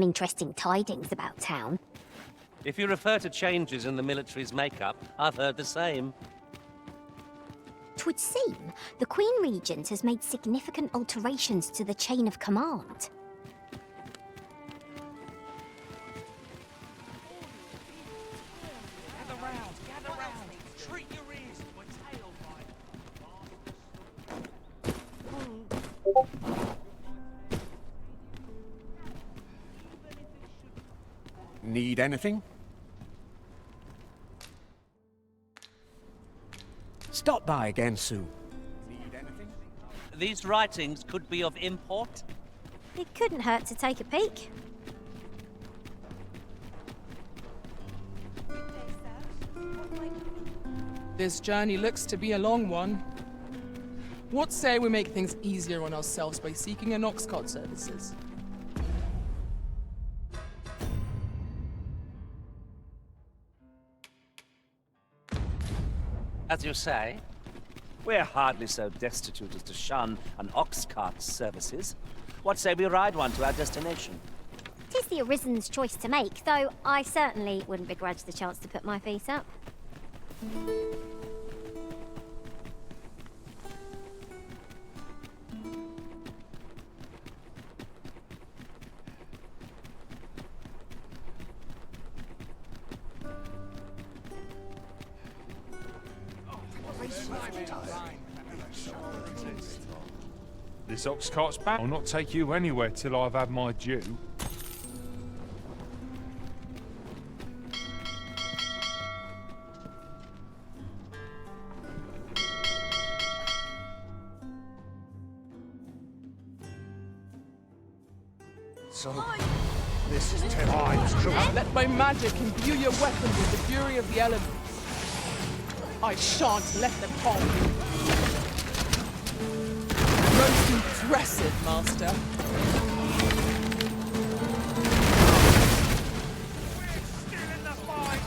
interesting tidings about town. If you refer to changes in the military's makeup, I've heard the same. 'Twould seem the Queen Regent has made significant alterations to the chain of command. Gather round. Treat your ears to a tail Need anything? Stop by again soon. Need anything? These writings could be of import? It couldn't hurt to take a peek. This journey looks to be a long one. What say we make things easier on ourselves by seeking an Oxcart services? As you say, we're hardly so destitute as to shun an ox cart's services. What say we ride one to our destination? 'Tis the Arisen's choice to make, though I certainly wouldn't begrudge the chance to put my feet up. This ox cart's back. I'll not take you anywhere till I've had my due. So, this is time's true. Let my magic imbue your weapon with the fury of the elements. I shan't let them harm you. Most impressive, Master. still in the fight!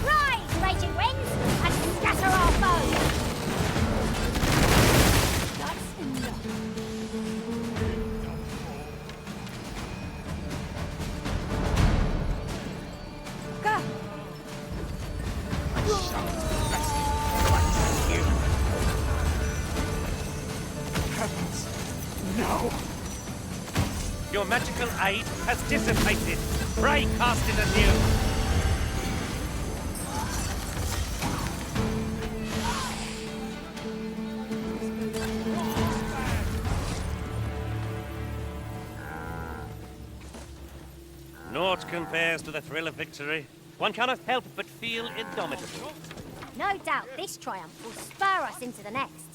Rise, raging winds, and scatter our foes! That's enough. Go! Heavens, no! Your magical aid has dissipated. Pray cast it anew. Naught compares to the thrill of victory. One cannot help but feel indomitable. No doubt this triumph will spur us into the next.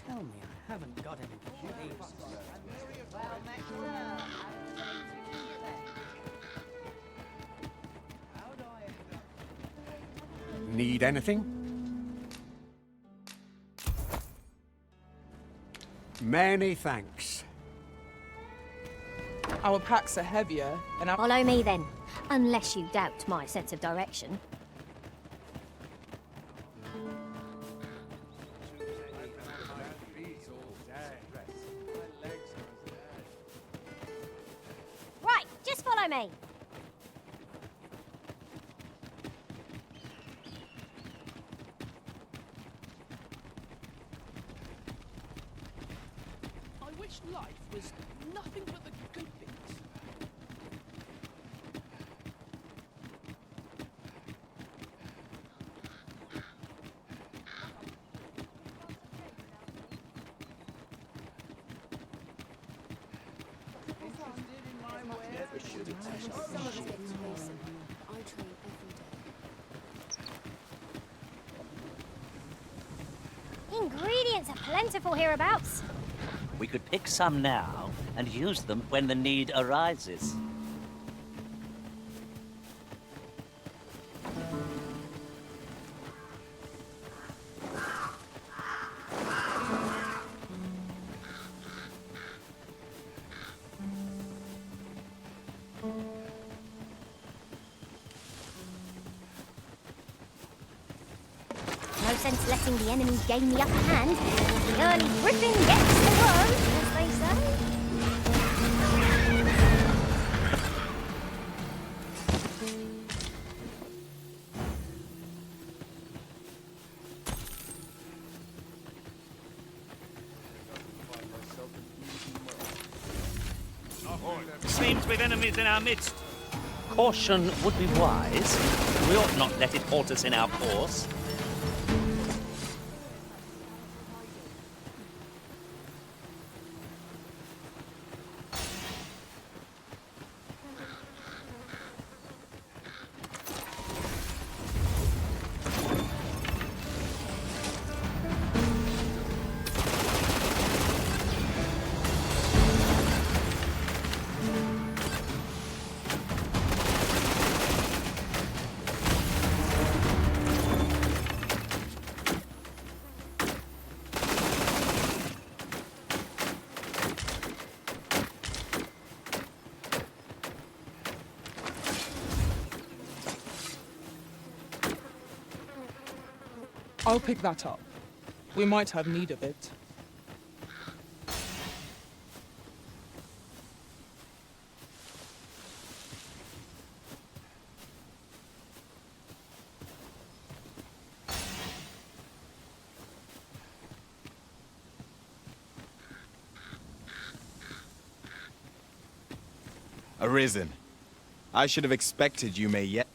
Tell me I haven't got any keys. Need anything? Many thanks. Our packs are heavier, and our... Follow me then, unless you doubt my sense of direction. Right, just follow me. I wish life was nothing but the good bits. Some of us get too recent. plentiful hereabouts. We could pick some now and use them when the need arises. No sense letting the enemy gain the upper hand. The early griffin gets the worm, as they say. Seems we've enemies in our midst. Caution would be wise. We ought not let it halt us in our course. I'll pick that up. We might have need of it. Arisen. I should have expected you may yet.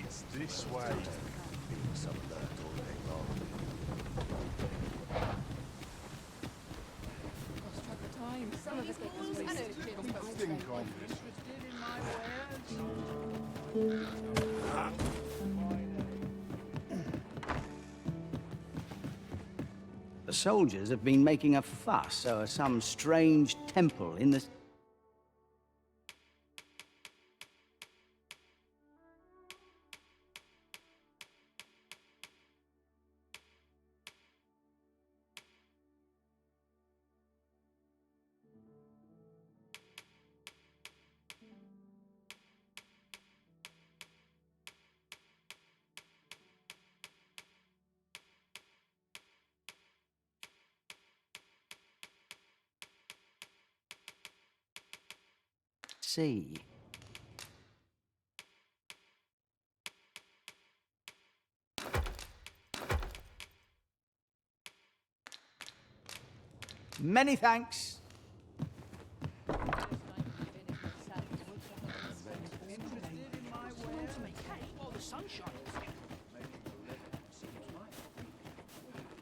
It's this way. Being some alert all day long. Think on this. The soldiers have been making a fuss over some strange temple in the... sea. Many thanks.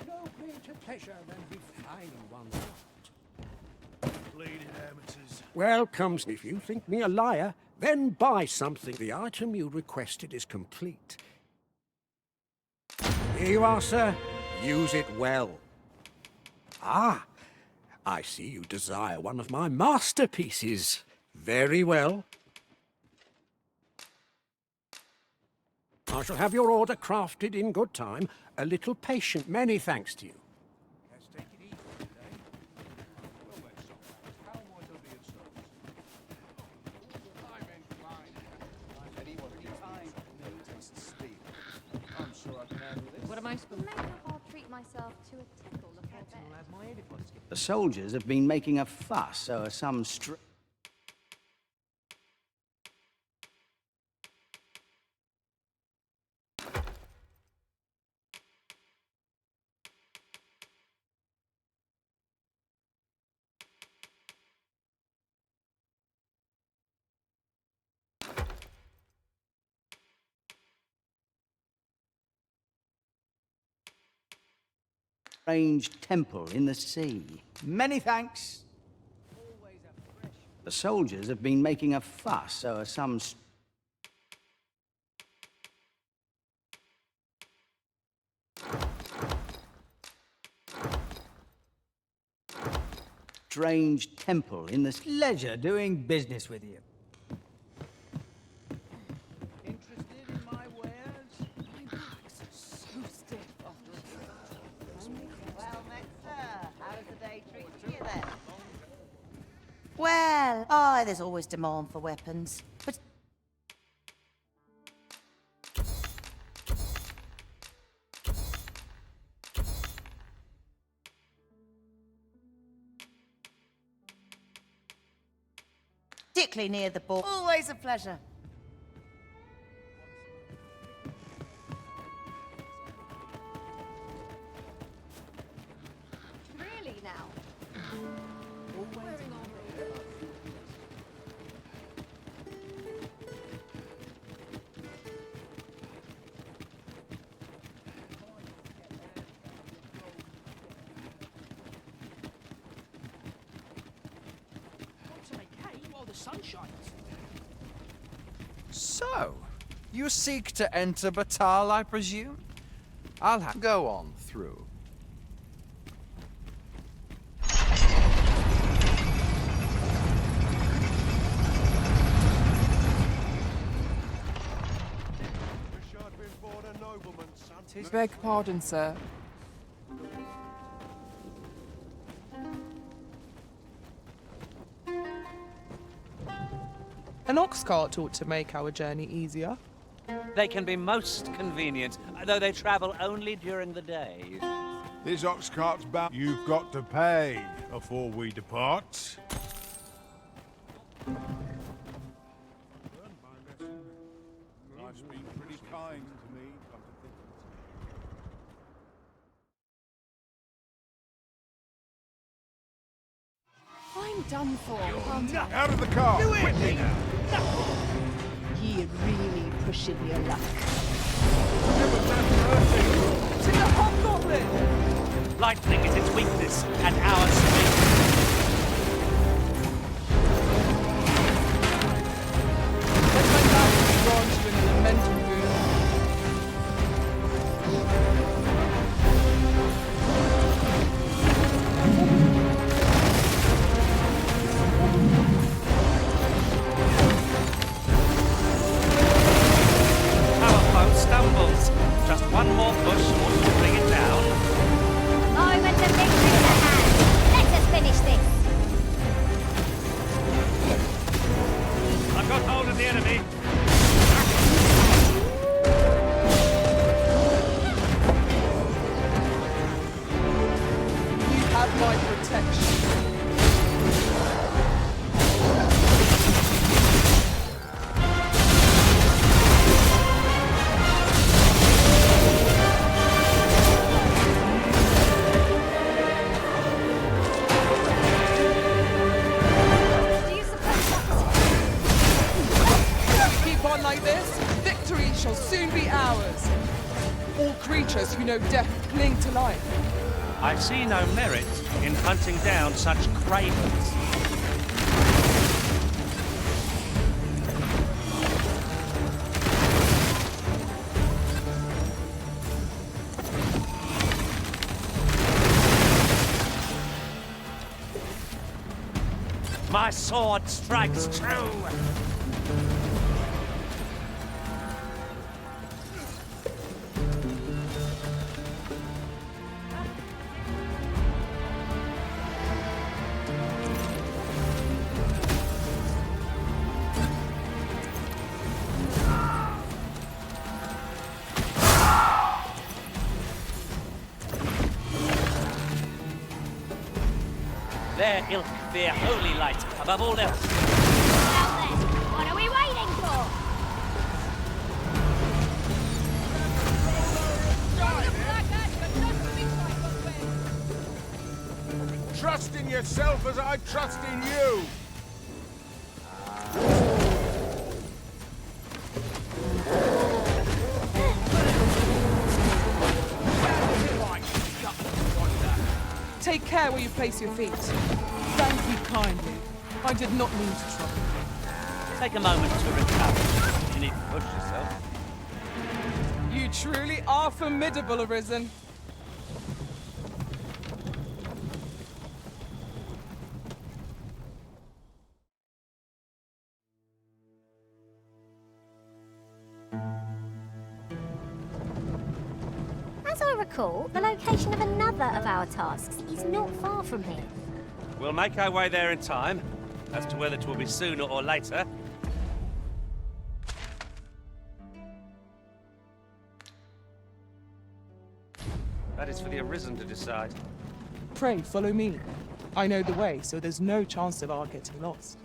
No greater pleasure than refining one's art. Welcome. If you think me a liar, then buy something. The item you requested is complete. Here you are, sir. Use it well. Ah, I see you desire one of my masterpieces. Very well. I shall have your order crafted in good time. A little patient. Many thanks to you. Let's take it easy today. Well, let's stop. How might I be of service? I'm inclined. Anyone be kind. No taste of steel. I'm sure I can handle this. What am I supposed Maybe I'll treat myself to a tickle of her bed. The soldiers have been making a fuss, so some strange temple in the sea. Many thanks. The soldiers have been making a fuss, so some strange temple in the pleasure doing business with you. Interested in my wares? My back's so stiff after a Well met, sir. How does the day treat you then? Well, there's always demand for weapons. But particularly near the ball. Always a pleasure. Really now? To make hay while the sun shines. So, you seek to enter Batal, I presume? I'll have go on through. Beg pardon, sir. An ox cart ought to make our journey easier. They can be most convenient, though they travel only during the day. This ox cart's bound. You've got to pay before we depart. Life's been pretty kind to me. I'm done for. Out of the car! Quickly now! You're really pushing your luck. It's in the hobgoblin! Lightning is its weakness, and our strength. Let my life grant you an elemental boon. Our foe stumbles. Just one more push ought to bring it down. Moment of victory in the hand. Let us finish this. I've got hold of the enemy. You have my protection. Do you suppose that's... Keep on like this, victory shall soon be ours. All creatures who know death cling to life. I see no merit in hunting down such cravens. my sword strikes true! Their ilk fear holy light above all else. Well then, what are we waiting for? Trust in yourself as I trust in you! Take care where you place your feet. Thank you kindly. I did not mean to trouble you. Take a moment to recover. You need to push yourself. You truly are formidable, Arisen. As I recall, the location of another of our tasks is not far from here. We'll make our way there in time. As to whether it will be sooner or later, that is for the Arisen to decide. Pray, follow me. I know the way, so there's no chance of our getting lost.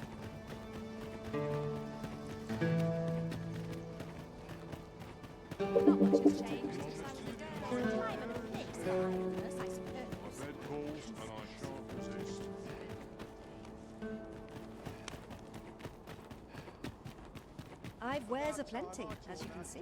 Not much has changed since I was a girl. The climate of the mix, I suppose. I've heard calls and I shan't resist. I've wares aplenty, as you can see.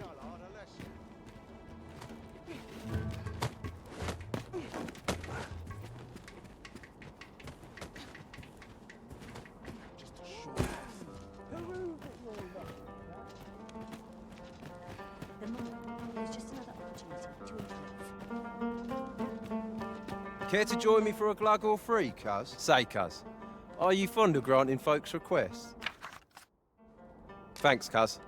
There's just another opportunity to improve. Care to join me for a glug or three, cuz? Say, cuz, are you fond of granting folks' requests? Thanks, cuz.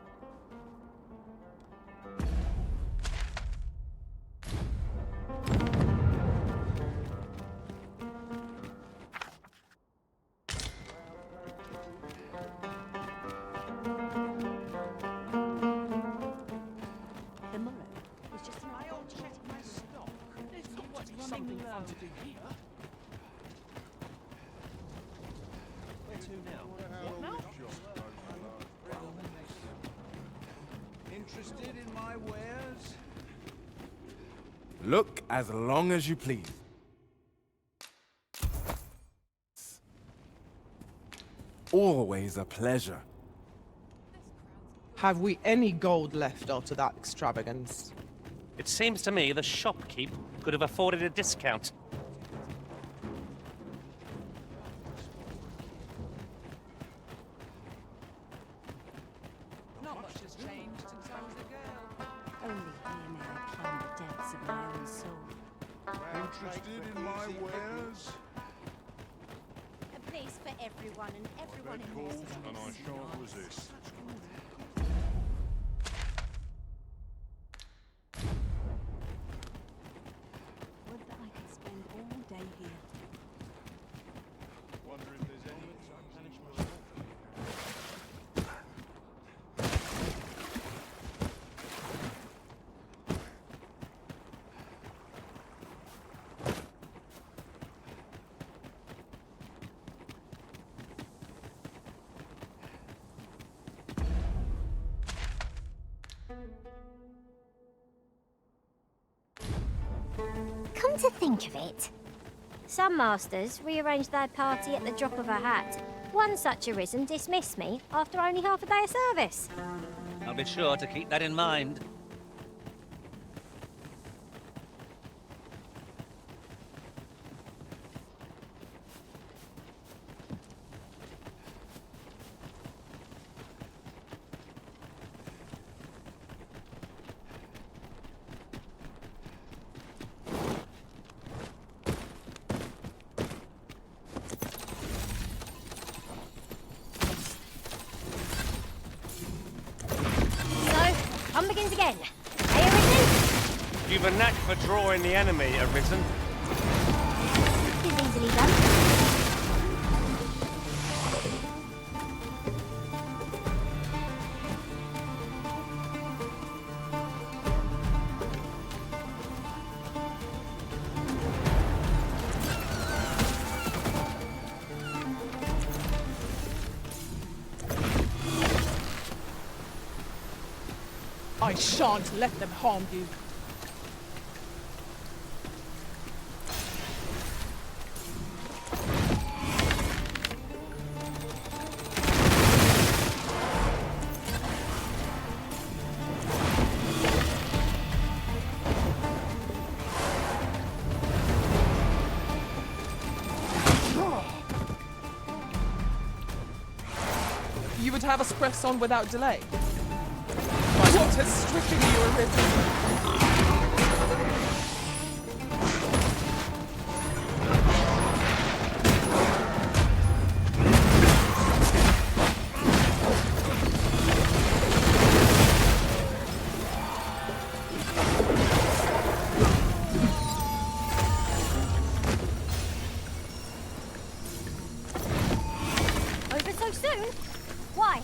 The morrow was just another opportunity. My stock. There's got to be something fun to do here. Where to now? What now? Interested in my wares? Look as long as you please. Always a pleasure. Have we any gold left after that extravagance? It seems to me the shopkeep could have afforded a discount. Not much has changed since I was a girl. Only here may I plumb the depths of my own soul. Interested in my wares? A place for everyone and everyone I've in heard their calls and I shan't resist. Would that I could spend all day here. Wonder if there's any punishment. Come to think of it, some masters rearrange their party at the drop of a hat. One such Arisen dismissed me after only half a day of service. I'll be sure to keep that in mind. again. Hey, Arisen? You've a knack for drawing the enemy, Arisen. Is easily done. I shan't let them harm you. You would have us press on without delay? What has stricken you, Arisen? Over so soon? Why?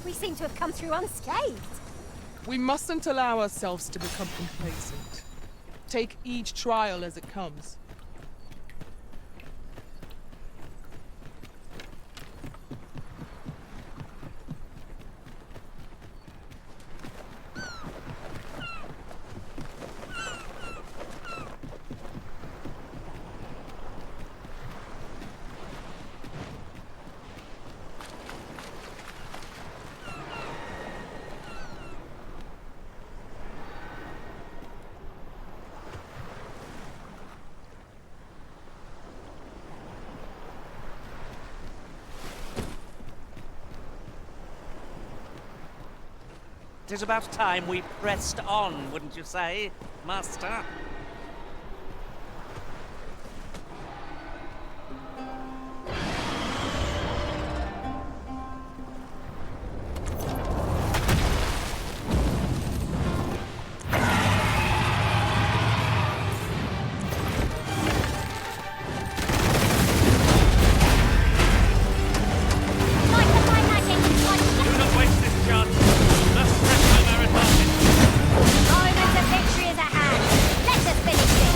We seem to have come through unscathed. We mustn't allow ourselves to become complacent. Take each trial as it comes. It is about time we pressed on, wouldn't you say, Master? Like the my magic, Do not waste this chance. Let's press home our advantage. moment of victory is at hand. Let us finish this.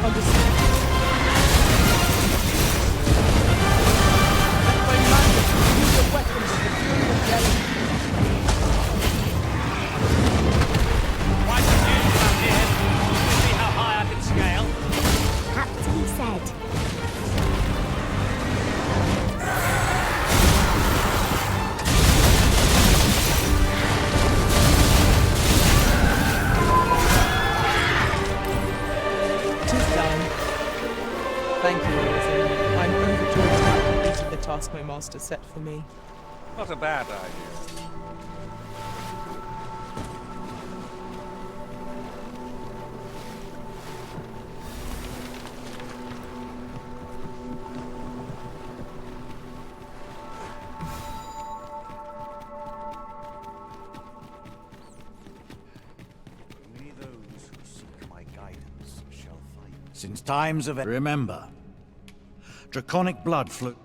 Understood. Let my magic use the weapons of the fury of the enemy. Why don't you come here? We see how high I can scale. Aptly said. Tis done. Thank you, Arisen. I'm overjoyed to have completed the task my master set for me. Not a bad idea. Only those who seek my guidance shall find. Since times of remember, draconic blood flew.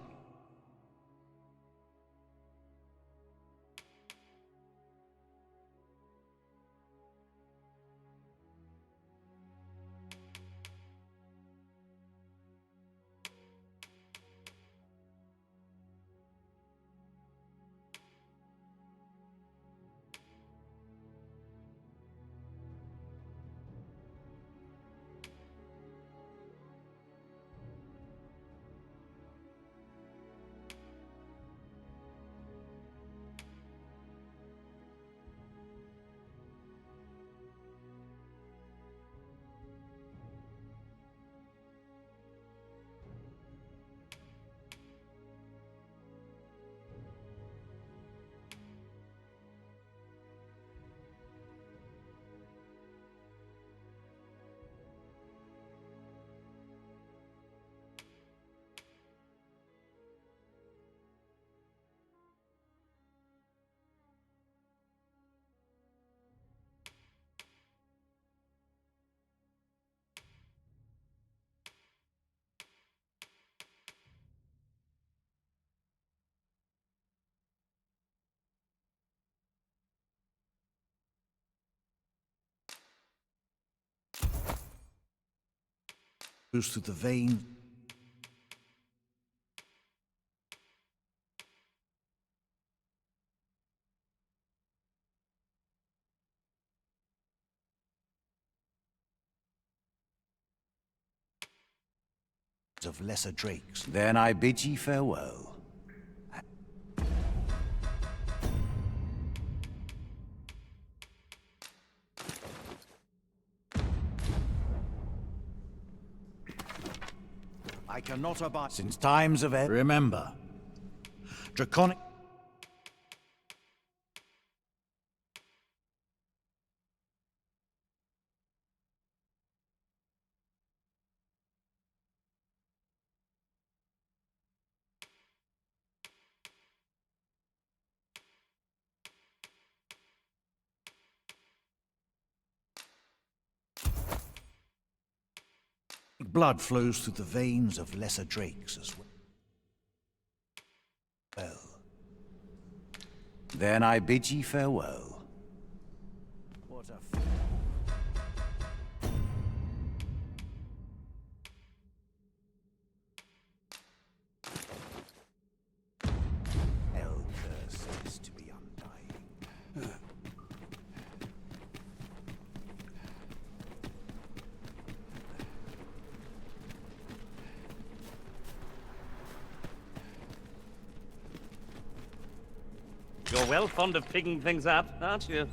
Goes through the vein of lesser drakes. Then I bid ye farewell. I cannot abide since times of ed. Remember, draconic. Blood flows through the veins of lesser drakes as well. Then I bid ye farewell. What a hell cursed is to be undying. You're well fond of picking things up, aren't you?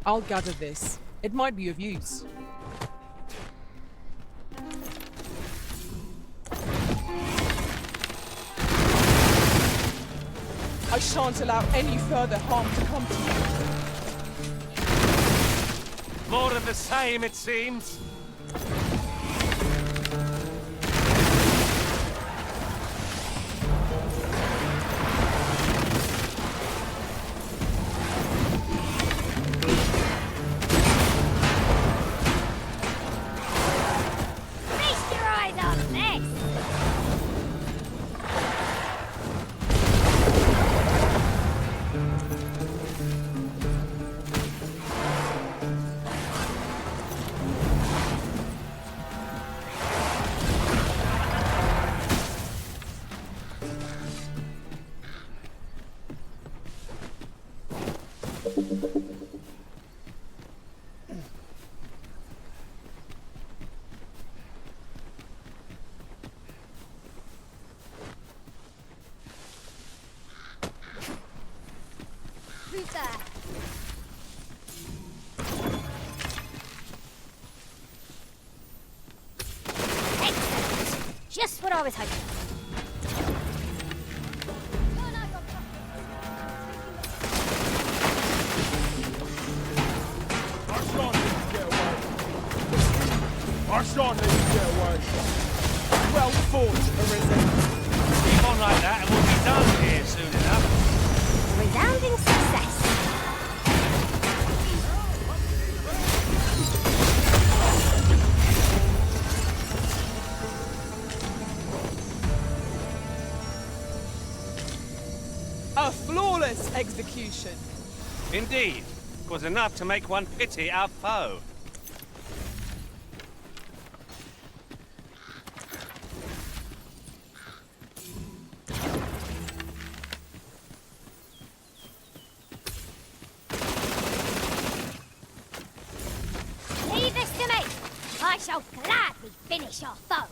I'll gather this. It might be of use. I shan't allow any further harm to come to you. More of the same, it seems. Who's there? Excellent! Just what I was hoping. I shan't let you get away. Well fought, Arisen. Keep on like that and we'll be done here soon enough. Resounding success. A flawless execution. Indeed. 'Twas enough to make one pity our foe. Leave this to me. I shall gladly finish your foe.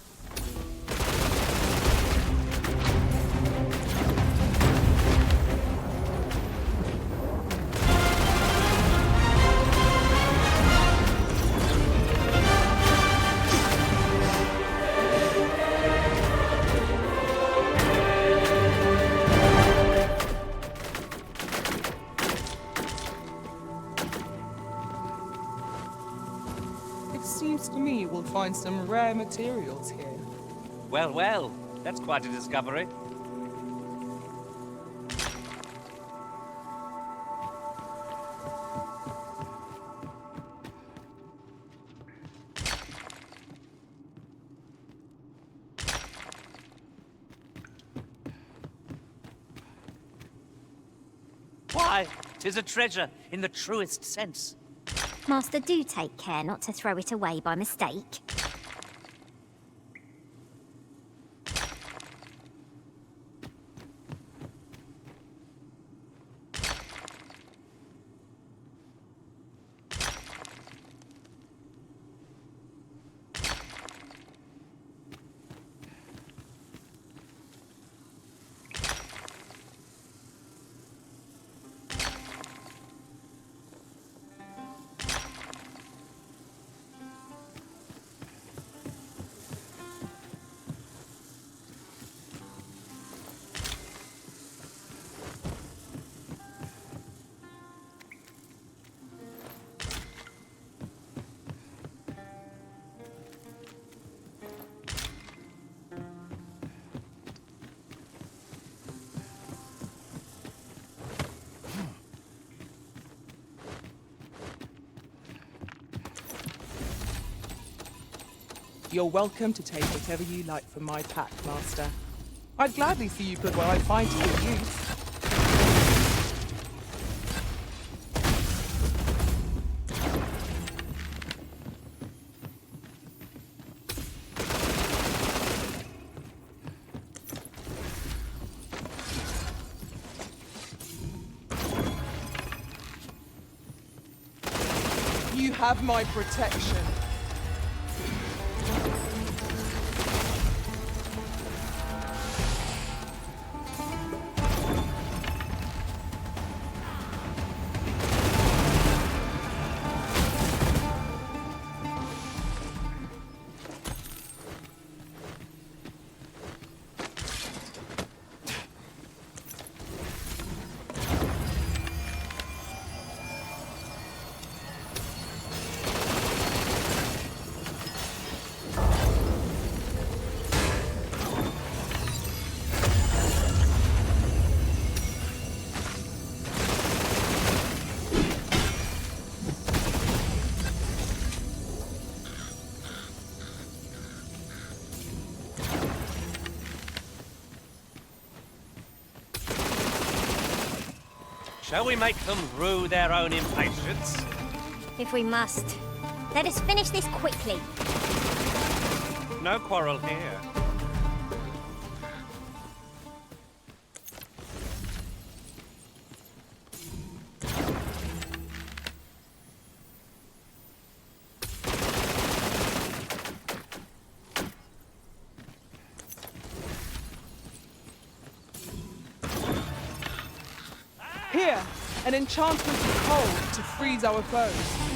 Seems to me we'll find some rare materials here. Well, well, that's quite a discovery. Why, 'tis a treasure in the truest sense. Master, do take care not to throw it away by mistake. You're welcome to take whatever you like from my pack, Master. I'd gladly see you put what I find to good use. You have my protection. Shall we make them rue their own impatience? If we must. Let us finish this quickly. No quarrel here. Here, an enchantment of cold to freeze our foes.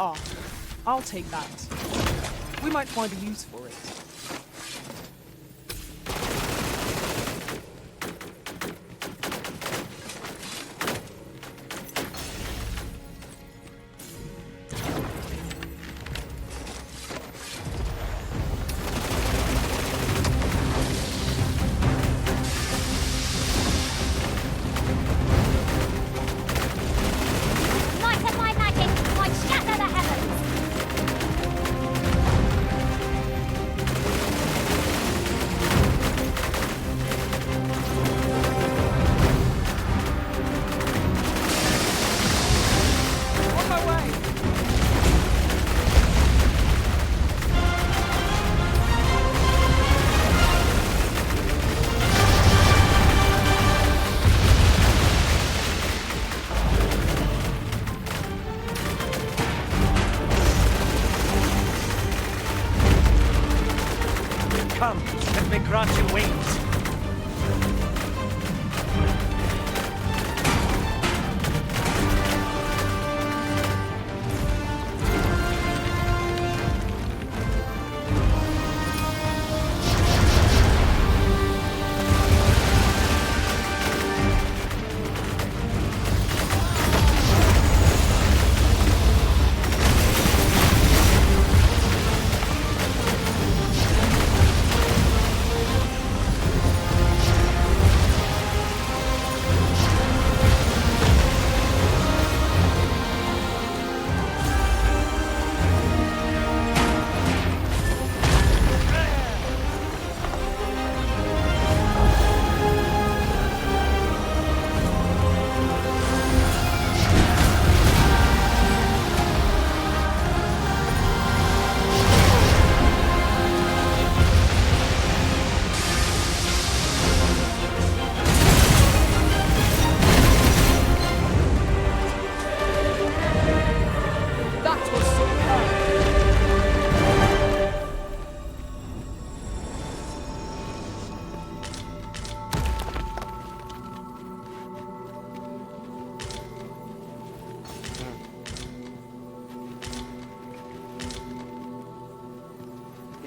Ah, I'll take that. We might find a use for it. Light of my magic might shatter the heavens.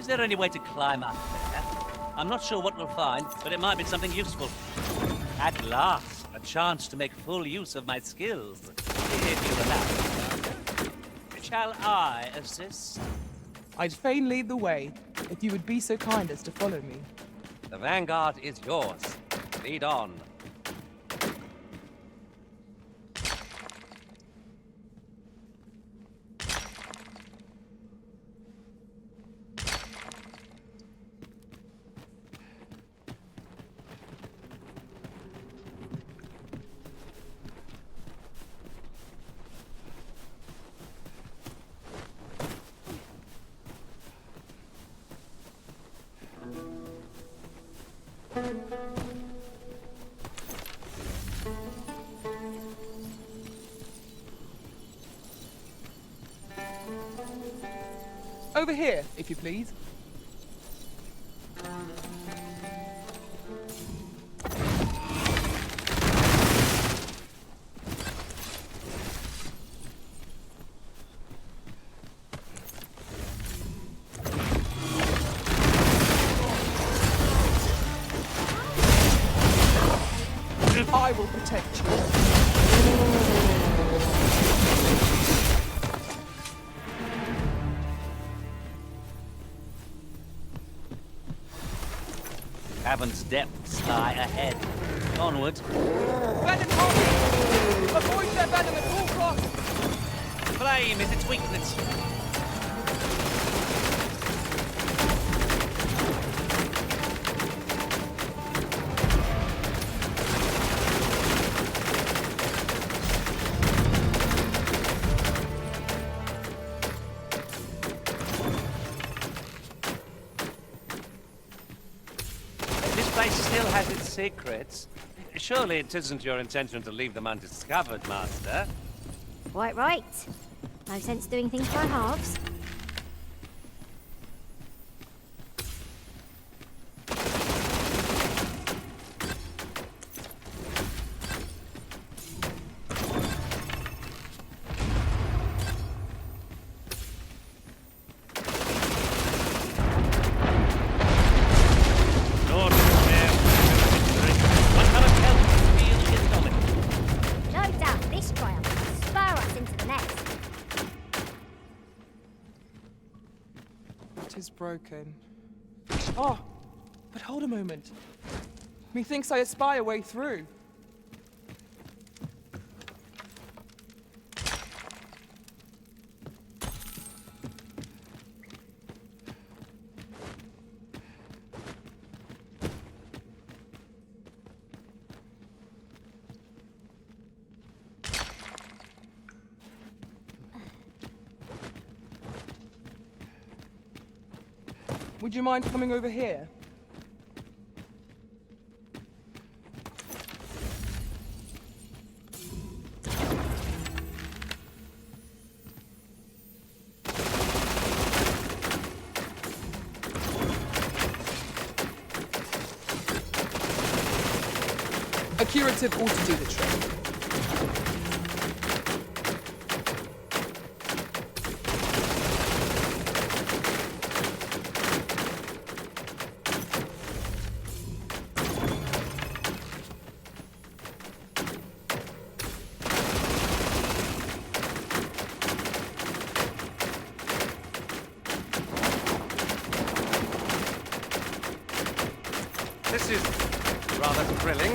Is there any way to climb up there? I'm not sure what we'll find, but it might be something useful. At last, a chance to make full use of my skills. If you allow. Shall I assist? I'd fain lead the way, if you would be so kind as to follow me. The vanguard is yours. Lead on. Over here, if you please. I will protect you. Cavern's depths lie ahead. Onward. Venom hot! Avoid their venom at all costs! Flame is its weakness. This place still has its secrets. Surely it isn't your intention to leave them undiscovered, Master. Quite right. No sense doing things by halves. No doubt this triumph will spur us into the next. It is broken. Oh, but hold a moment. Methinks I espy a way through. Would you mind coming over here? A curative ought to do the trick. This is rather thrilling.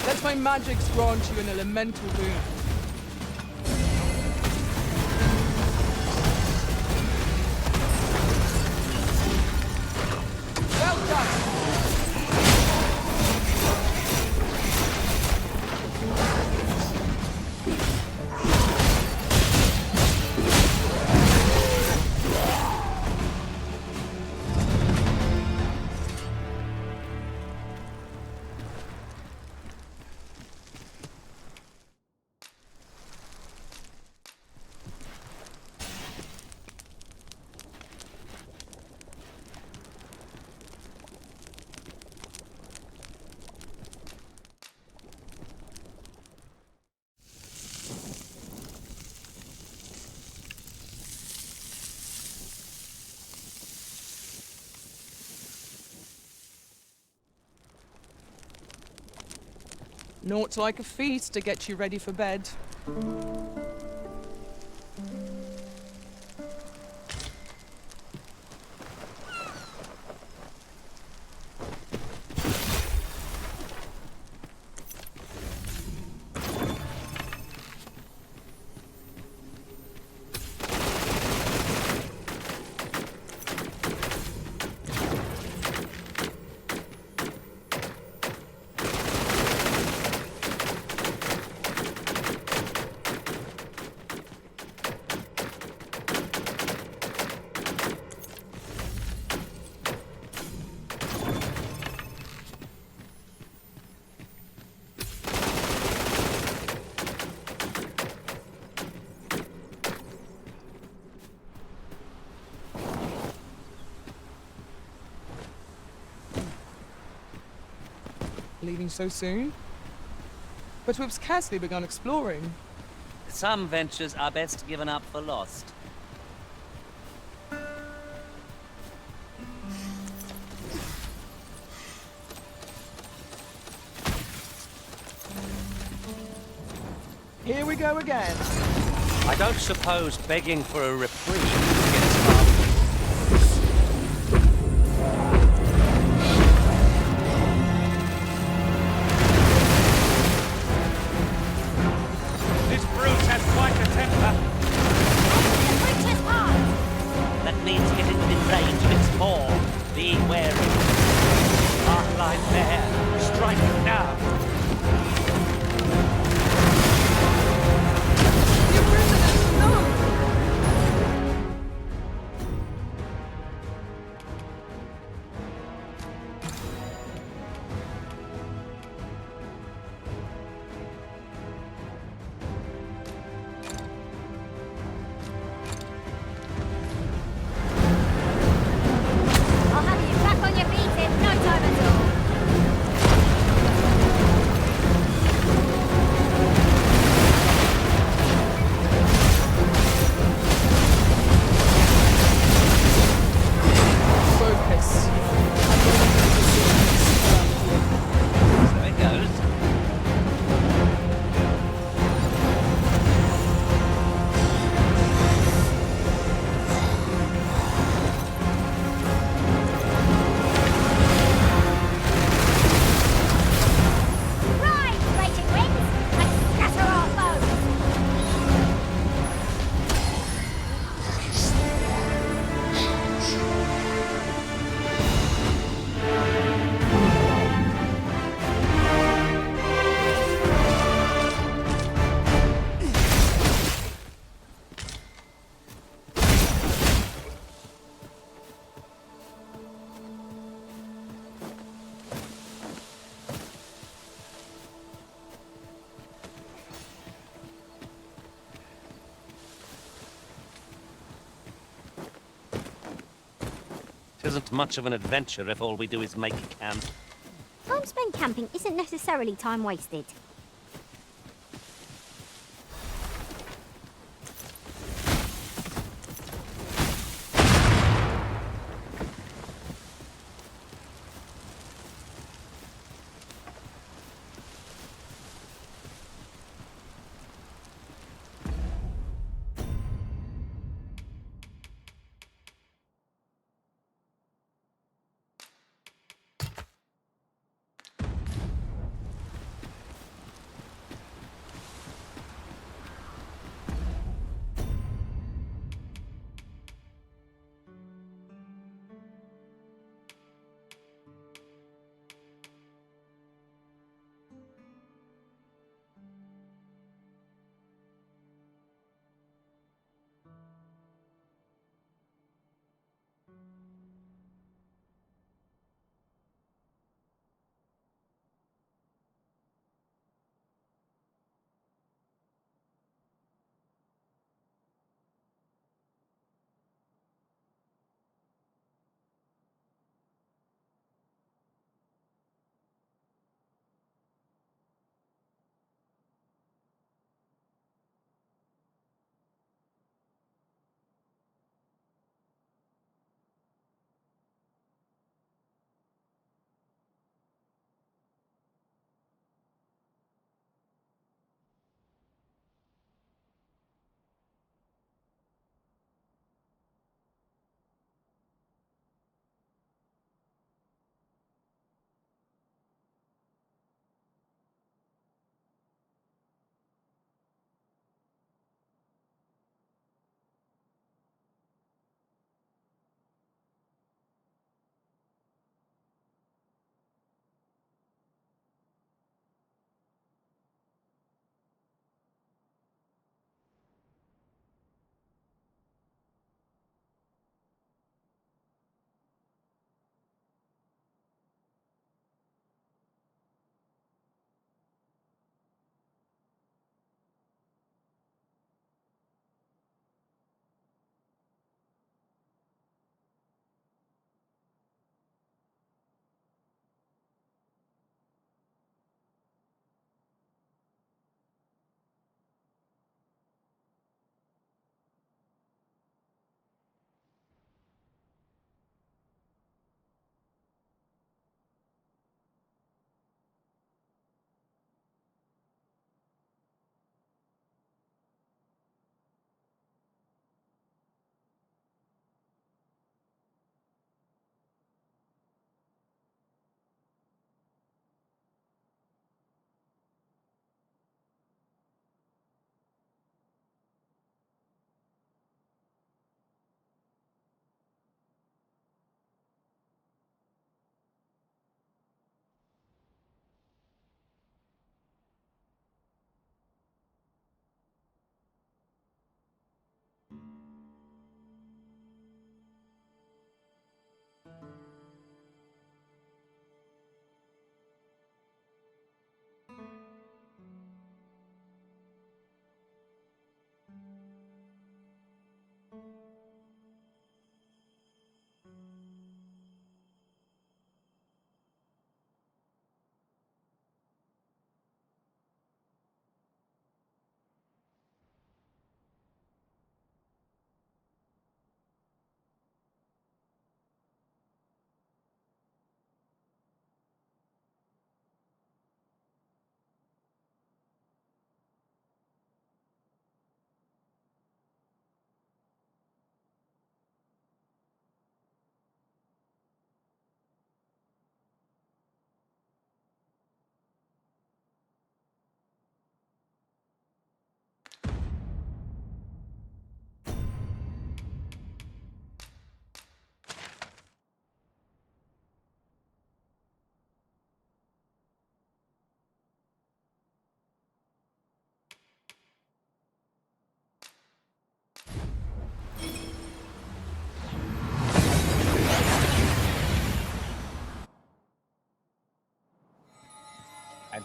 Let my magics grant you an elemental boon. Well done! Naught like a feast to get you ready for bed. Leaving so soon? But we've scarcely begun exploring. Some ventures are best given up for lost. Here we go again. I don't suppose begging for a reprieve gets far. This brute has quite a temper. Creature's heart! That means getting within range of its maw. Be wary. Mark line there. Strike it now. You prisoners, no! I'll have you back on your feet in no time at all. Focus. So it goes. Rise, raging winds, and scatter our foes! Isn't much of an adventure if all we do is make camp. Time spent camping isn't necessarily time wasted.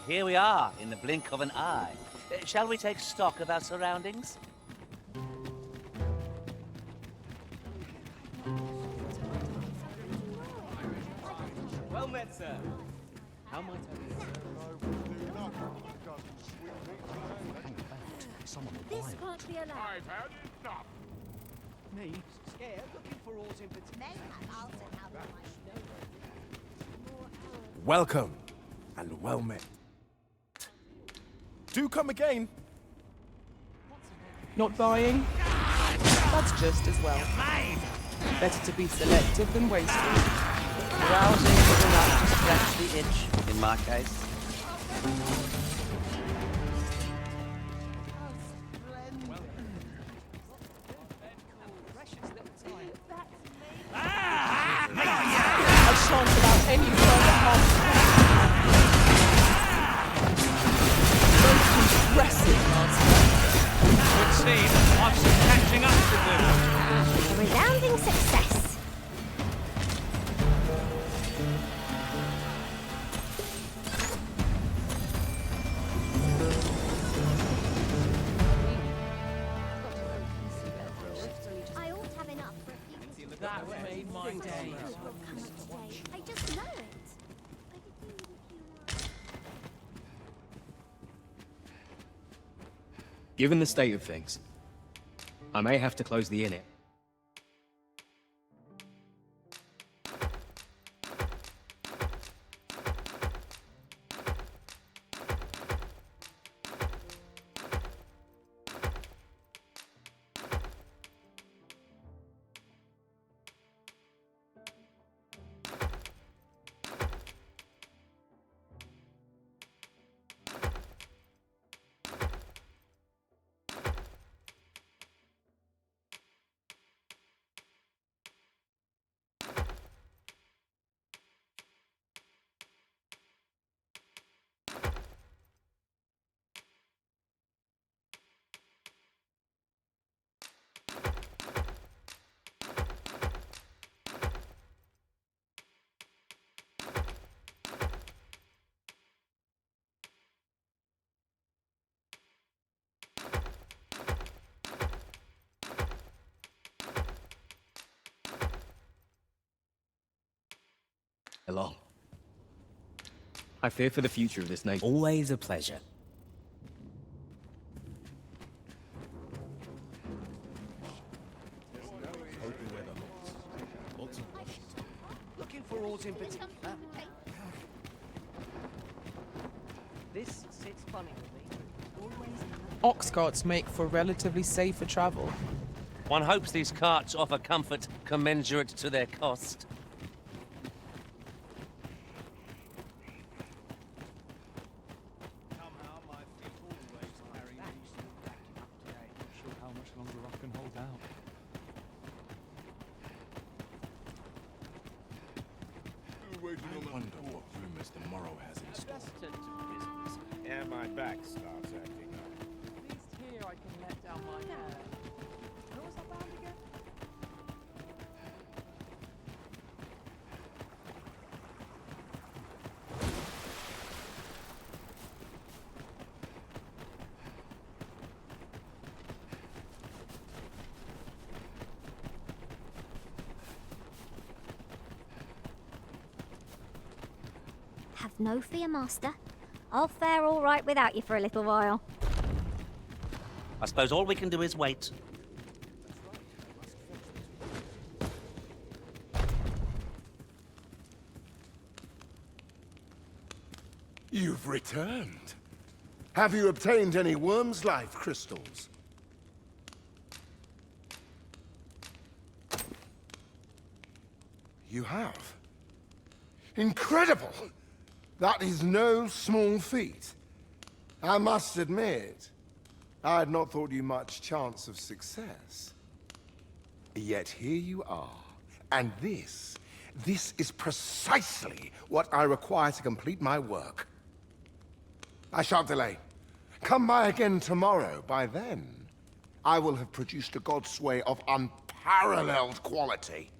here we are, in the blink of an eye. Shall we take stock of our surroundings? Well met, sir. How might This can't be allowed. I've had enough. Me? Scared, looking for oars in particular. Mayhap I'll send out my Welcome, and well met. Do come again. Not buying? That's just as well. Better to be selective than wasteful. Browsing is enough to scratch the itch, in my case. A chance about any further harm. Most impressive, Master. Would seem I've some catching up to do. A resounding success. I ought to have enough for a few. That made my day. Will come up today. I just know it. Given the state of things, I may have to close the inn. Along. I fear for the future of this nation. Always a pleasure. Looking for oars in particular. This sits funny with me. Ox carts make for relatively safer travel. One hopes these carts offer comfort commensurate to their cost. I wonder what rumors the morrow has in store. And my back starts acting up. At least here I can let down my hair. Where was that bound again? Have no fear, Master. I'll fare all right without you for a little while. I suppose all we can do is wait. You've returned. Have you obtained any worm's life crystals? You have. Incredible! That is no small feat. I must admit, I had not thought you much chance of success. Yet here you are, and this is precisely what I require to complete my work. I shan't delay. Come by again tomorrow. By then, I will have produced a godsway of unparalleled quality.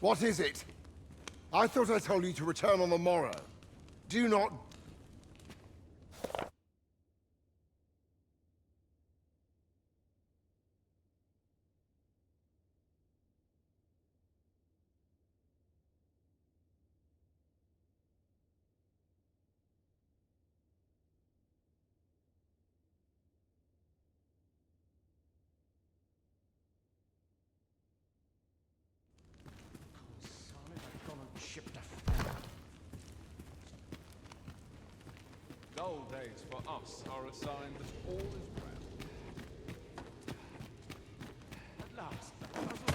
What is it? I thought I told you to return on the morrow. Do not... Gold days for us are a sign that all is well. At last, the puzzle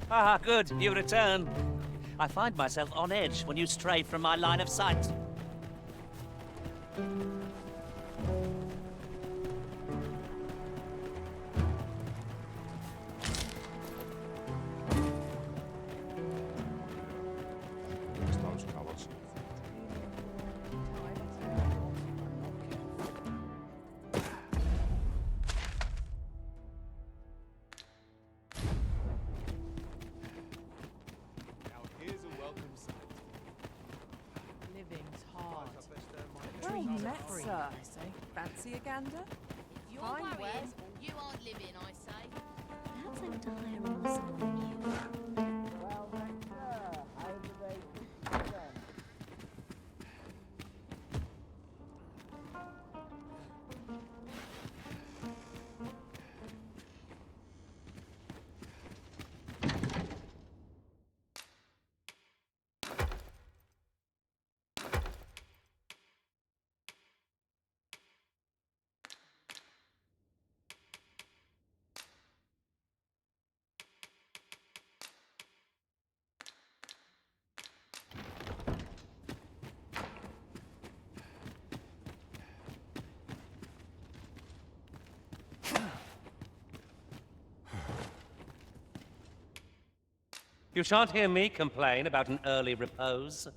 Ah, good, you return. I find myself on edge when you stray from my line of sight. Those colours. Now here's a welcome sight. Living's hard. Well met, sir. Fancy a gander? You're Fine worrying. wares. You aren't living, I say. Perhaps I could hire on someone new. Well met, sir. How's the day treating you then? You shan't hear me complain about an early repose.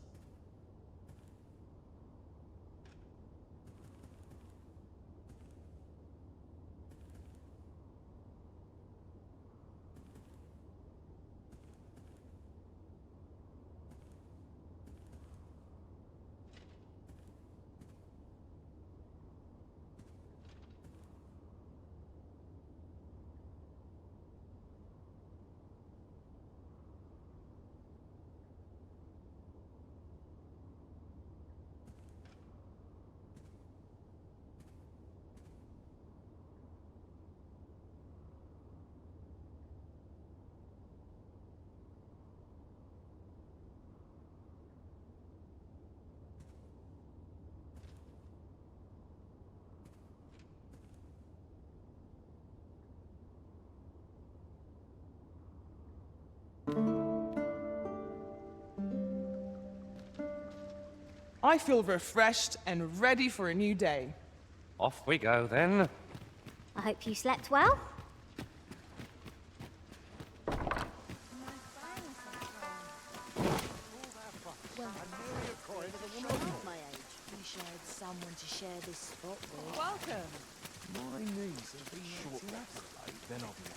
I feel refreshed and ready for a new day. Off we go, then. I hope you slept well. We shared someone to share this spot with. Welcome. My knees have been short enough late, then I'll be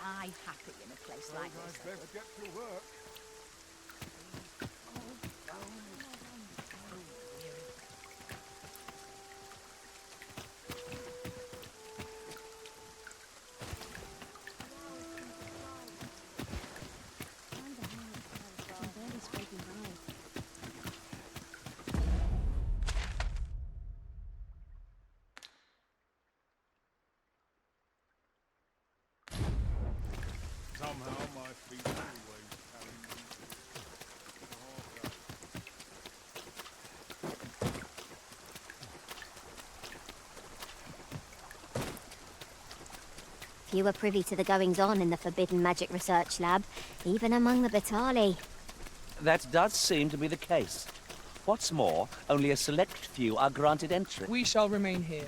die happy in a place like this. I Best would. get to work. I'm barely scraping by. Somehow my feet always carry me for half Few were privy to the goings-on in the Forbidden Magic Research Lab, even among the Batali. That does seem to be the case. What's more, only a select few are granted entry. We shall remain here.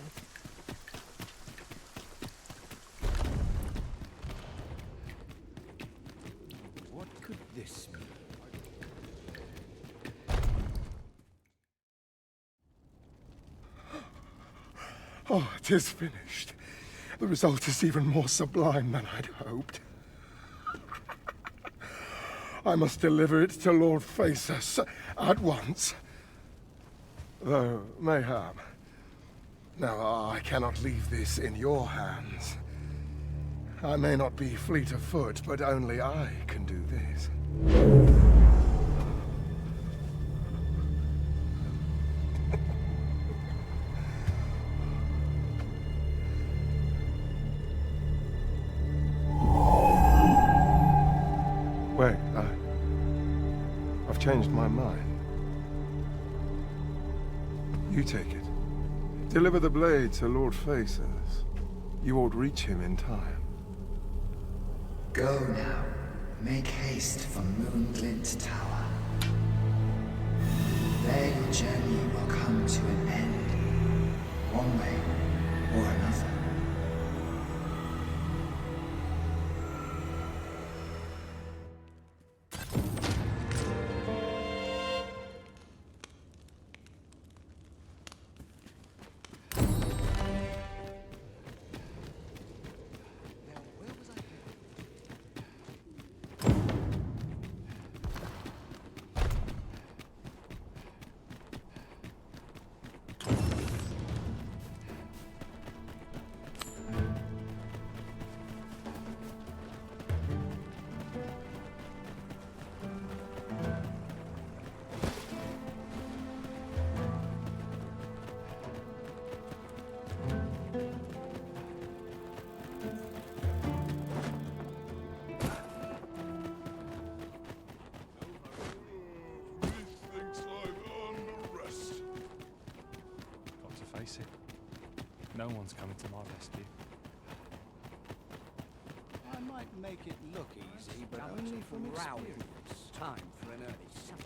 What could this mean? Oh, it is finished. The result is even more sublime than I'd hoped. I must deliver it to Lord Phaesus at once. Though, mayhap. Now, I cannot leave this in your hands. I may not be fleet of foot, but only I can do this. Wait, I've changed my mind. You take it. Deliver the blade to Lord Phaesus. You won't reach him in time. Go now. Make haste for Moonglint Tower. There your journey will come to an end, one way or another. No one's coming to my rescue. I might make it look easy, but only from experience. Time for an early supper.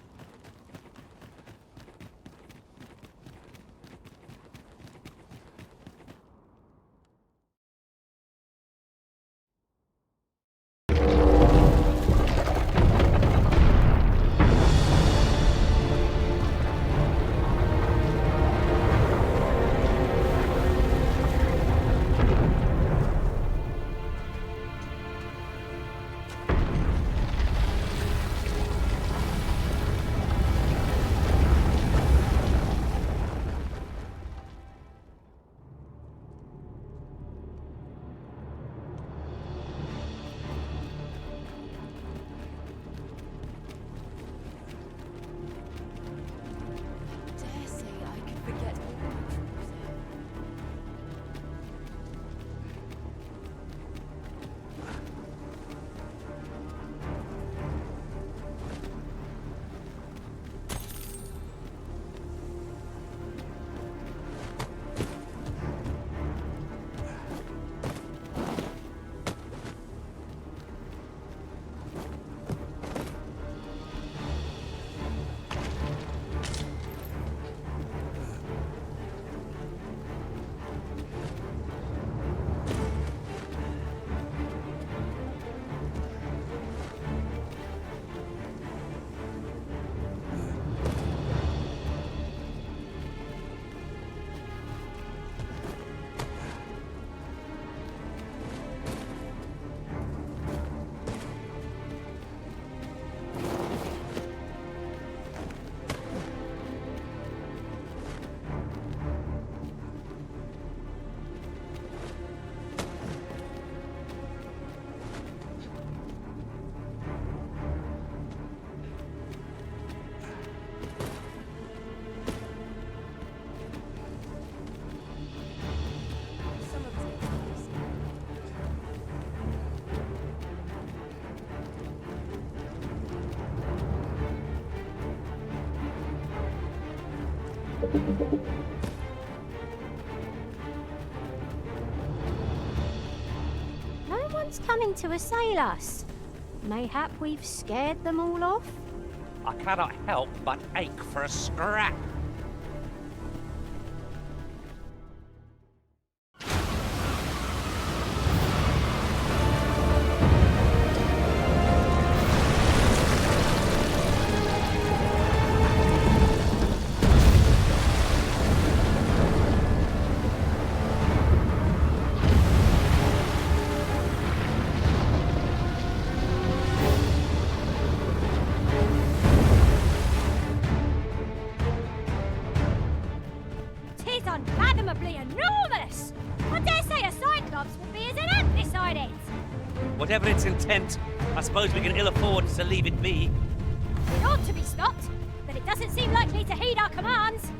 No one's coming to assail us. Mayhap we've scared them all off? I cannot help but ache for a scrap. Tis unfathomably enormous! I dare say a Cyclops would be as an ant beside it! Whatever its intent, I suppose we can ill afford to leave it be. It ought to be stopped, but it doesn't seem likely to heed our commands.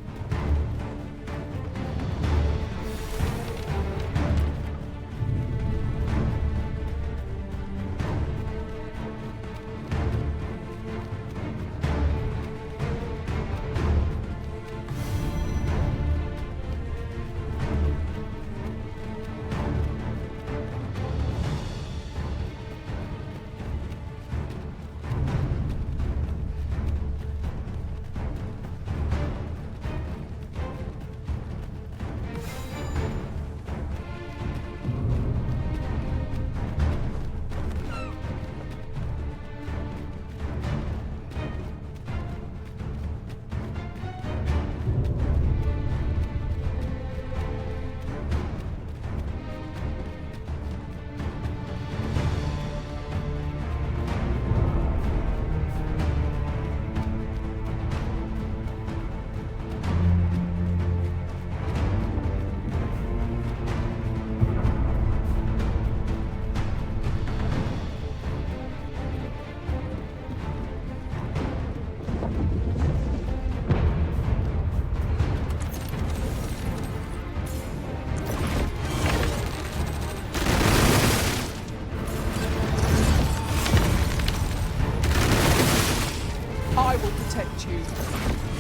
I will protect you.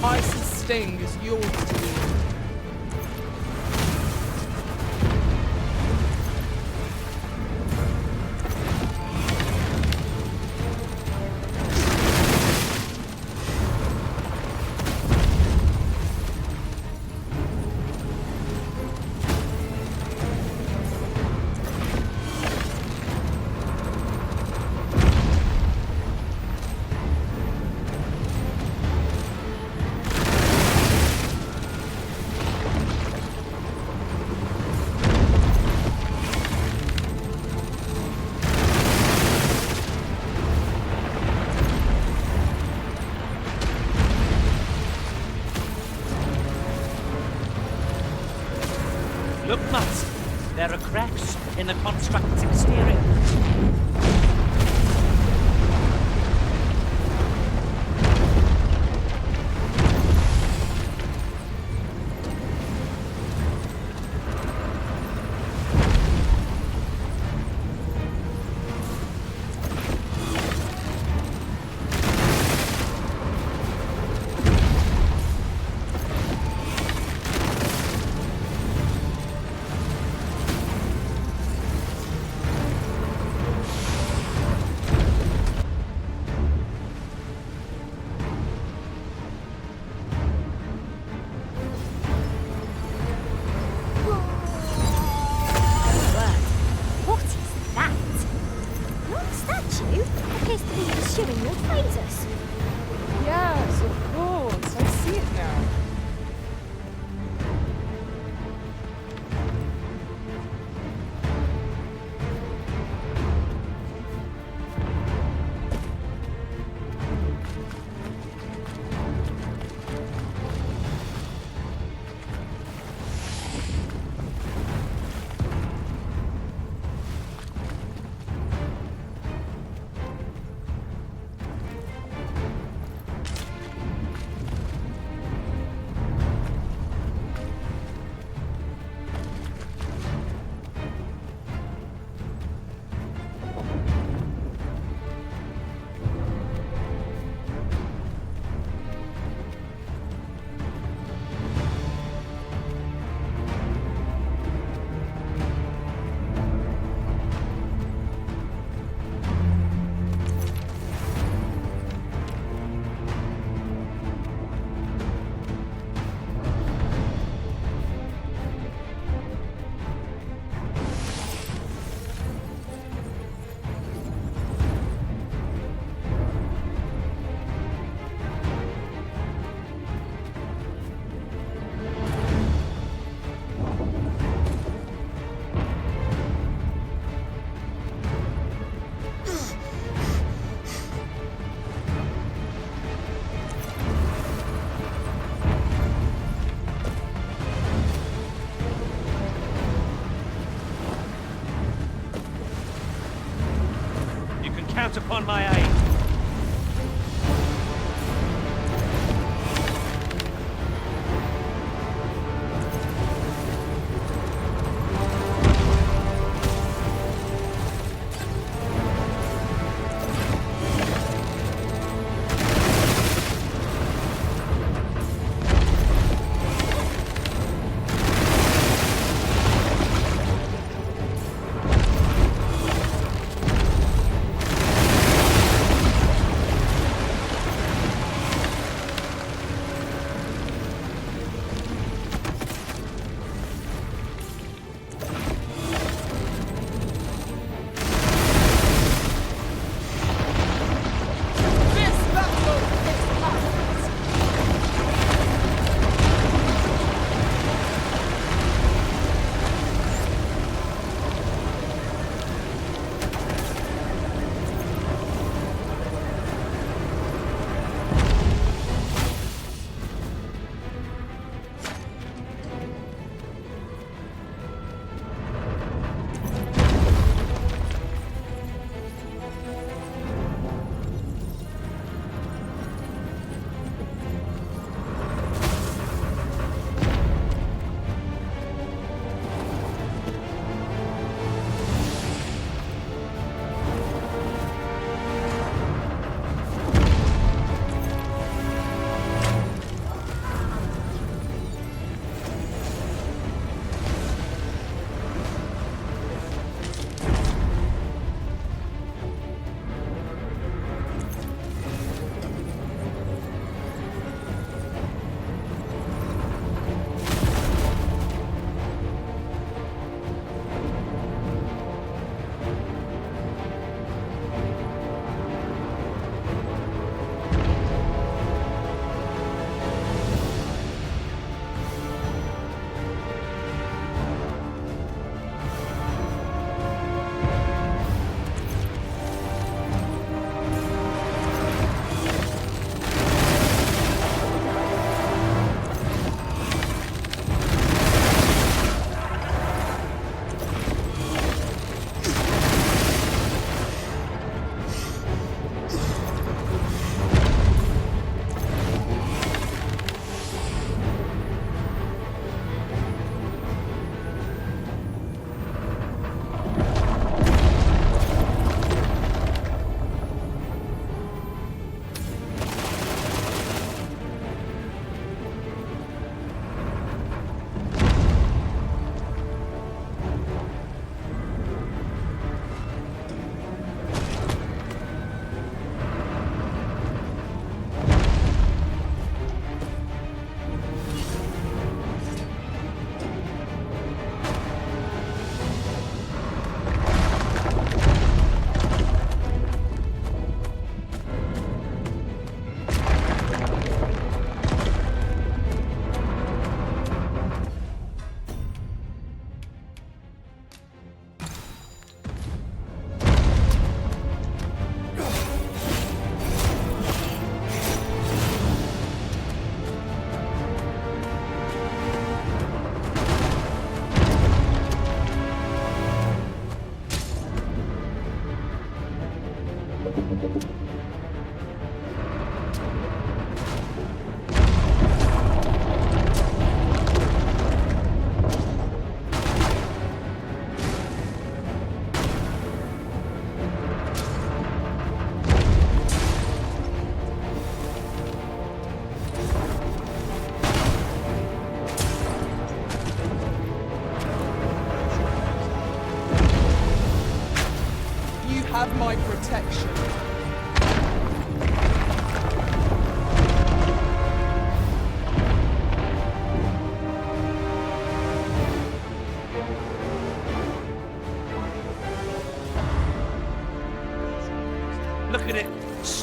Ice's sting is yours to wield. Look, Mats. There are cracks in the construct's exterior.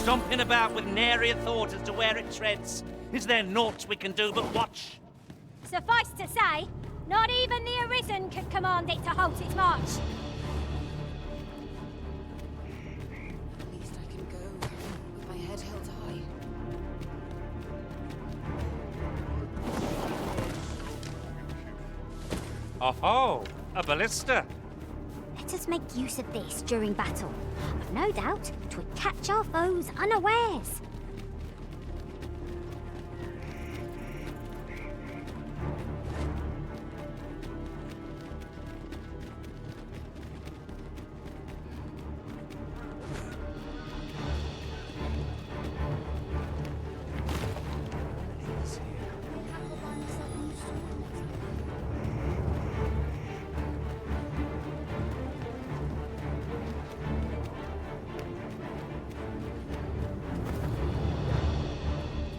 stomping about with nary a thought as to where it treads. Is there naught we can do but watch? Suffice to say, not even the Arisen could command it to halt its march. At least I can go with my head held high. Oh, a ballista. Let us make use of this during battle. I've no doubt 'twould catch our foes unawares.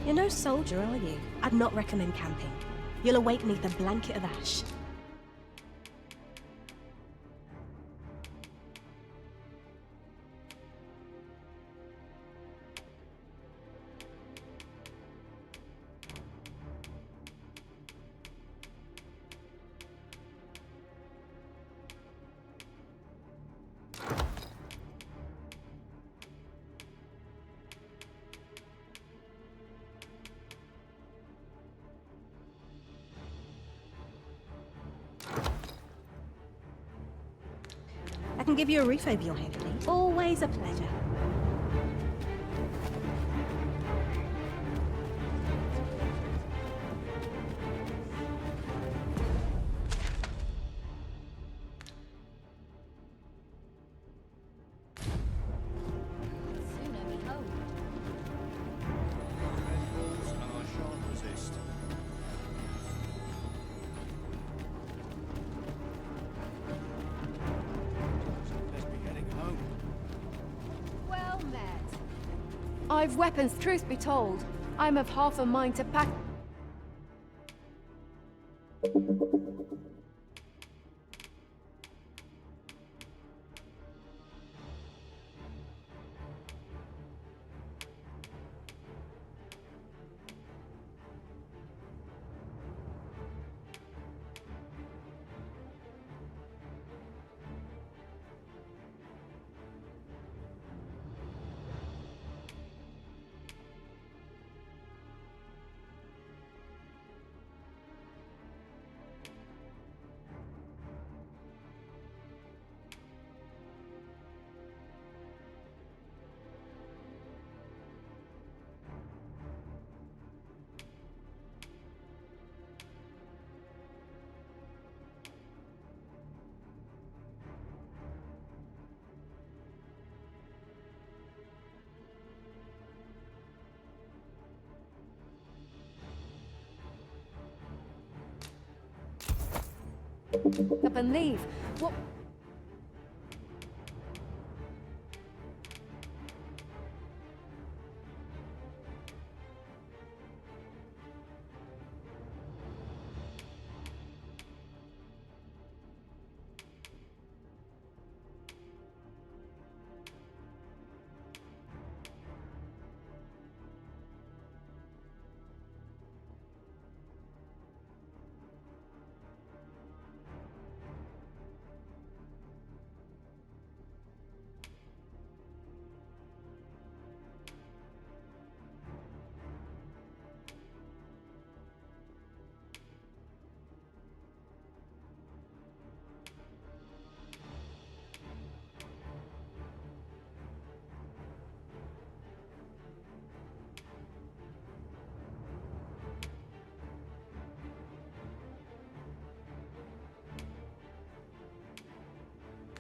You're no soldier, are you? I'd not recommend camping. You'll awake beneath a blanket of ash. I can give you a roof over your head, please. Always a pleasure. I've weapons, truth be told. I'm of half a mind to pack... up and leave. What?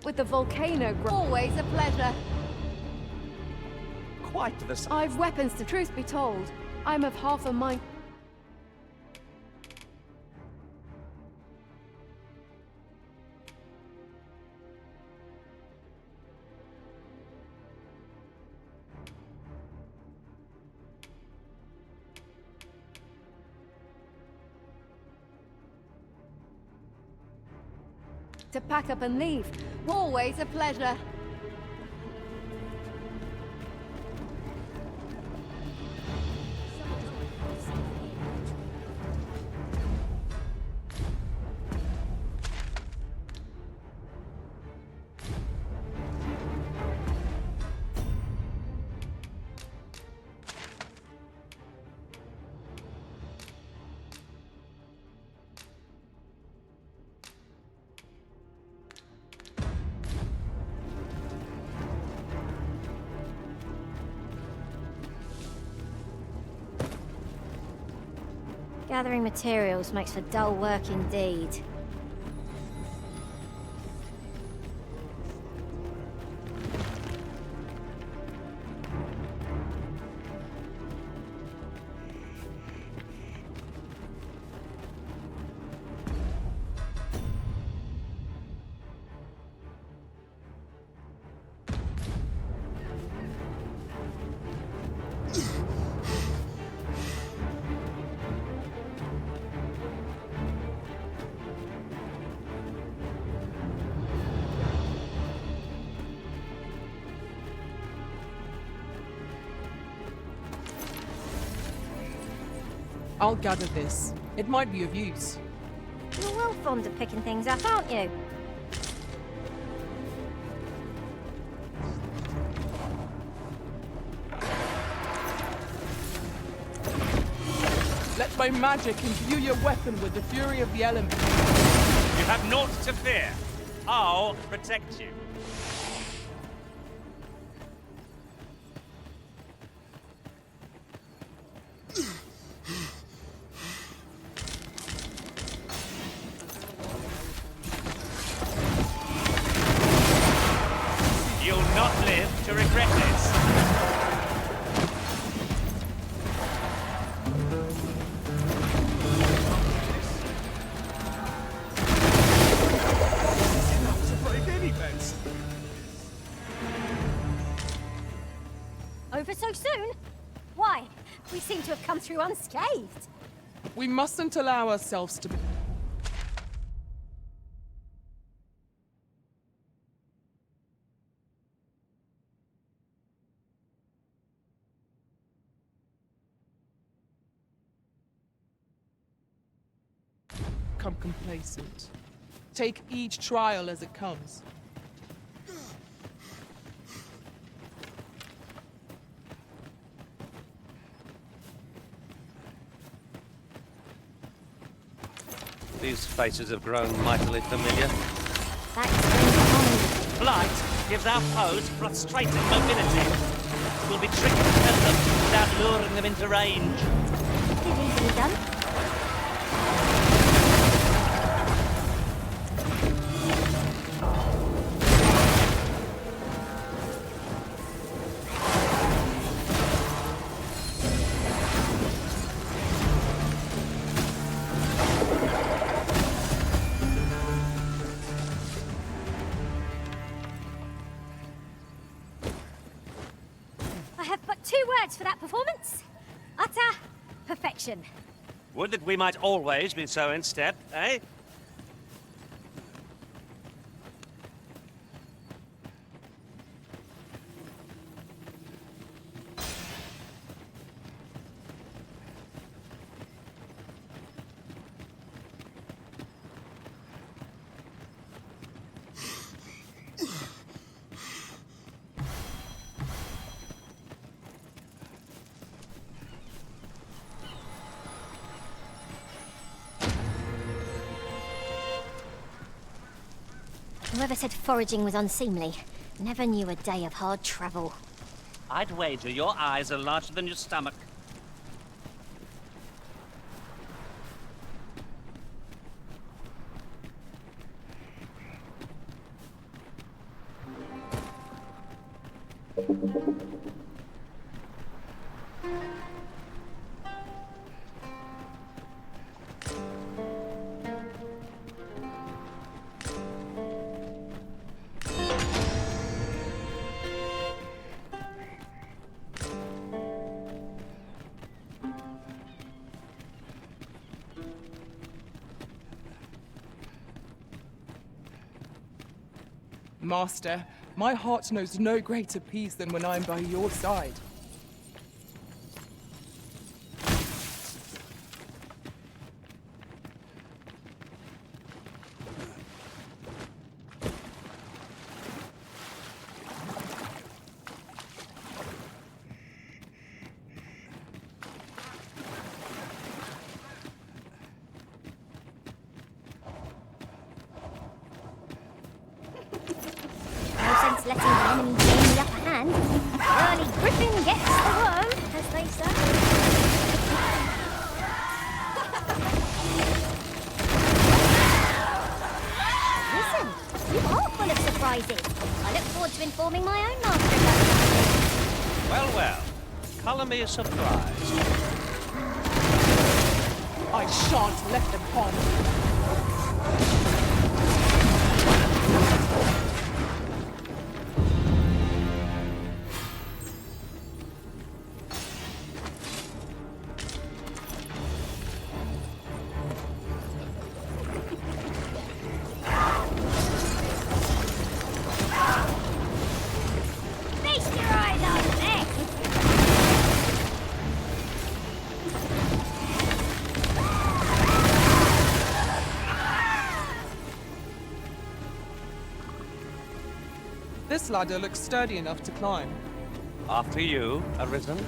With the volcano always a pleasure. Quite the same. I've weapons, to truth be told. I'm of half a mind. To pack up and leave. Always a pleasure. Gathering materials makes for dull work indeed. I'll gather this. It might be of use. You're well fond of picking things up, aren't you? Let my magic imbue your weapon with the fury of the elements. You have naught to fear. I'll protect you. You'll not live to regret this. Over so soon? Why? We seem to have come through unscathed. We mustn't allow ourselves to be... become complacent. Take each trial as it comes. These faces have grown mightily familiar. That explains the harmony. Flight gives our foes frustrated mobility. We'll be tricky to kill them without luring them into range. It is easily done. I have but 2 words for that performance. Utter perfection. Would that we might always be so in step, eh? Whoever said foraging was unseemly never knew a day of hard travel. I'd wager your eyes are larger than your stomach. Master, my heart knows no greater peace than when I'm by your side. No sense letting the enemy gain the upper hand. Early Griffin gets the worm, as they say. surprises. I look forward to informing my own master about Well, well. Colour me surprised. I shan't let them harm you. Feast your eyes on this! This ladder looks sturdy enough to climb. After you, Arisen.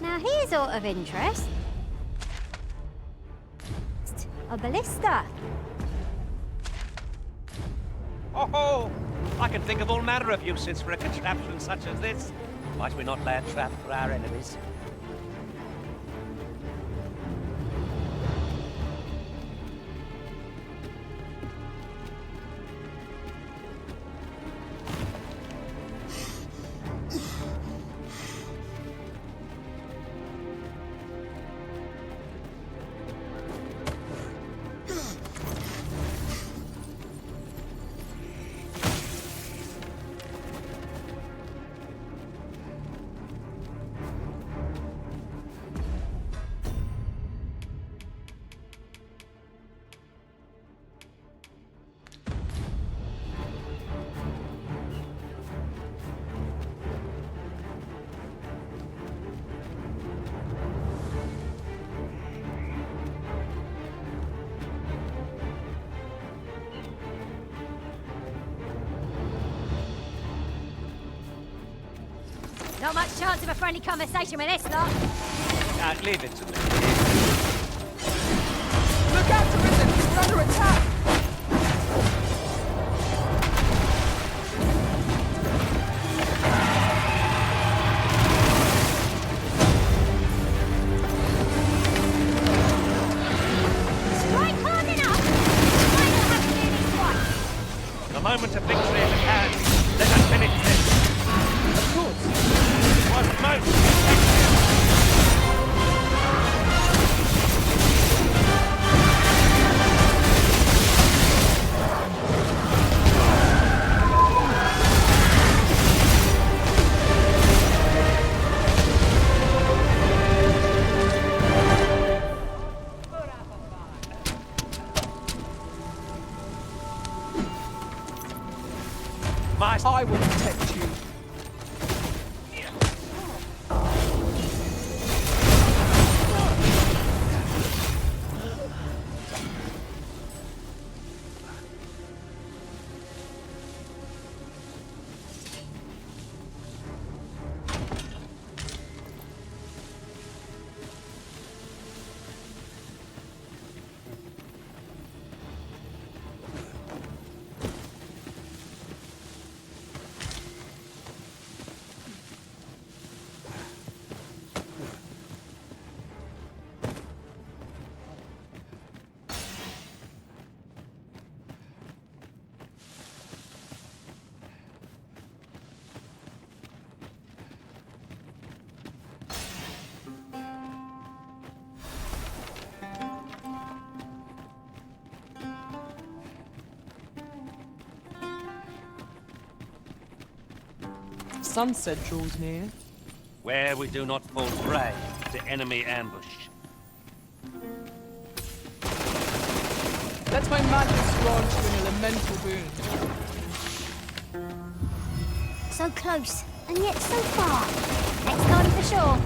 Now here's sort of interest. A ballista. Oh, I can think of all manner of uses for a contraption such as this. Might we not lay a trap for our enemies? Not much chance of a friendly conversation with this lot. Leave it to me. Look out, Arisen! He's under attack! Strike hard enough! Why not have to do this once? The moment of victory is at hand. Let us finish this. Of course. What most? I will protect you. sunset draws near. Where we do not fall prey to enemy ambush. Let my madness grant you an elemental boon. So close, and yet so far. Next time for sure.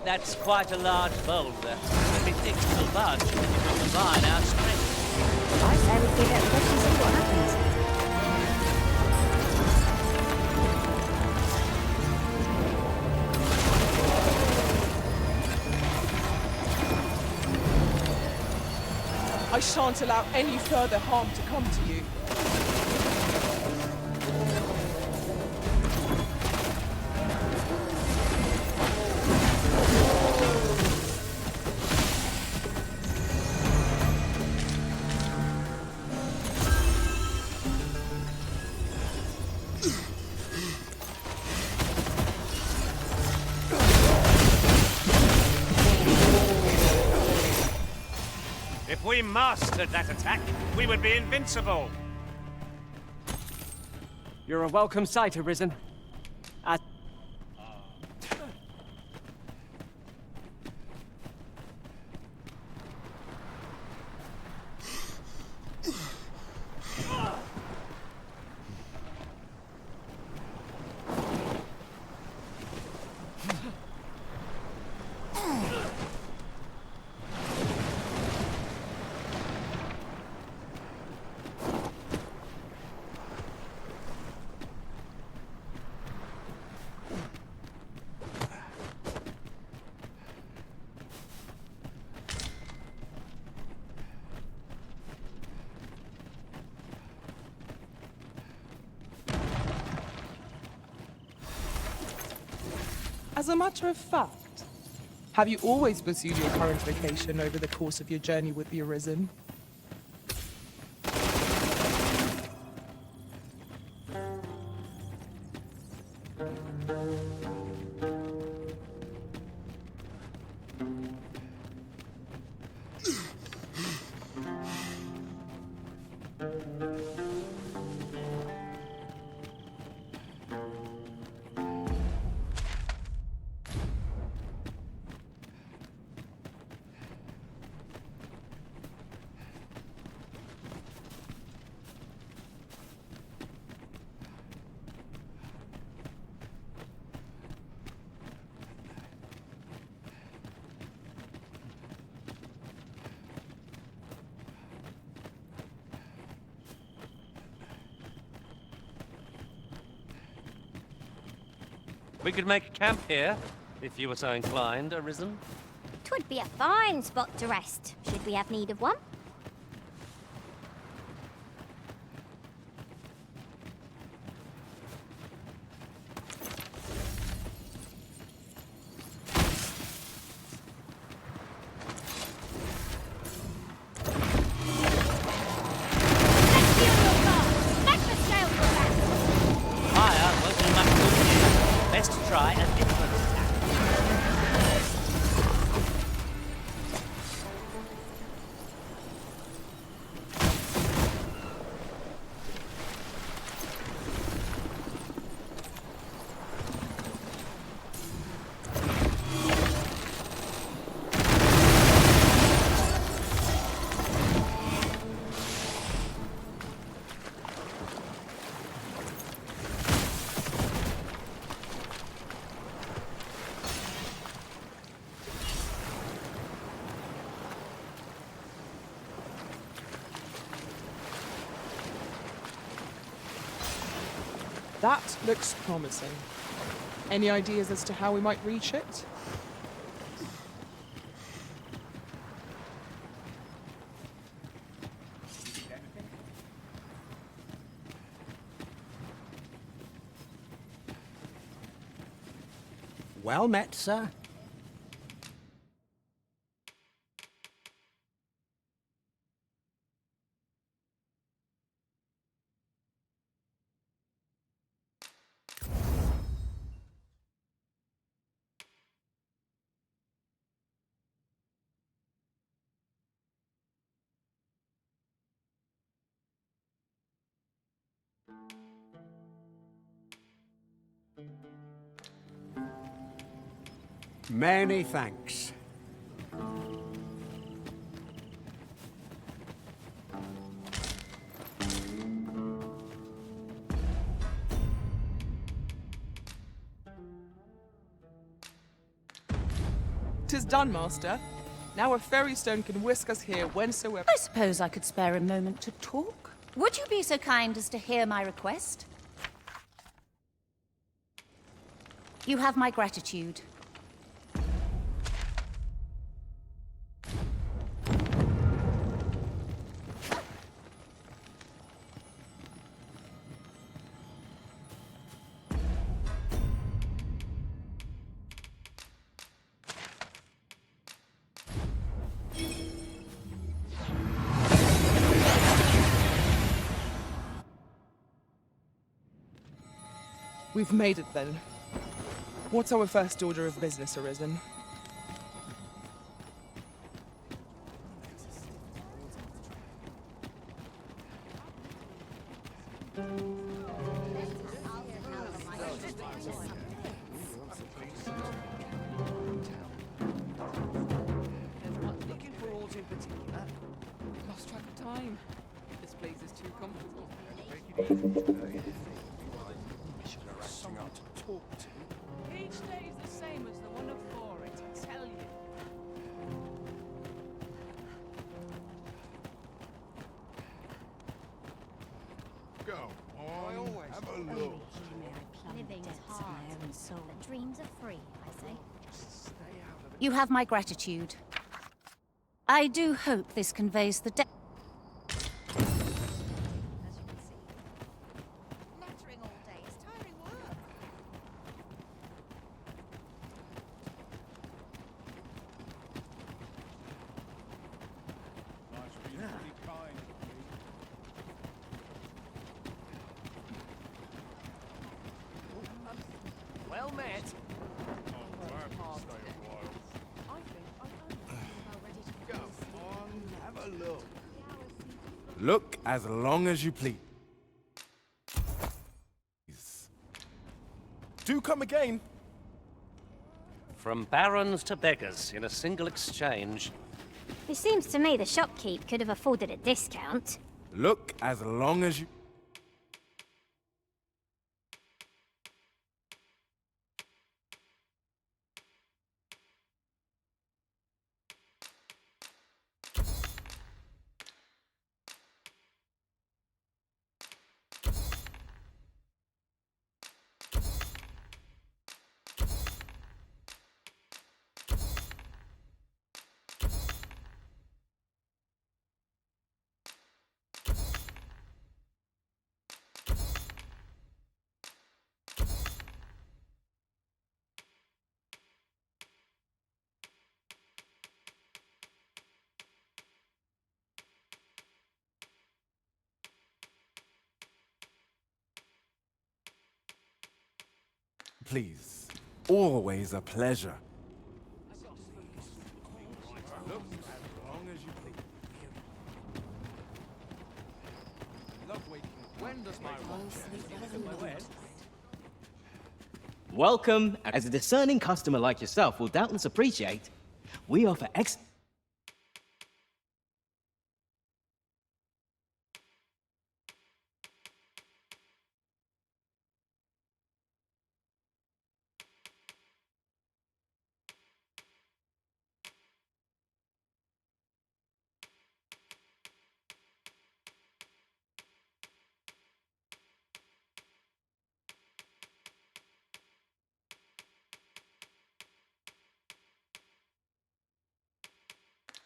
That's quite a large boulder. If it takes too much, then you will combine our strength. I say we give it a push and see what happens. I shan't allow any further harm to come to you. If we mastered that attack, we would be invincible. You're a welcome sight, Arisen. As a matter of fact, have you always pursued your current vocation over the course of your journey with the Arisen? We could make camp here, if you were so inclined, Arisen. 'Twould be a fine spot to rest, should we have need of one. That looks promising. Any ideas as to how we might reach it? Well met, sir. Many thanks. Tis done, Master. Now a fairy stone can whisk us here whensoever. I suppose I could spare a moment to talk. Would you be so kind as to hear my request? You have my gratitude. We've made it then. What's our first order of business, Arisen? Looking for ores in particular? Lost track of time. This place is too comfortable. Someone to talk to. Each day is the same as the one before it, I tell you. Go on, have a look. Living's hard, but dreams are free, I say. You have my gratitude. I do hope this conveys the depth. Nattering all day is tiring work. Nice being pretty kind. Well met. Oh, perhaps stay a while. Go on, have a look. Look as long as you please. Do come again. From barons to beggars in a single exchange. It seems to me the shopkeep could have afforded a discount. Look as long as you... Please. Always a pleasure. Look as long as you please. Love waiting. When does my Welcome. As a discerning customer like yourself will doubtless appreciate, we offer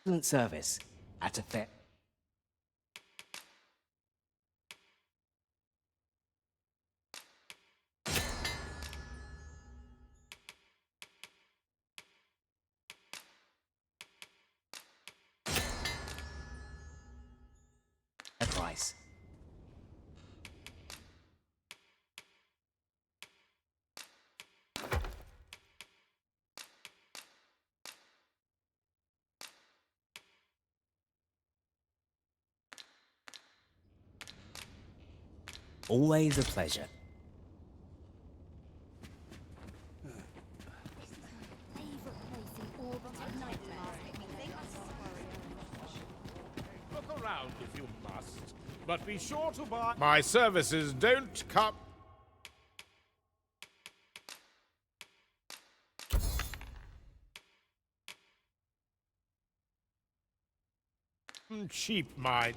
excellent service at a fair price. Always a pleasure. Look around if you must, but be sure to buy. My services don't come. Cheap, mind.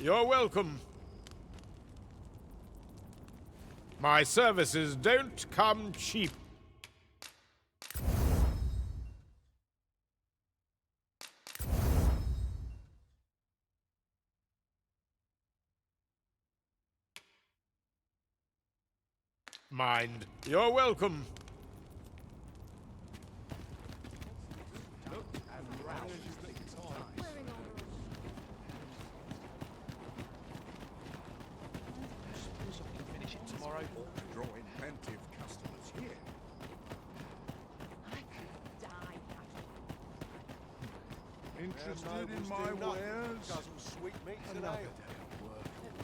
You're welcome. My services don't come cheap. Mind. You're welcome. Interested in my wares? At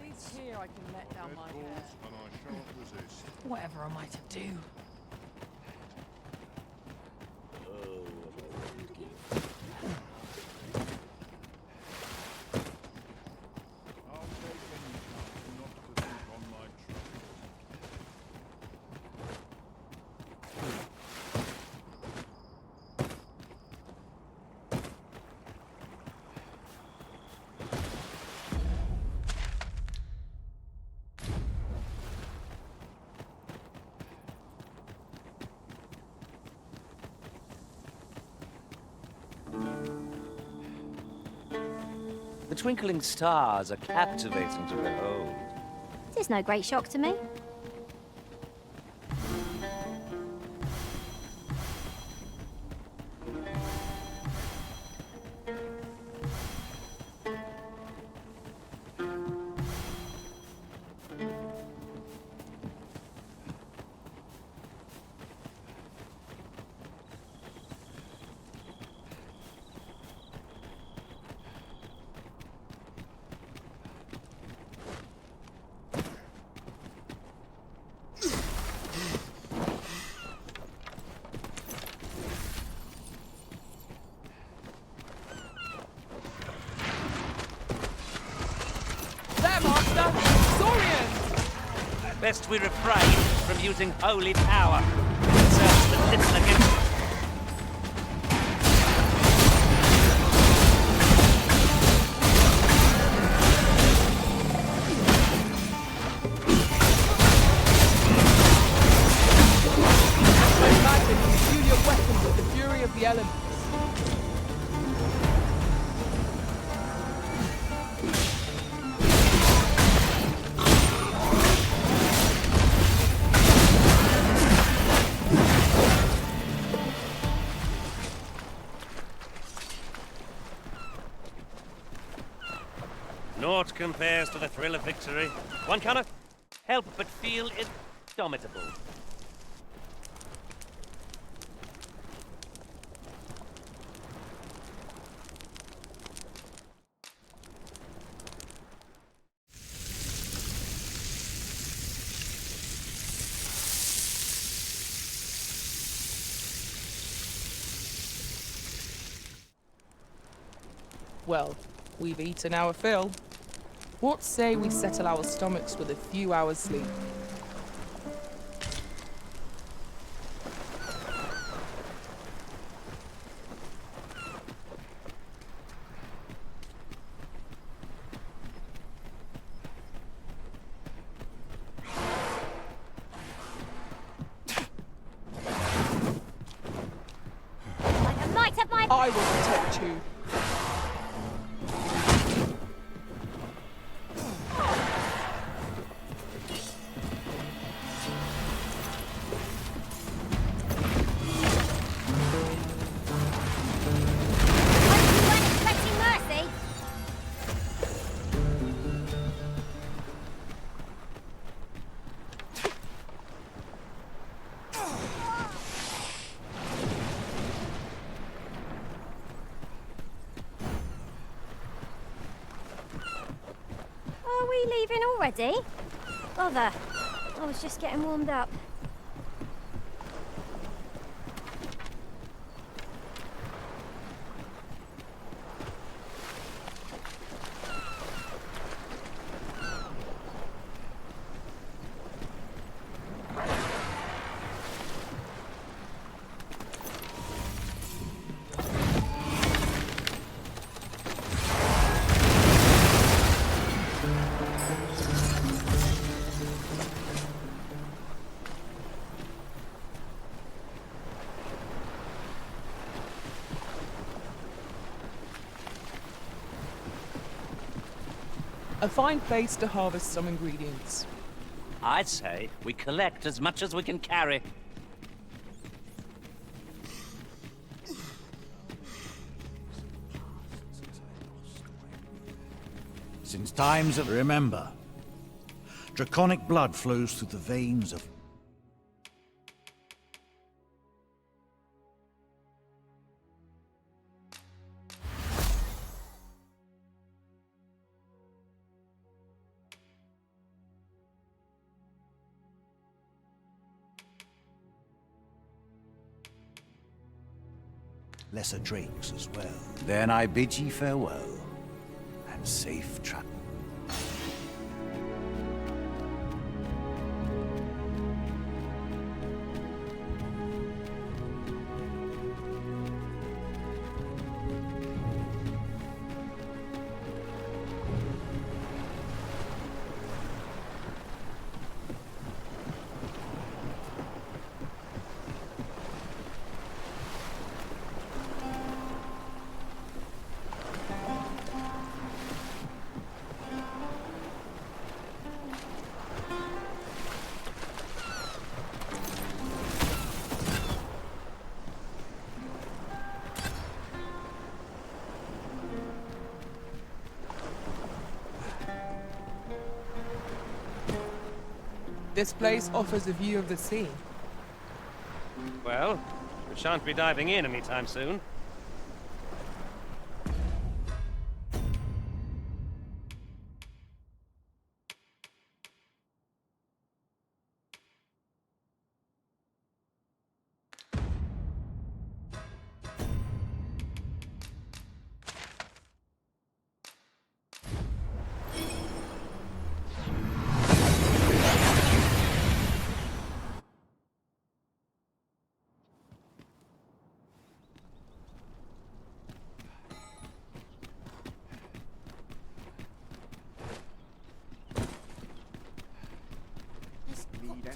least here I can let down my hair. And I shan't resist. Whatever am I to do? I'll take any time not to think on my troubles. The twinkling stars are captivating to behold. It is no great shock to me. Best we refrain from using holy power. It serves but little against us. Imagine imbue your weapon with the fury of the elements. Naught compares to the thrill of victory. One cannot help but feel indomitable. Well, we've eaten our fill. What say we settle our stomachs with a few hours sleep? I will protect you. Are we leaving already? Bother. I was just getting warmed up. A fine place to harvest some ingredients. I'd say we collect as much as we can carry. Since times of... Remember, draconic blood flows through the veins of... lesser drakes as well. Then I bid ye farewell, and safe travel. This place offers a view of the sea. Well, we shan't be diving in anytime soon.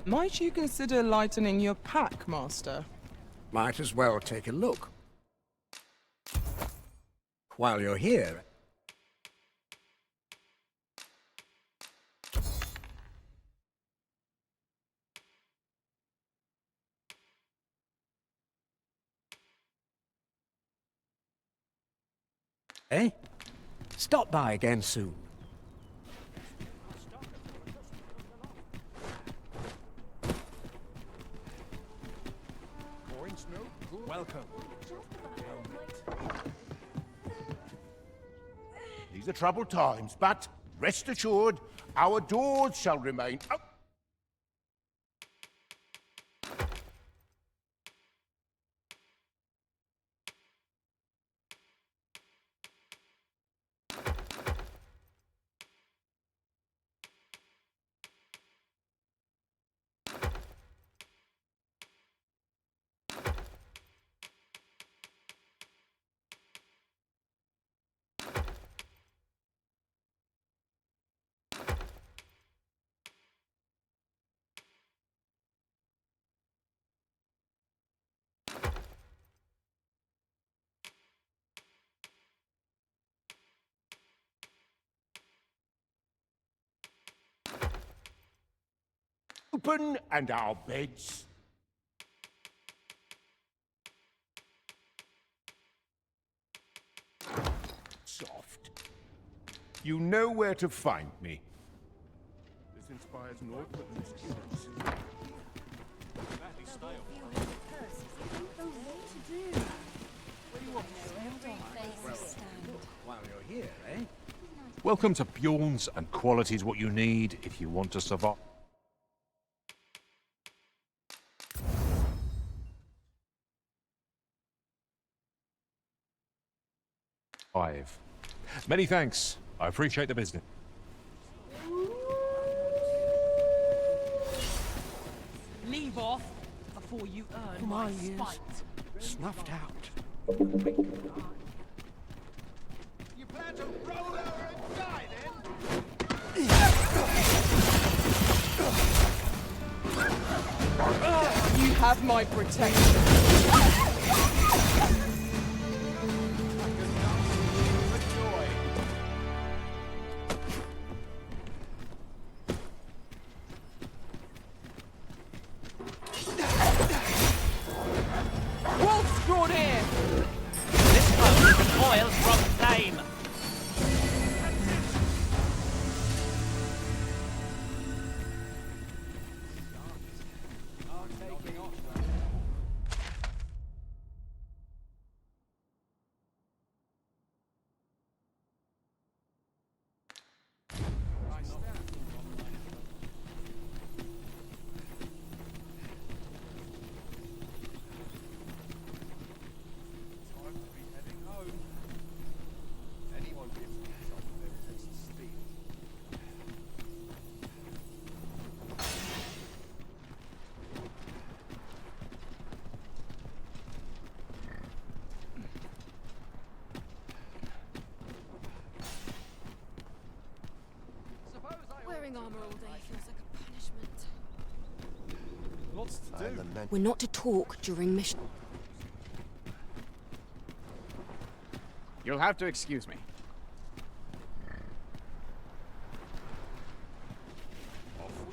Might you consider lightening your pack, Master? Might as well take a look. While you're here... Eh? Stop by again soon. Welcome. These are troubled times, but rest assured, our doors shall remain open. open and our beds. Soft. You know where to find me. This inspires naught but misgivings. While you're here, eh? Welcome to Bjorn's, and quality is what you need if you want to survive. Many thanks. I appreciate the business. Leave off before you earn my spite. Snuffed out. You plan to roll over and die then? You have my protection. Wolf's brought in! This boat oils from flame. Wearing armor all day feels like a punishment. Lots to do. We're not to talk during mission. You'll have to excuse me.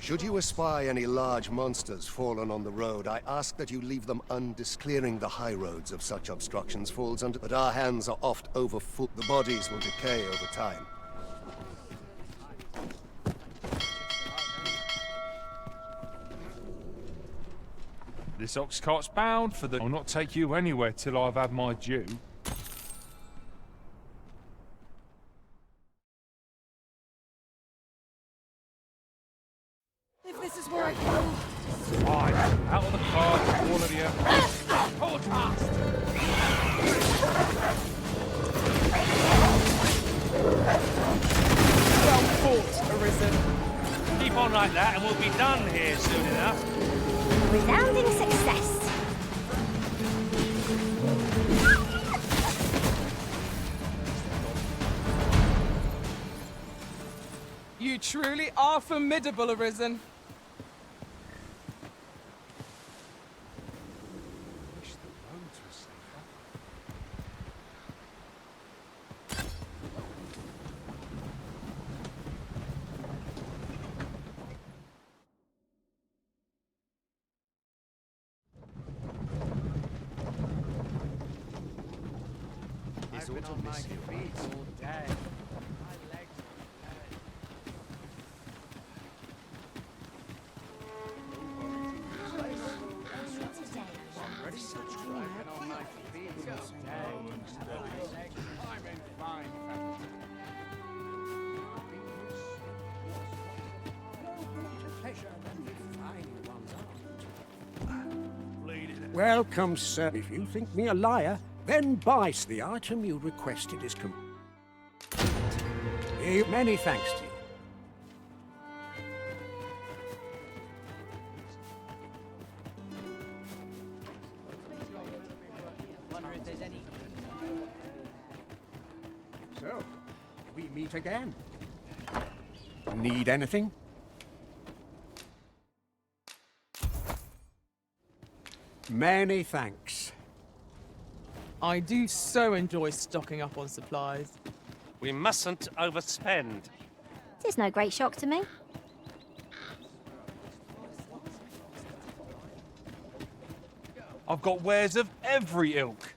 Should you espy any large monsters fallen on the road, I ask that you leave them undiscovered. Clearing the high roads of such obstructions falls under, but our hands are oft overfull. The bodies will decay over time. This ox cart's bound for the... I'll not take you anywhere till I've had my due. If this is where I go. Fine. Out of the cart, all of you. Hold fast! Well fought, Arisen. Keep on like that and we'll be done here soon enough. Resounding success. You truly are formidable, Arisen. I've been on my feet all day. My legs are dead. Already such I've been on my feet all day. I'm in fine fashion. It's a pleasure when we find one's art. Welcome, sir. If you think me a liar, then Bice, the item you requested is complete. Many thanks to you. So, we meet again. Need anything? Many thanks. I do so enjoy stocking up on supplies. We mustn't overspend. It's no great shock to me. I've got wares of every ilk.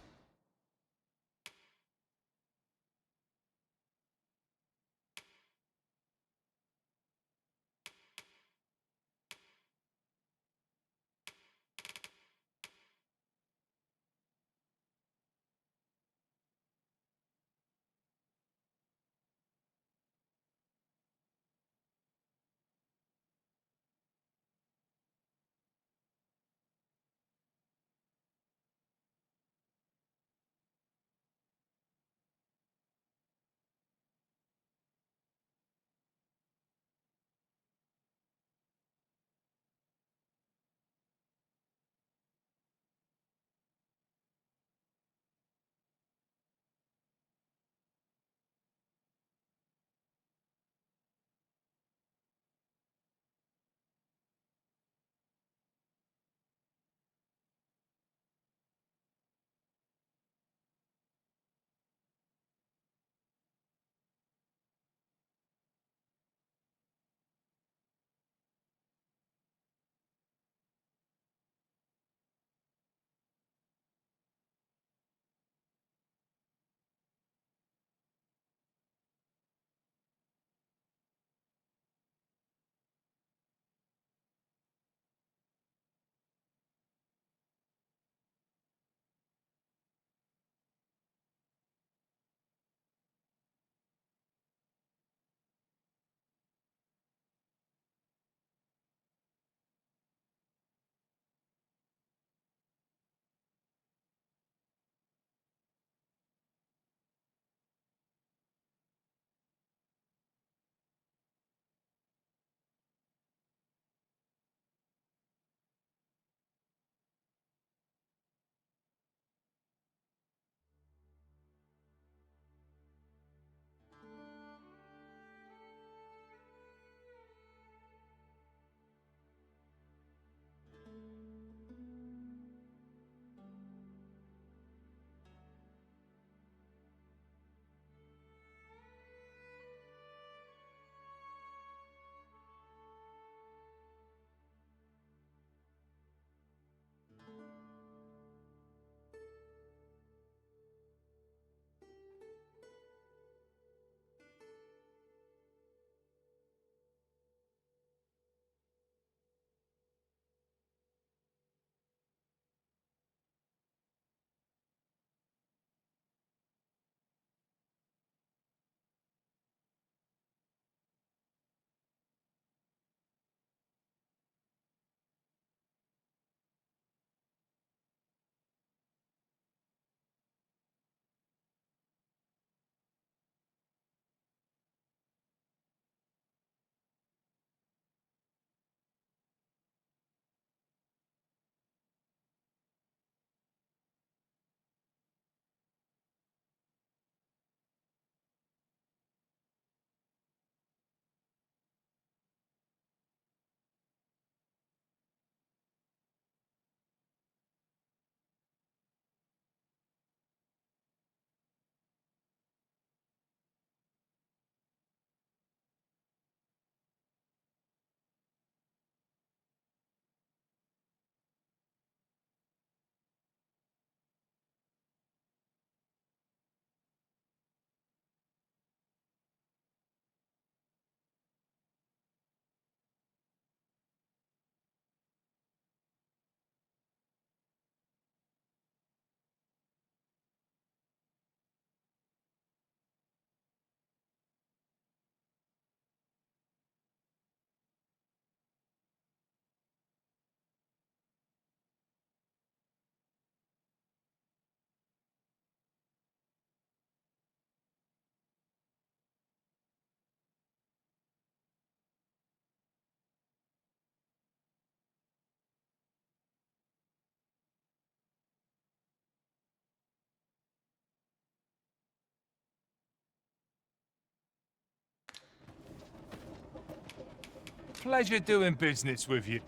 Pleasure doing business with you.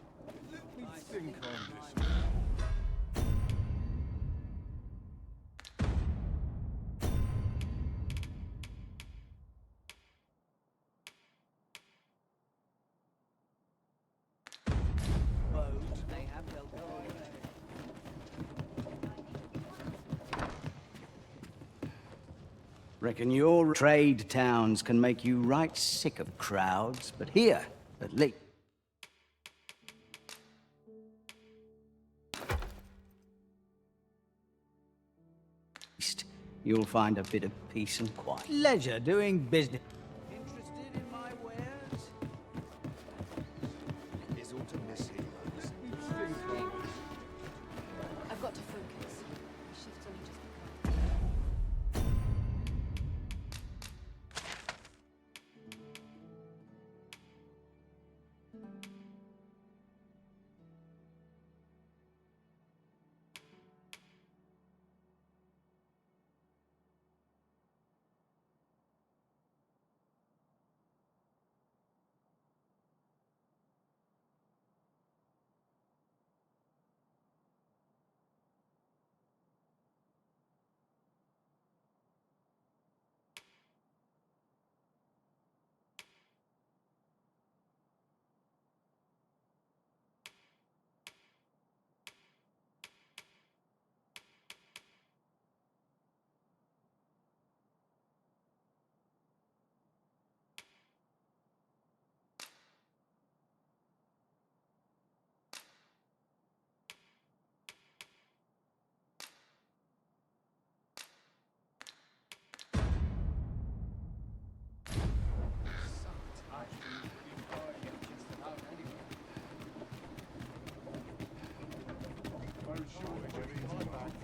Let me think on this. They have dealt Reckon your trade towns can make you right sick of crowds, but here, at least, you'll find a bit of peace and quiet. Leisure doing business. Interested in my wares? Is autumn Miss Heroes? I've got to focus. My shift's only just begun.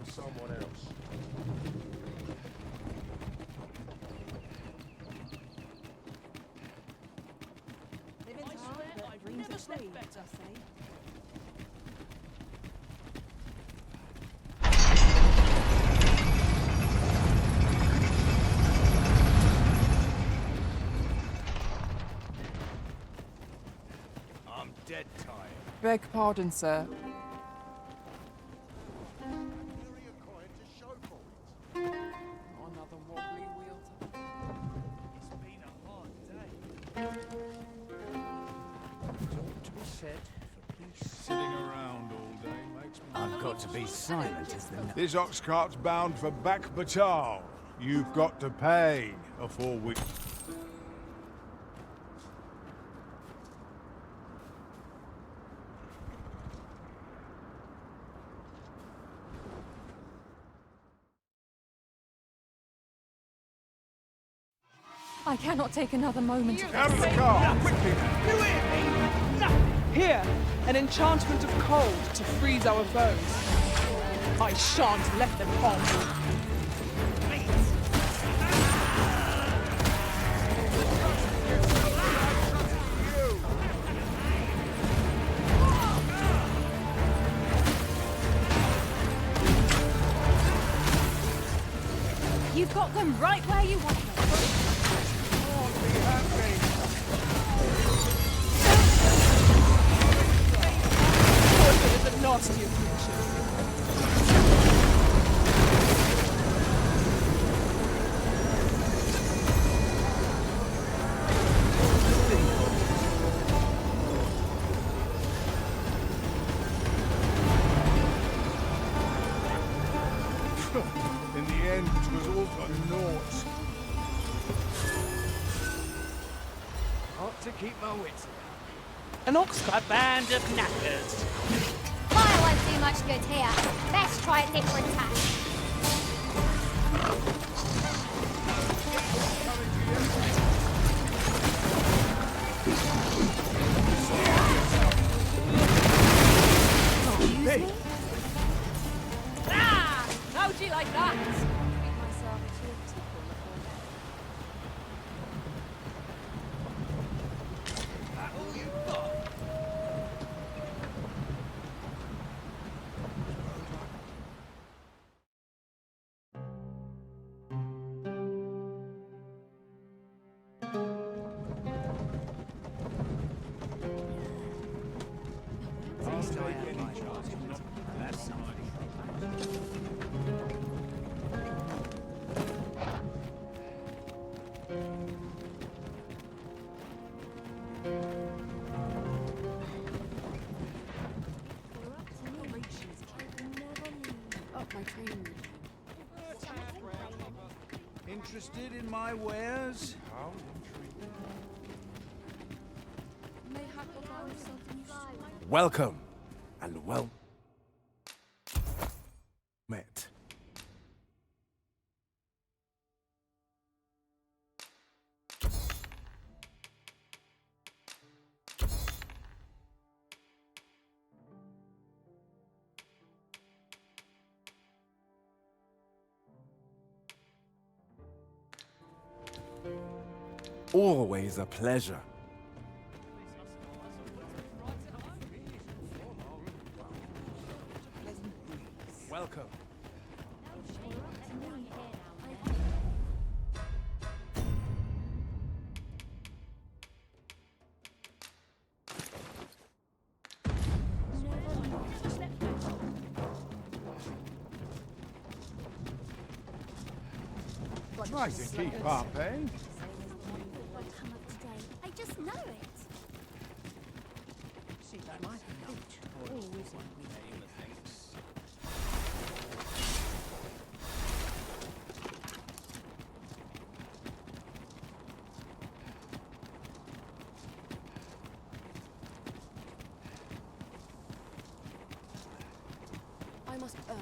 For someone else. Living's hard, but dreams are sweet, I say. I'm dead tired. Beg pardon, sir. Another wobbly wheel to... It's been a hard day. It's all to be said for peace. Sitting around all day makes me... I've got to be silent as the... This ox cart's bound for Back Batal. You've got to pay a 4-week... I cannot take another moment. Out of the car! Quickly! Here, an enchantment of cold to freeze our foes. I shan't let them harm You. You've got them right where you want them. Nasty creature. In the end, it was all for naught. Hard to keep my wits about. An ox cart. A band of knackers. Fire won't do much good here. Best try a different tack. Hey! Ah! How'd you like that? Treat myself to a tickle Interested in my wares? How intriguing. Welcome, and well met. Always a pleasure. Welcome. Try to keep up, eh? I just know it. I must earn.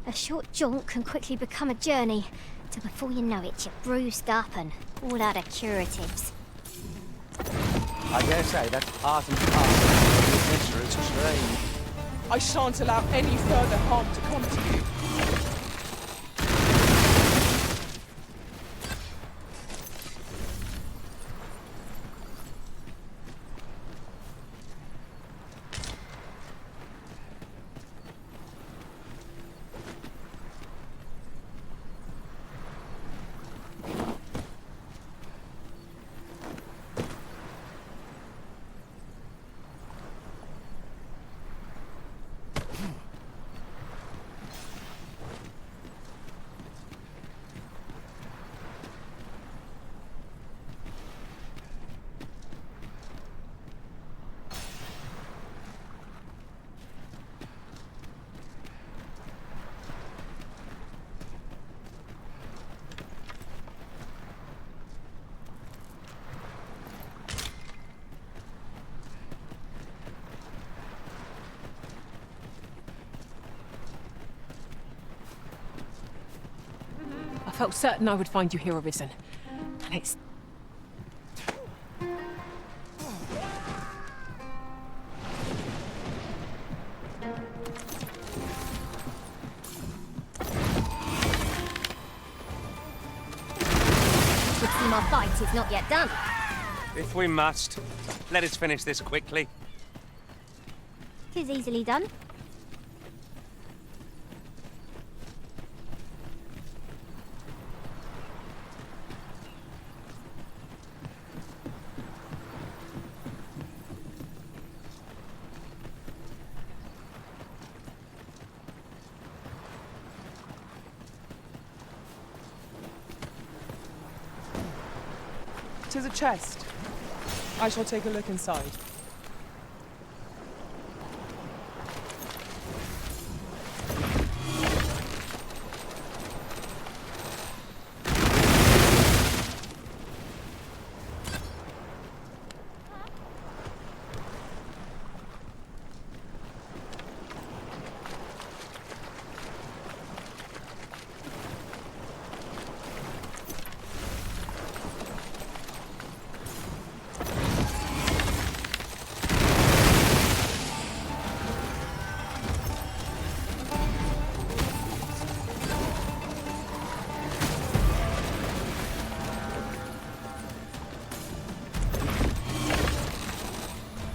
A short jaunt can quickly become a journey, till before you know it, you're bruised up and all out of curatives. I dare say that's part and parcel of the adventurer's trade. I shan't allow any further harm to come to you. I felt certain I would find you here, Arisen. And it's... Would seem our fight is not yet done. If we must, let us finish this quickly. 'Tis easily done. 'Tis a chest. I shall take a look inside.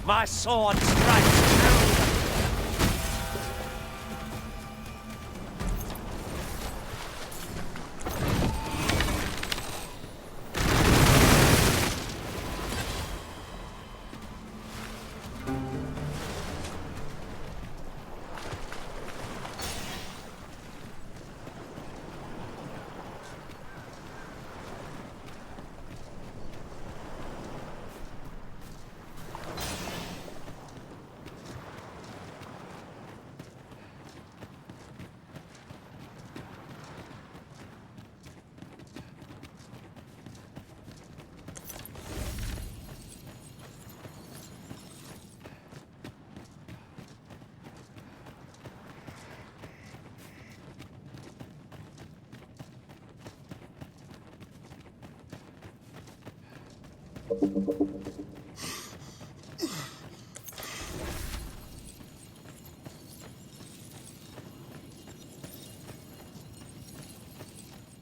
My sword strikes true!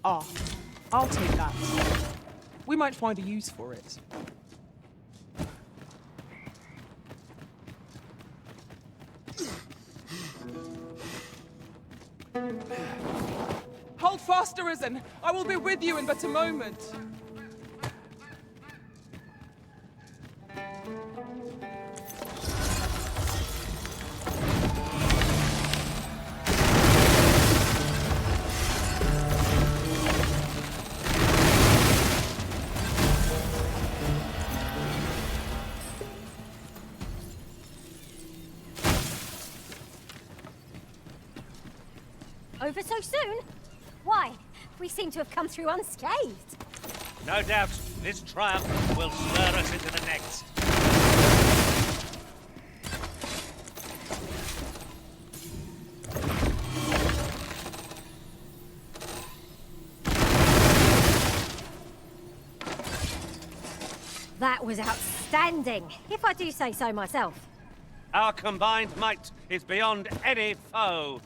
Ah, I'll take that. We might find a use for it. Hold fast, Arisen! I will be with you in but a moment. Over so soon? Why? We seem to have come through unscathed. No doubt, this triumph will spur us into the next. That was outstanding, if I do say so myself. Our combined might is beyond any foe.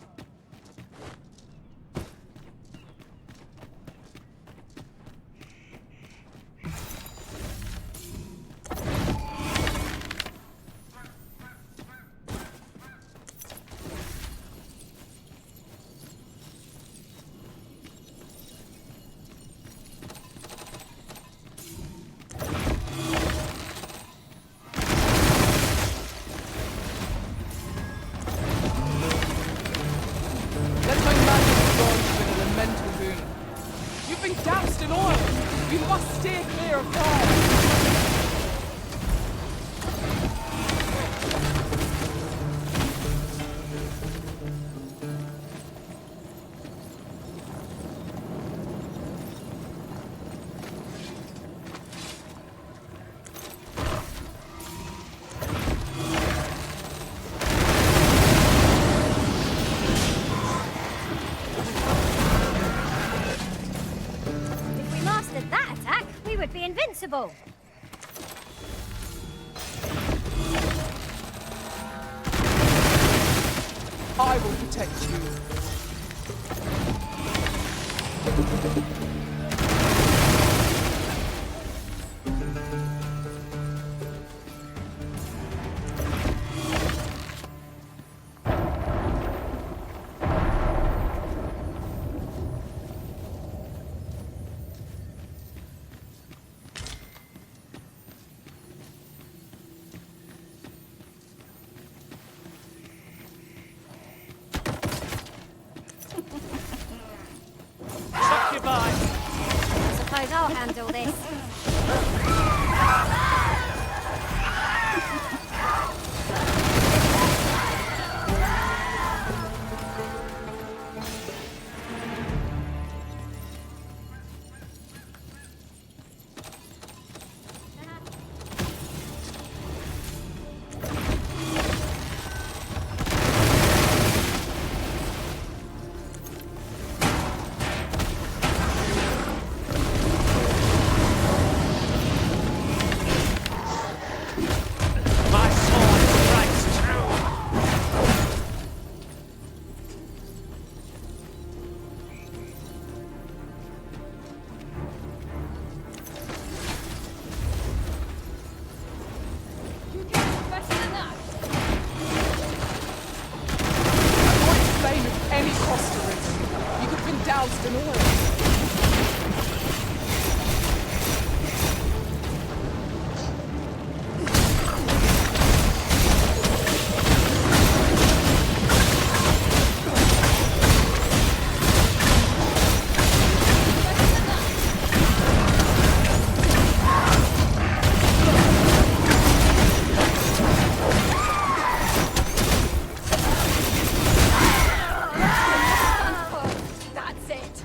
Let my magic grant you an elemental boon. You've been doused in oil. You must steer clear of fire. If we mastered that attack, we would be invincible. I will protect you. Succubine! I suppose I'll handle this. My sword strikes true. Avoid flame at any cost, Arisen. You could have been doused in oil. That's it.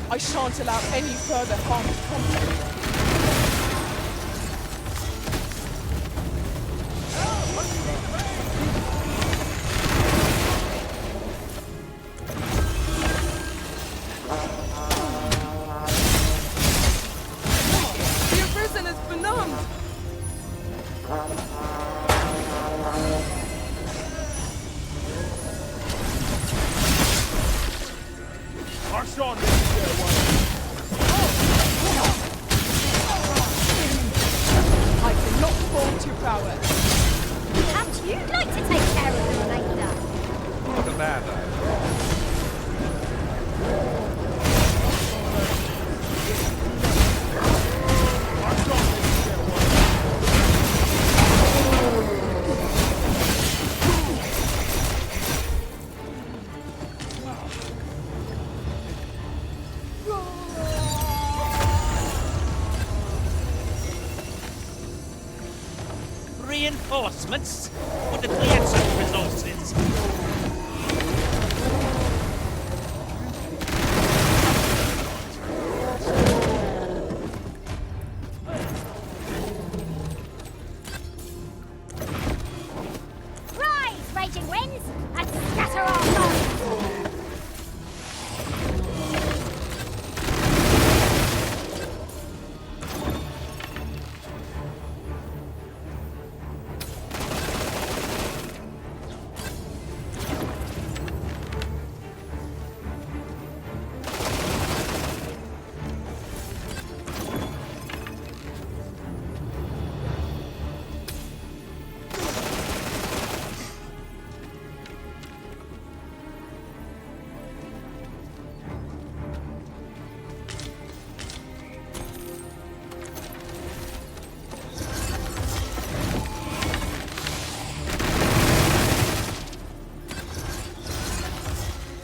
I shan't allow any further harm to come to you. The Arisen is benumbed! March on, Mr. I cannot fault your prowess. Perhaps you'd like to take care of the remainder. Not a matter. Reinforcements? What if we had such resources? Rise, raging winds, and scatter our foes!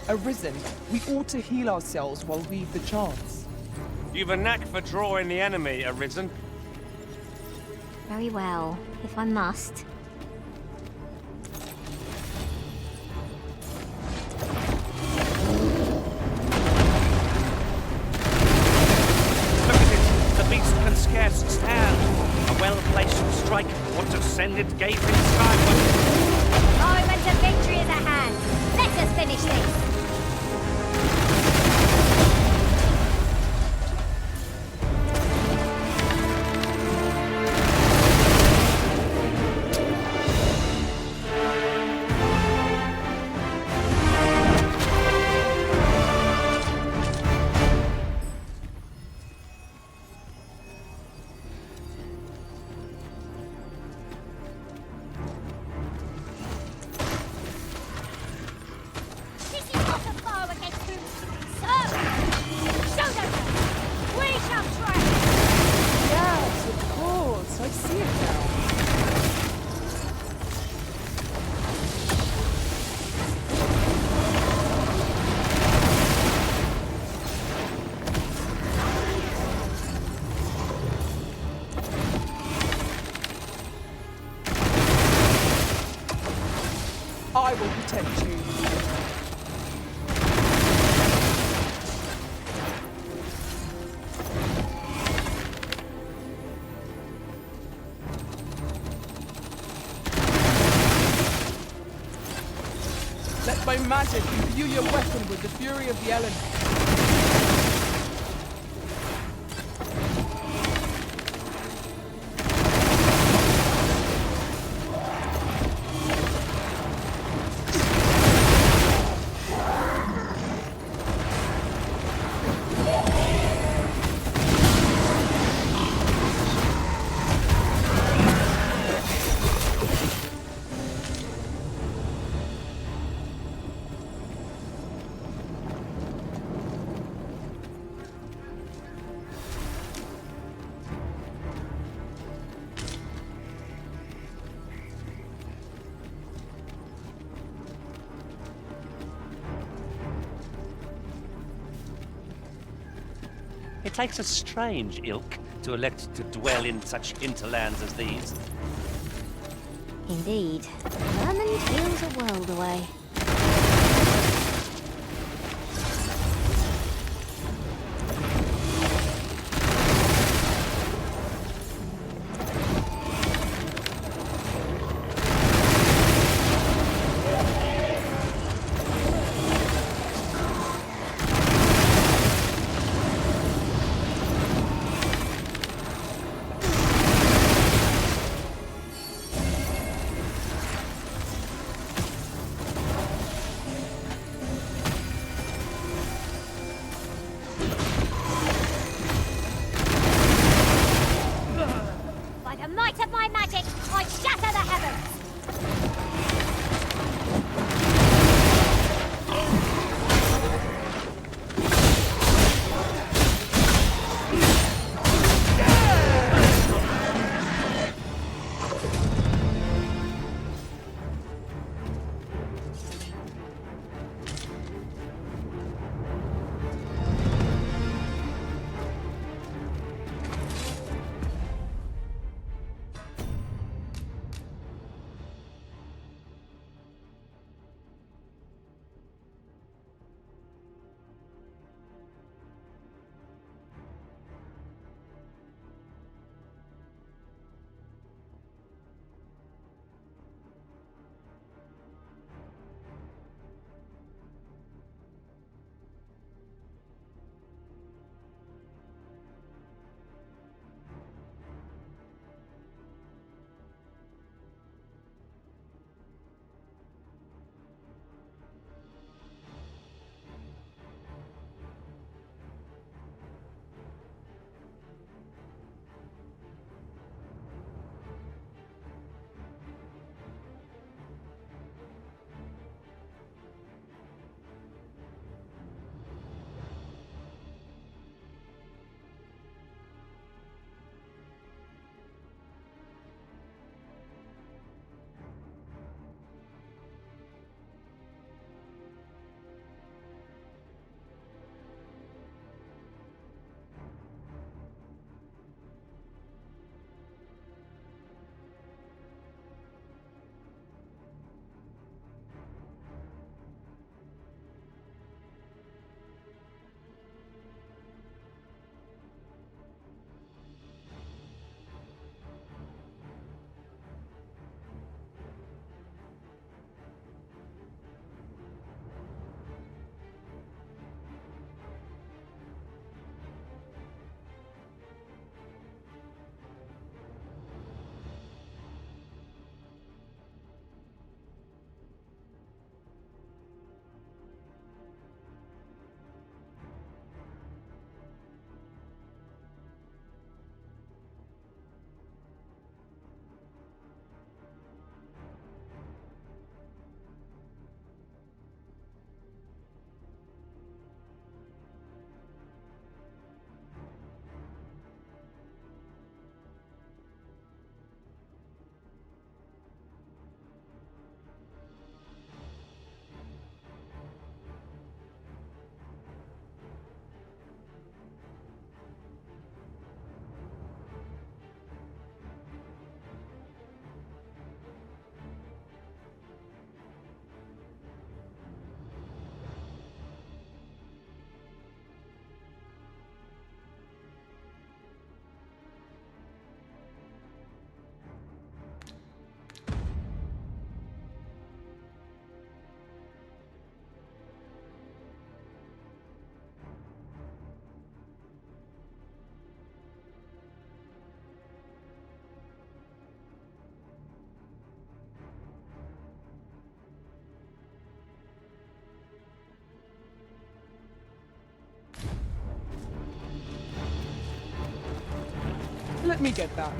Arisen, we ought to heal ourselves while we've the chance. You've a knack for drawing the enemy, Arisen. Very well, if I must. Look at it! The beast can scarce stand. A well-placed strike ought to send it gaping skyward. Moment of victory is at hand. Let us finish this. I will protect you. Let my magic imbue your weapon with the fury of the elements. It takes a strange ilk to elect to dwell in such hinterlands as these. Indeed. Vermund feels a world away. me get that.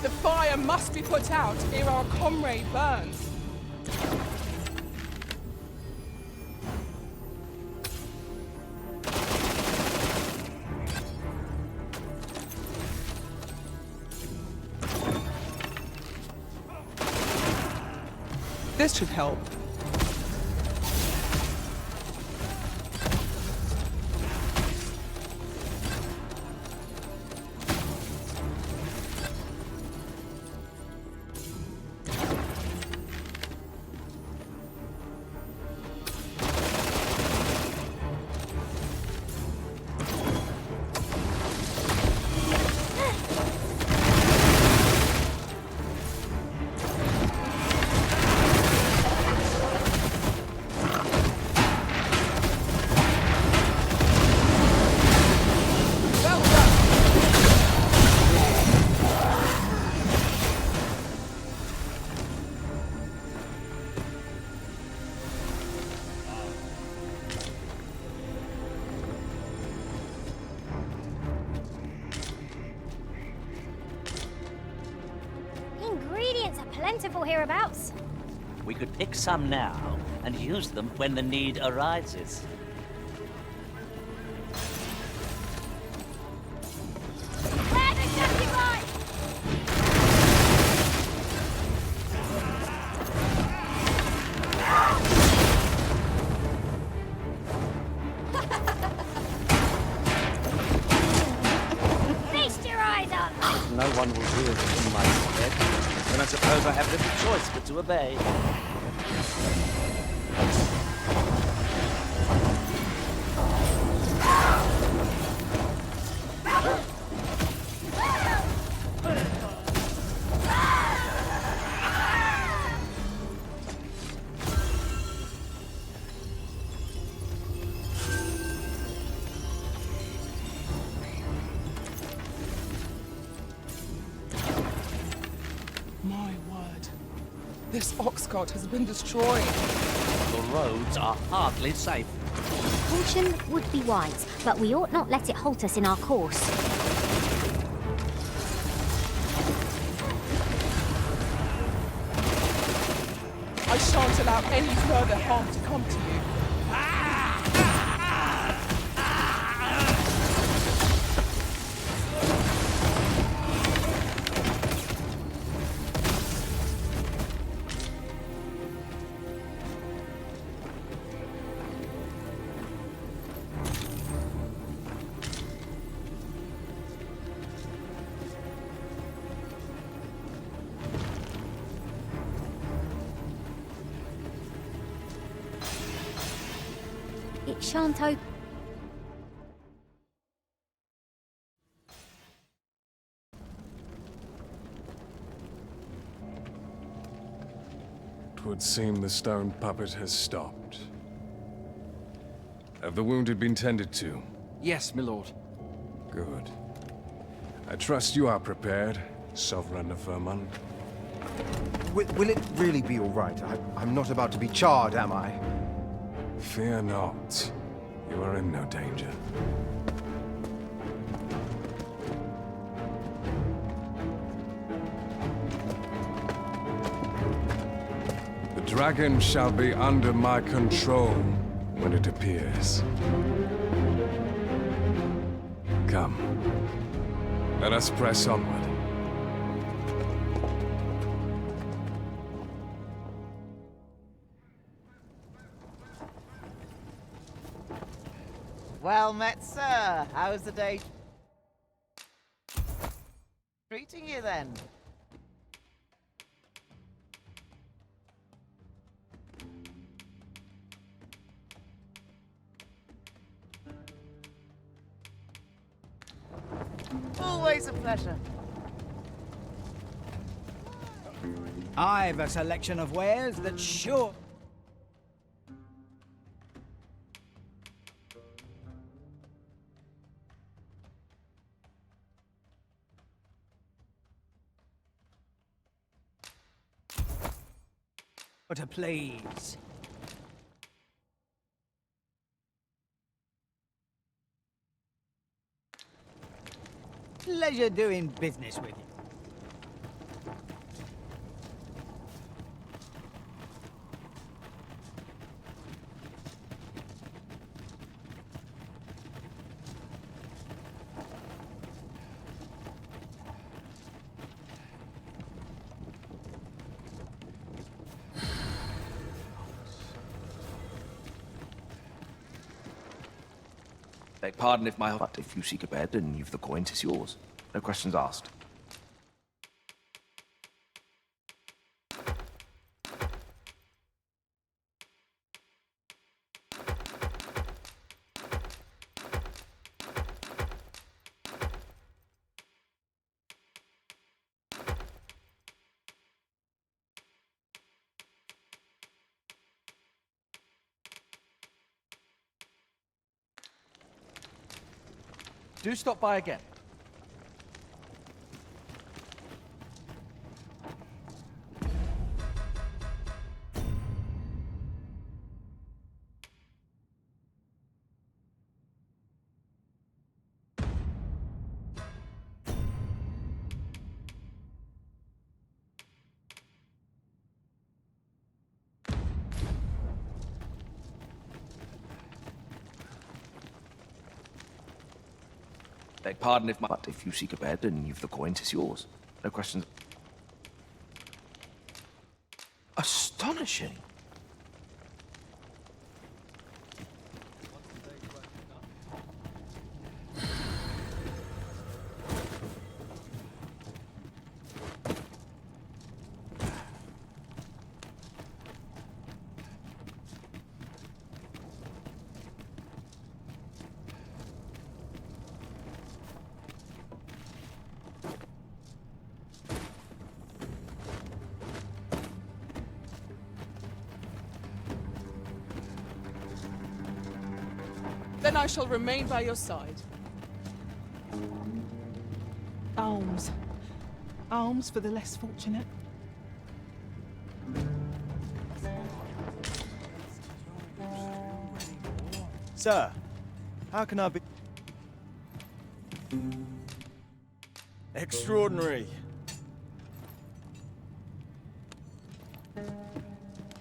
The fire must be put out ere our comrade burns. This should help. Ingredients are plentiful hereabouts. We could pick some now and use them when the need arises. Where the dirty right? Feast your eyes up! No one will hear it in my stead. Then I suppose I have little choice but to obey. My word. This ox cart has been destroyed. The roads are hardly safe. Caution would be wise, but we ought not let it halt us in our course. I shan't allow any further harm to come to you. It shan't open. Twould seem the stone puppet has stopped. Have the wounded been tended to? Yes, my lord. Good. I trust you are prepared, Sovereign of Vermont. Will it really be all right? I'm not about to be charred, am I? Fear not. You are in no danger. The dragon shall be under my control when it appears. Come. Let us press onward. Well met, sir. How's the day treating you then? Always a pleasure. I've a selection of wares that's sure. to please. Pleasure doing business with you. Beg pardon if my... But if you seek a bed and you've the coin, 'tis yours. No questions asked. Do stop by again. Beg pardon if my... But if you seek a bed and you've the coin, 'tis yours. No questions... Astonishing! Then I shall remain by your side. Alms. Alms for the less fortunate. Sir, how can I be... Extraordinary.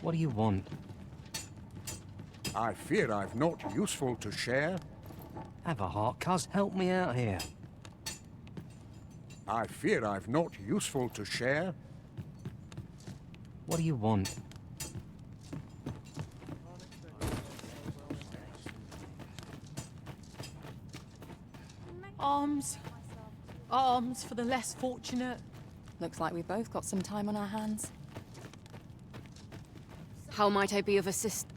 What do you want? I fear I've not useful to share. Have a heart, cuz. Help me out here. I fear I've not useful to share. What do you want? Alms. Alms for the less fortunate. Looks like we've both got some time on our hands. How might I be of assist?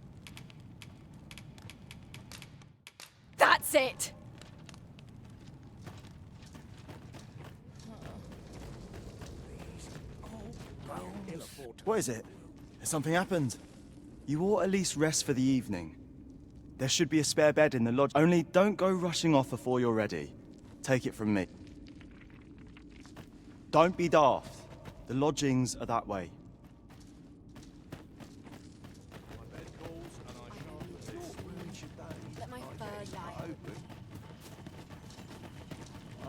That's it! What is it? Has something happened? You ought at least rest for the evening. There should be a spare bed in the lodge. Only don't go rushing off before you're ready. Take it from me. Don't be daft. The lodgings are that way. Let my fur lie.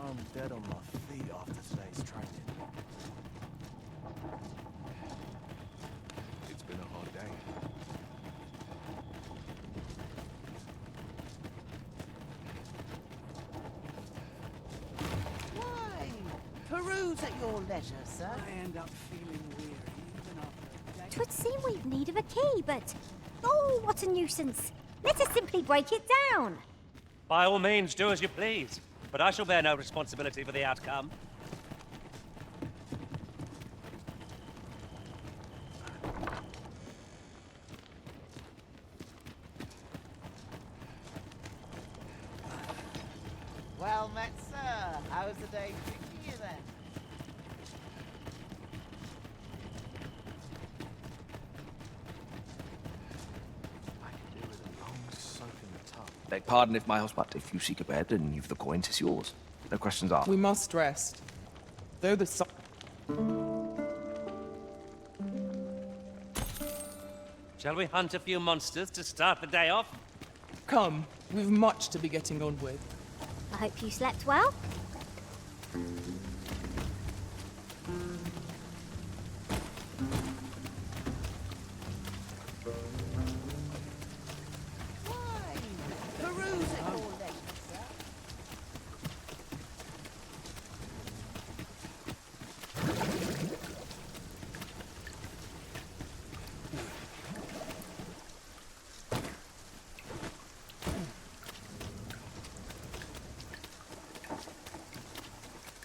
I'm dead on my feet after today's training. It's been a hard day. Why? Peruse at your leisure, sir. I end up feeling weary even after a day. 'Twould seem we've need of a key, but... Oh, what a nuisance. Let us simply break it down. By all means, do as you please. But I shall bear no responsibility for the outcome. Well met, sir. How's the day treating you then? Beg pardon if my house... But if you seek a bed and you've the coin, 'tis yours. No questions asked. We must rest. Though the sun... Shall we hunt a few monsters to start the day off? Come, we've much to be getting on with. I hope you slept well. Perusing already, sir.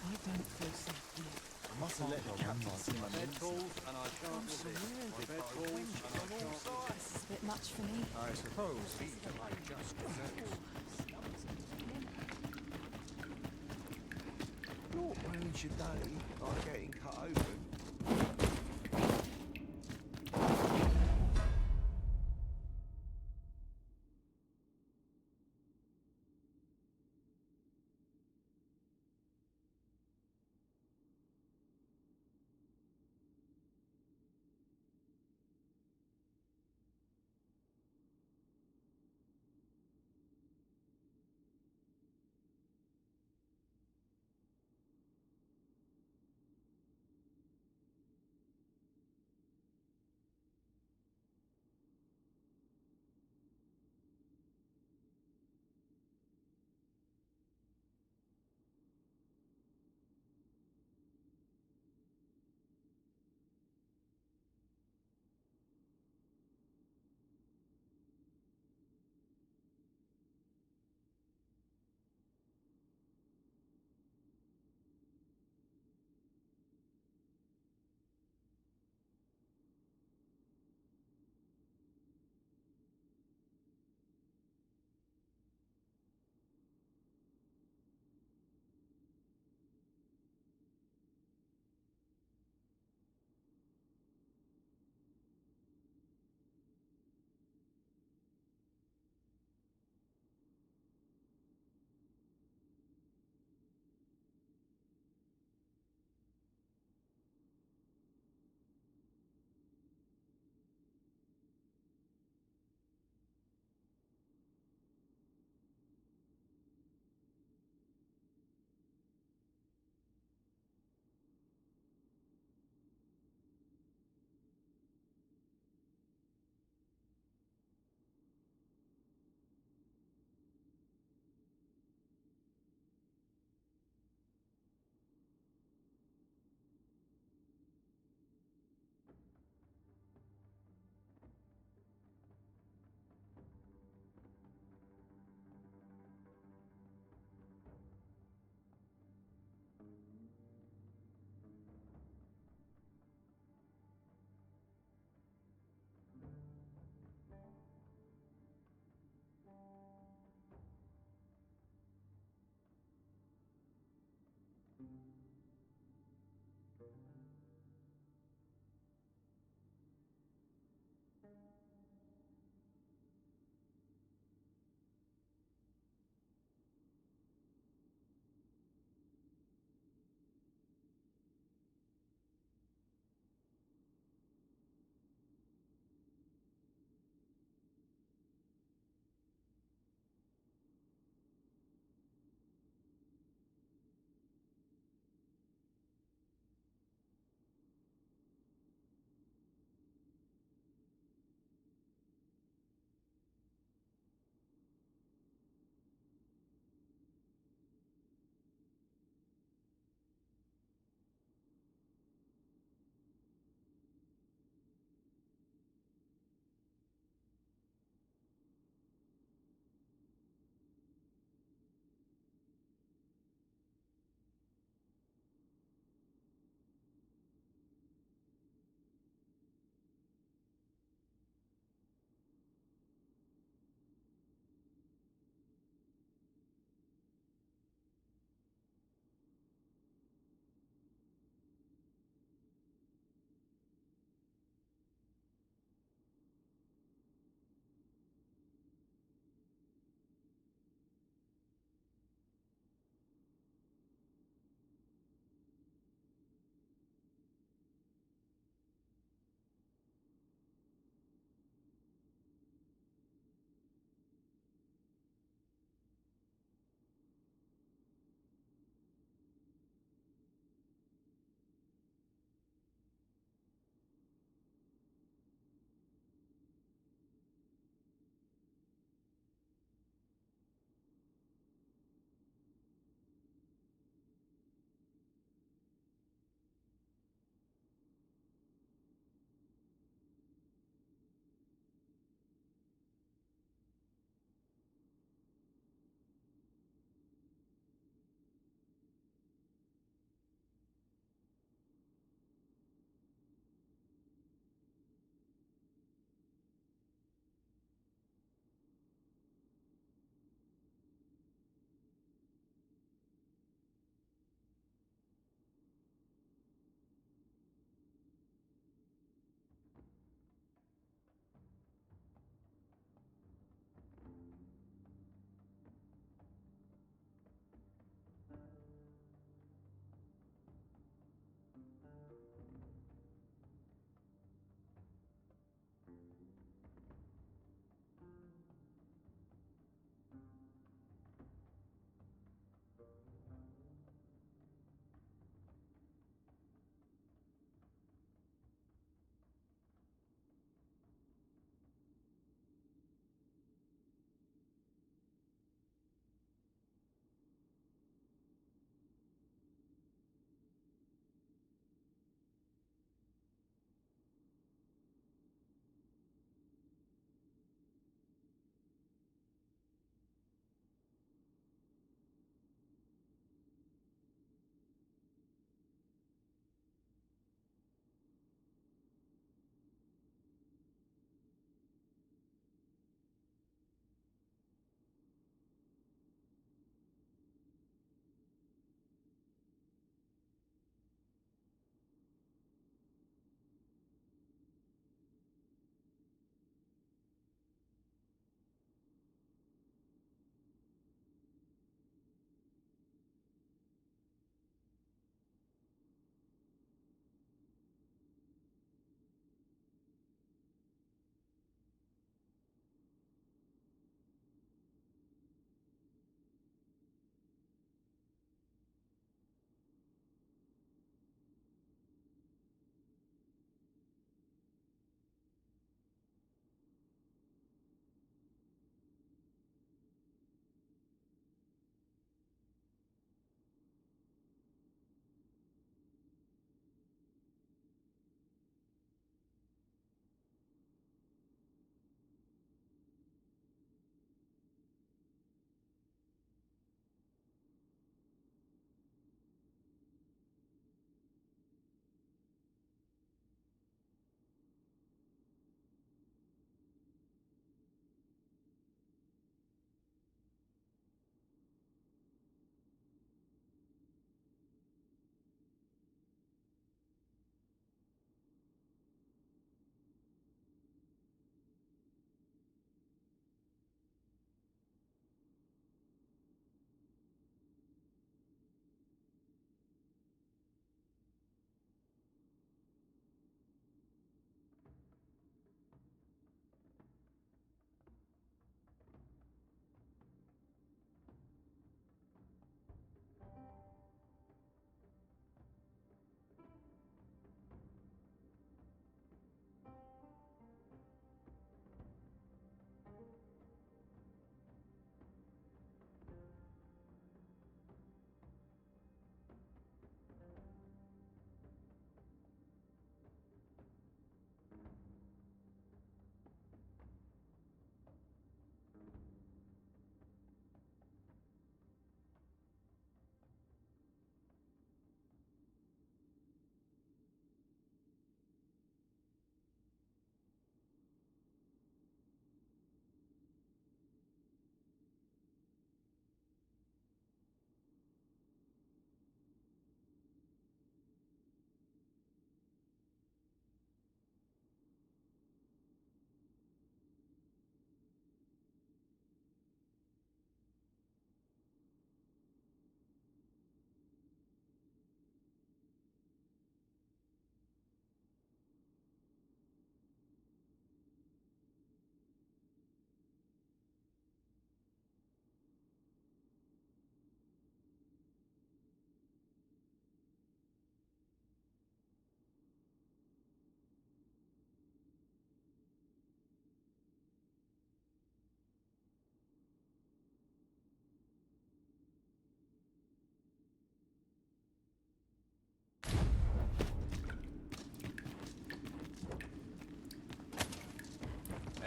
I don't feel safe here. I mustn't let the captain see my Bed calls and I shan't sleep. My bed calls and I shan't sleep. This is a bit much for me. I suppose these are my just desserts. Not ruins your day by getting cut open.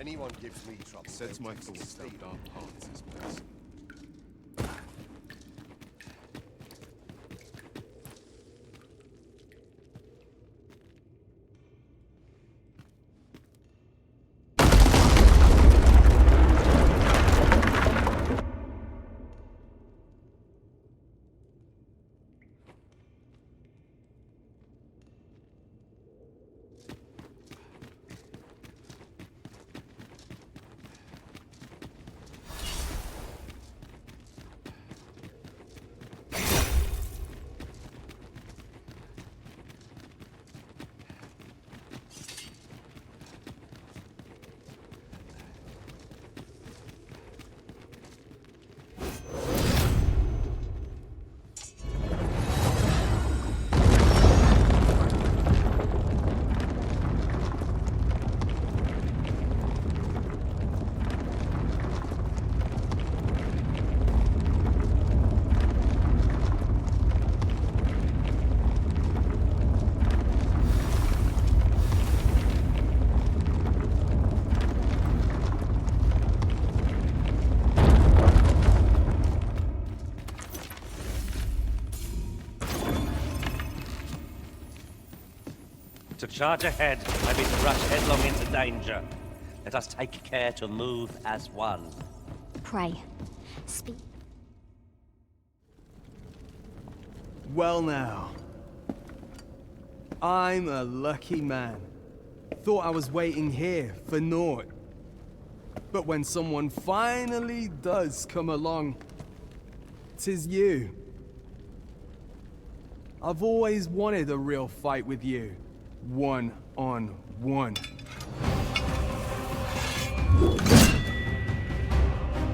anyone gives me trouble, Sets they'll my take thoughts steam. down dark paths, this place. To charge ahead, maybe to rush headlong into danger. Let us take care to move as one. Pray. Speak. Well now. I'm a lucky man. Thought I was waiting here for naught. But when someone finally does come along, 'tis you. I've always wanted a real fight with you. One-on-one.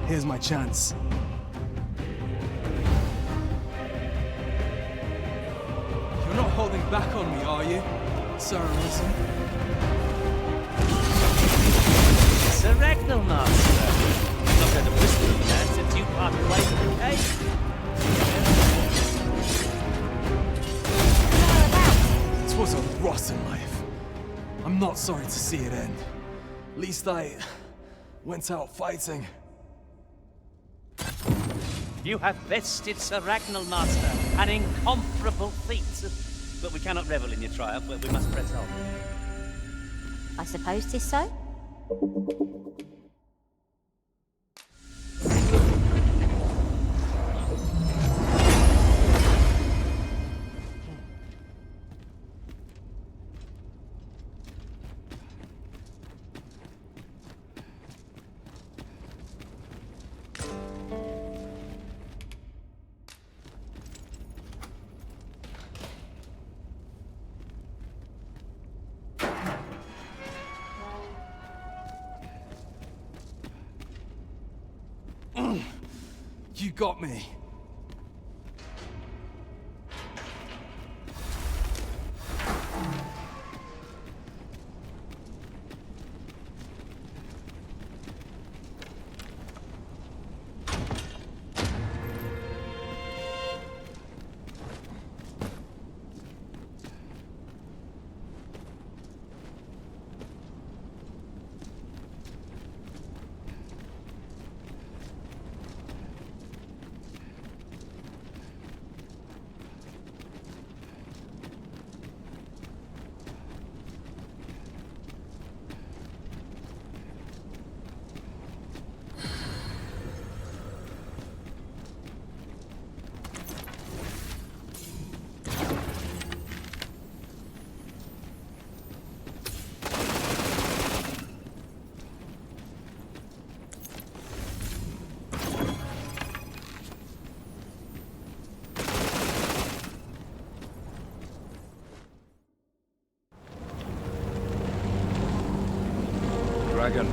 Here's my chance. You're not holding back on me, are you, Sir Wilson? Sir Ragnall, Master. I'm not going to whisper of that since you parted ways with the cave. It was a rotten life. I'm not sorry to see it end. At least I went out fighting. You have bested Sir Ragnall, Master, an incomparable feat. But we cannot revel in your triumph, but we must press on. I suppose 'tis so? You got me. Dragon,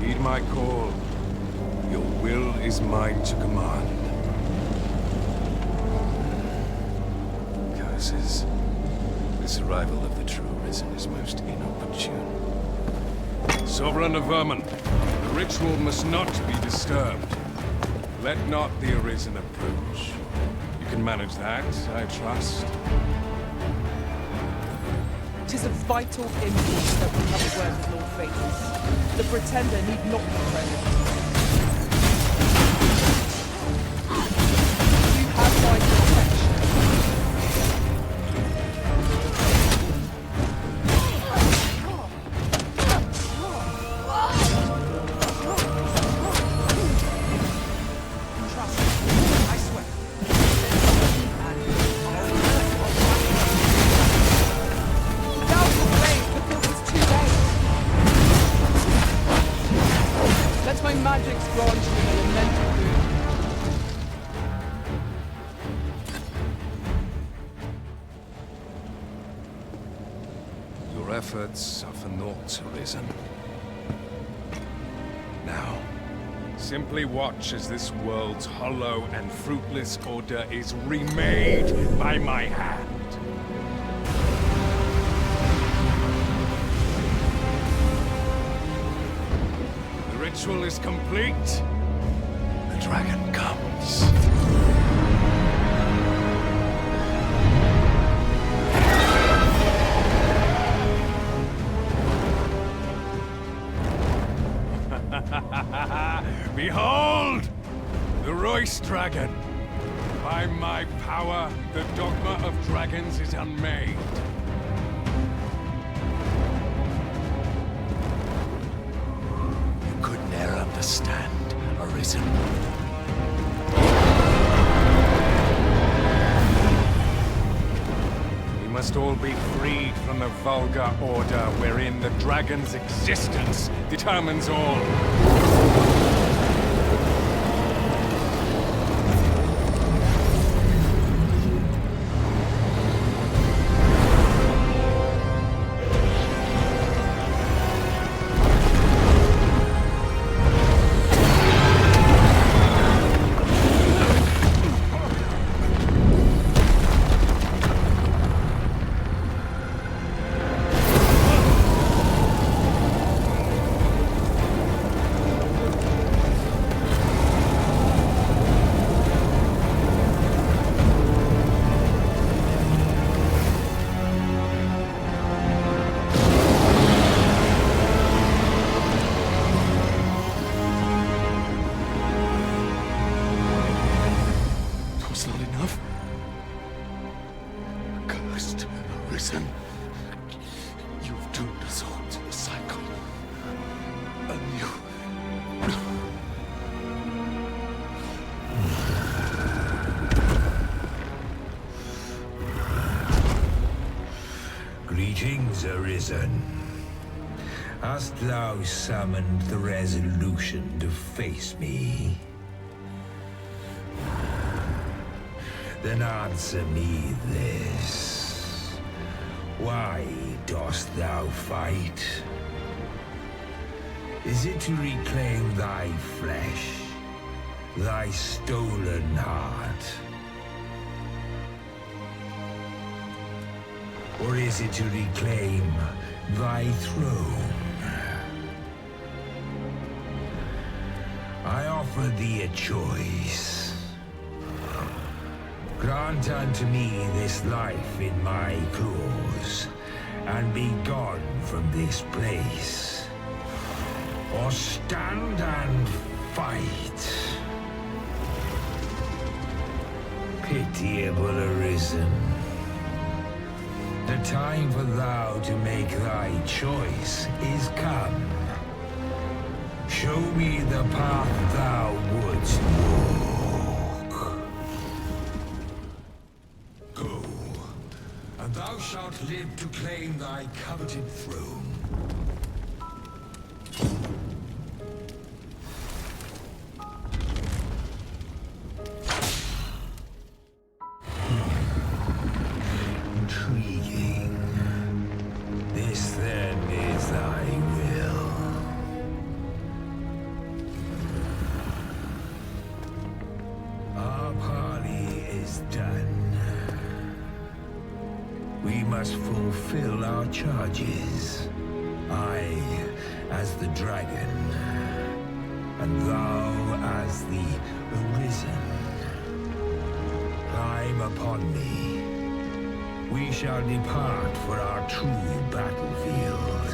heed my call. Your will is mine to command. Curses. This arrival of the true Risen is most inopportune. Sovereign of Vermin, the ritual must not be disturbed. Let not the Arisen approach. You can manage that, I trust. It is a vital impulse that we have a word with Lord faces. The pretender need not be present. You have my protection. Trust me, I swear. Now you're brave before it's too late. Let my magics grant you an elemental boon. Your efforts are for naught, Arisen. Now, simply watch as this world's hollow and fruitless order is remade by my hand. The ritual is complete. The dragon comes. Behold! The Royce Dragon! By my power, the Dogma of Dragons is unmade. You could ne'er understand, Arisen. We must all be freed from the vulgar order wherein the dragon's existence determines all. Arisen, you've doomed us all to a cycle. And you... Greetings, Arisen. Hast thou summoned the resolution to face me? Then answer me this. Why dost thou fight? Is it to reclaim thy flesh, thy stolen heart? Or is it to reclaim thy throne? I offer thee a choice. Grant unto me this life in my claws, and be gone from this place. Or stand and fight. Pitiable Arisen. The time for thou to make thy choice is come. Show me the path thou wouldst walk. Go, and thou shalt live to claim thy coveted throne. Intriguing. This then is thy will. Our parley is done. We must fulfill our charges. I as the dragon, and thou as the Arisen. Climb upon me. We shall depart for our true battlefield.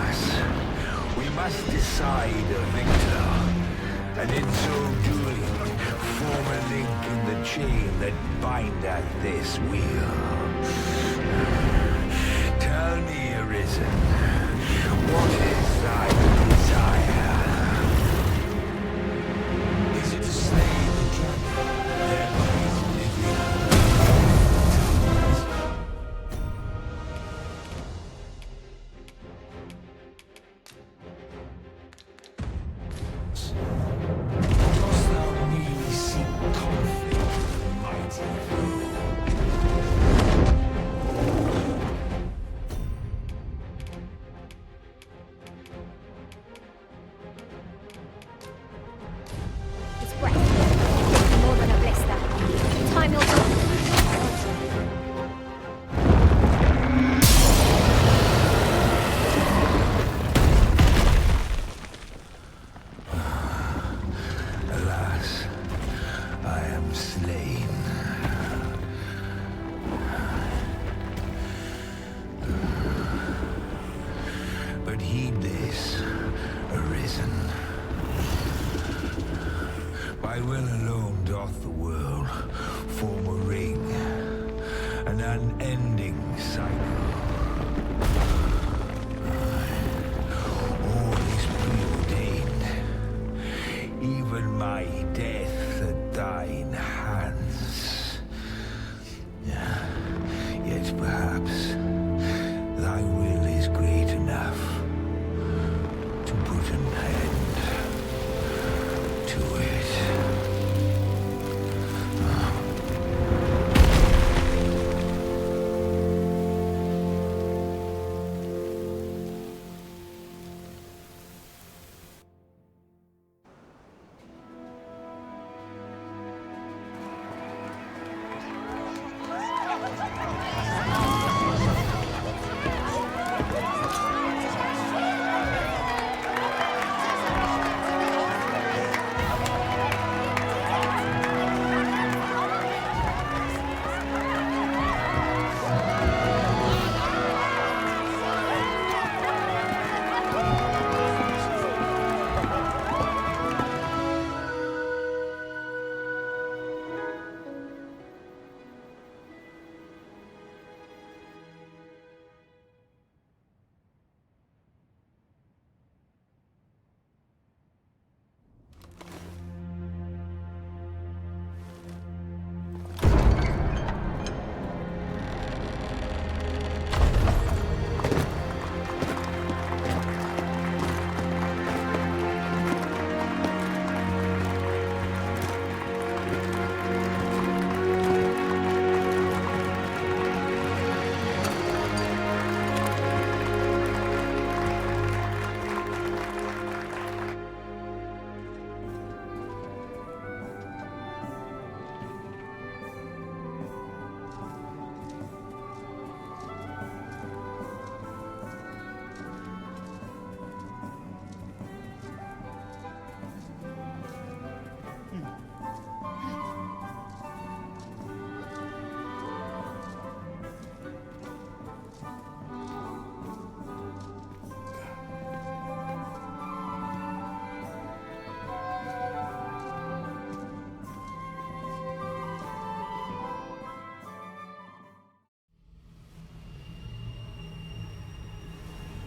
us. We must decide a victor, and in so doing, form a link in the chain that bindeth this wheel. Tell me, Arisen, what is thy desire? Is it to slay the dragon? Then is living. Dost thou merely seek conflict with the mighty foe? It's wet. More than a blister. Time your job. Alas, I am slain. But heed this, Arisen. By will alone doth the world form a ring, an unending cycle. All is preordained, even my death at thine hands. Yet perhaps thy will is great enough to put an end to it.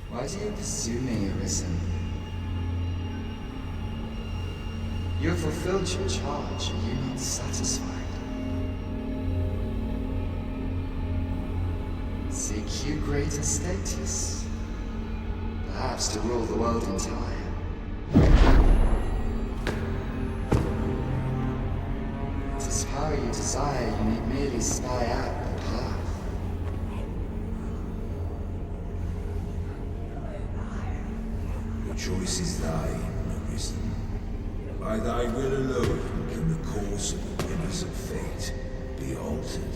Why do you pursue me, Arisen? You have fulfilled your charge, are you not satisfied? Seek you greater status? Perhaps to rule the world entire? It is power you desire, you need merely spy out the path. The choice is thine, Arisen. By thy will alone can the course of the winners of fate be altered.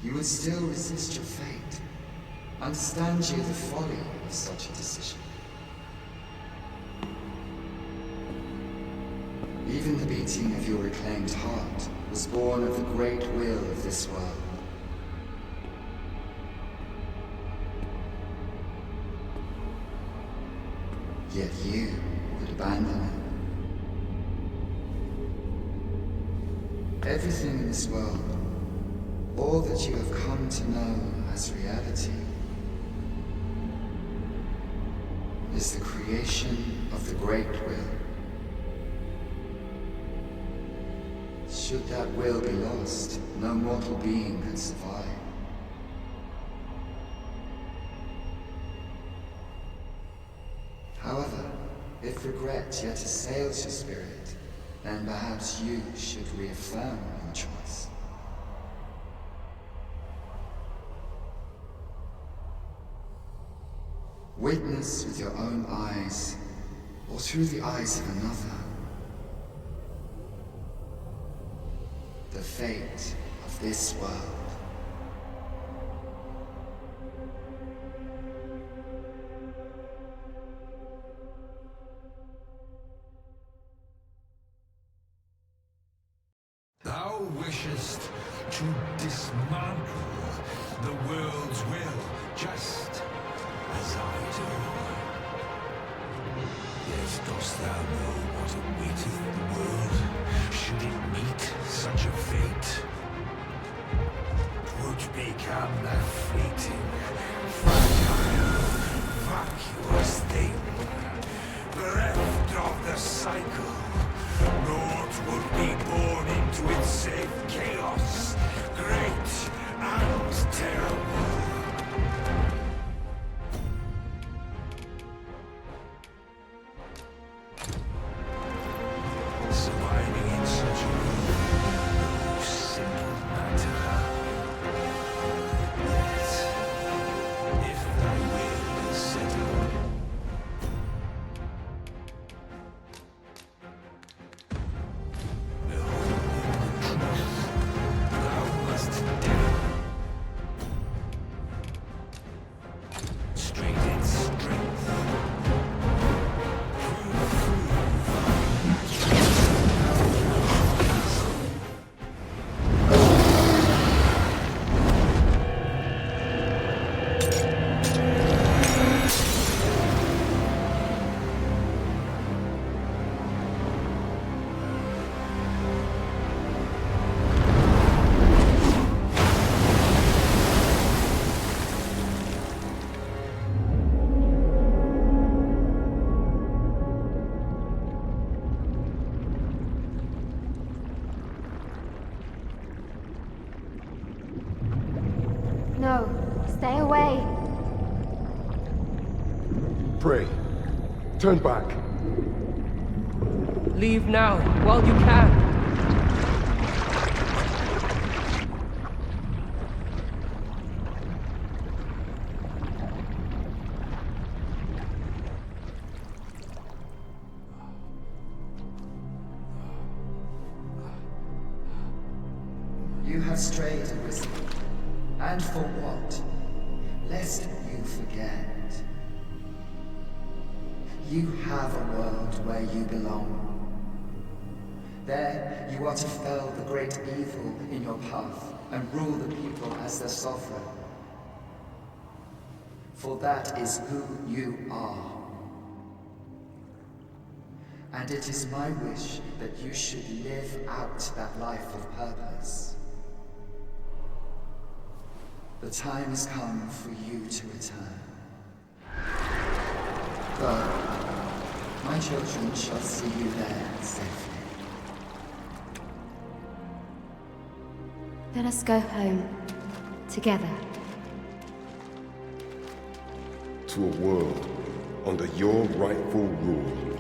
You would still resist your fate. Understand you the folly of such a decision. Even the beating of your reclaimed heart was born of the great will of this world. Yet you would abandon it. Everything in this world, all that you have come to know as reality, is the creation of the great will. Should that will be lost, no mortal being could survive. However, if regret yet assails your spirit, then perhaps you should reaffirm your choice. Witness with your own eyes, or through the eyes of another, the fate of this world. Thou wishest to dismantle the world's will, just as I do. Yet dost thou know what awaiteth the world, should it meet such a fate? 'Twould become a fleeting, fragile, vacuous thing, bereft of the cycle. Naught would be born into its safe chaos, great and terrible. Surviving in such a world, no simple matter. Yet, if thy will is settled, No, stay away. Pray. Turn back. Leave now, while you can. You have strayed, Arisen. And for what? Lest you forget. You have a world where you belong. There, you are to fell the great evil in your path and rule the people as their sovereign. For that is who you are. And it is my wish that you should live out that life of purpose. The time has come for you to return. Go. My children shall see you there safely. Let us go home. Together. To a world under your rightful rule.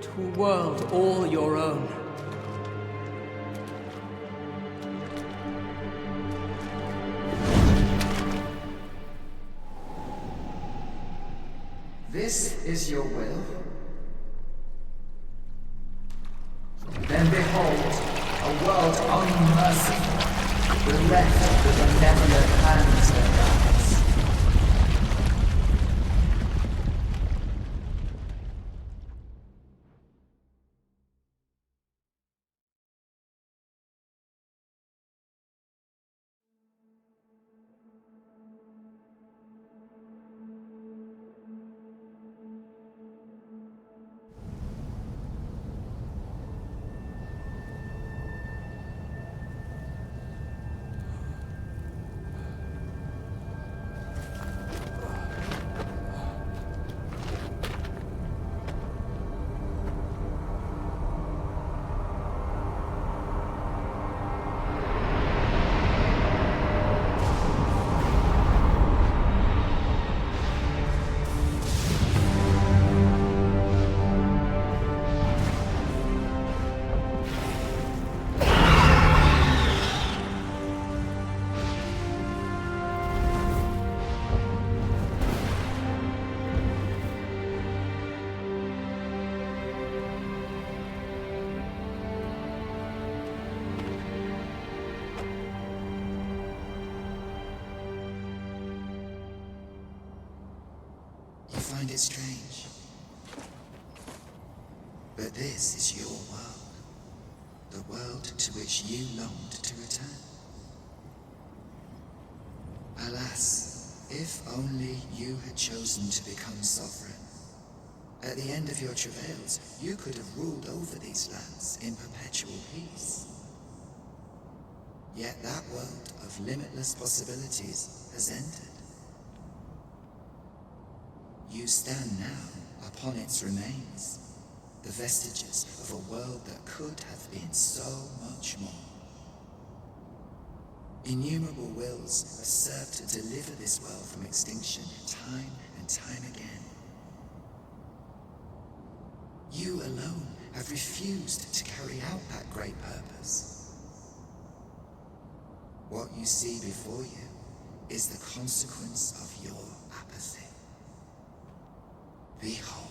To a world all your own. This is your will? Then behold, a world unmerciful, bereft You find it strange. But this is your world. The world to which you longed to return. Alas, if only you had chosen to become sovereign. At the end of your travails, you could have ruled over these lands in perpetual peace. Yet that world of limitless possibilities has ended. You stand now upon its remains, the vestiges of a world that could have been so much more. Innumerable wills have served to deliver this world from extinction time and time again. You alone have refused to carry out that great purpose. What you see before you is the consequence of your apathy. Behold.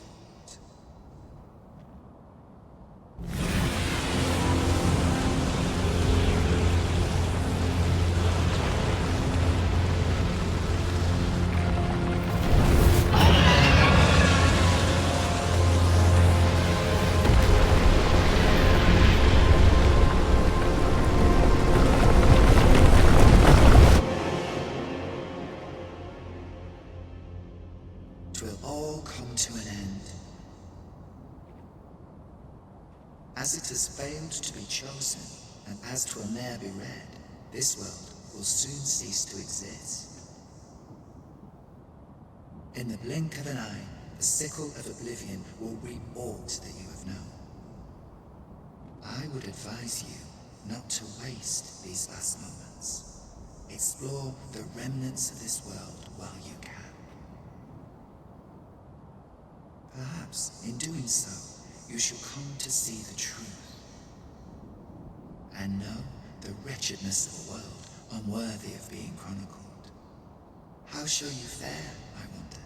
Twill all come to an end. As it has failed to be chosen, and as 'twill ne'er be read, this world will soon cease to exist. In the blink of an eye, the sickle of oblivion will reap aught that you have known. I would advise you not to waste these last moments. Explore the remnants of this world while you can. Perhaps, in doing so, you shall come to see the truth, and know the wretchedness of a world unworthy of being chronicled. How shall you fare, I wonder?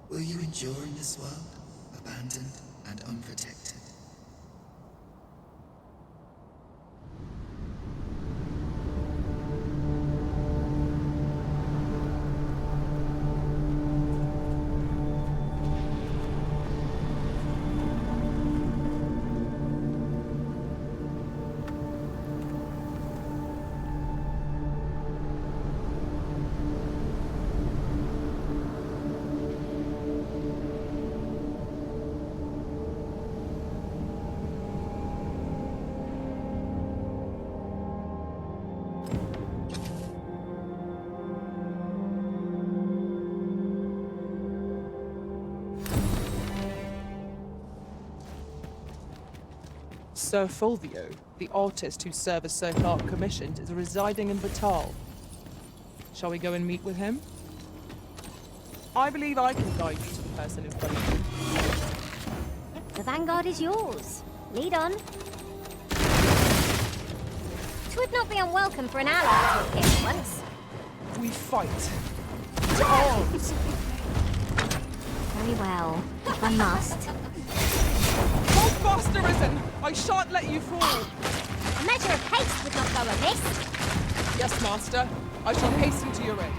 Will you endure in this world, abandoned and unprotected? Sir Fulvio, the artist whose service Sir Clark commissioned, is residing in Batal. Shall we go and meet with him? I believe I can guide you to the person in front of you. The vanguard is yours. Lead on. 'Twould not be unwelcome for an ally to appear once. We fight. To arms! Very well, if I must. Hold fast, Arisen! I shan't let you fall! A measure of haste would not go amiss. Yes, Master. I shall hasten to your aid.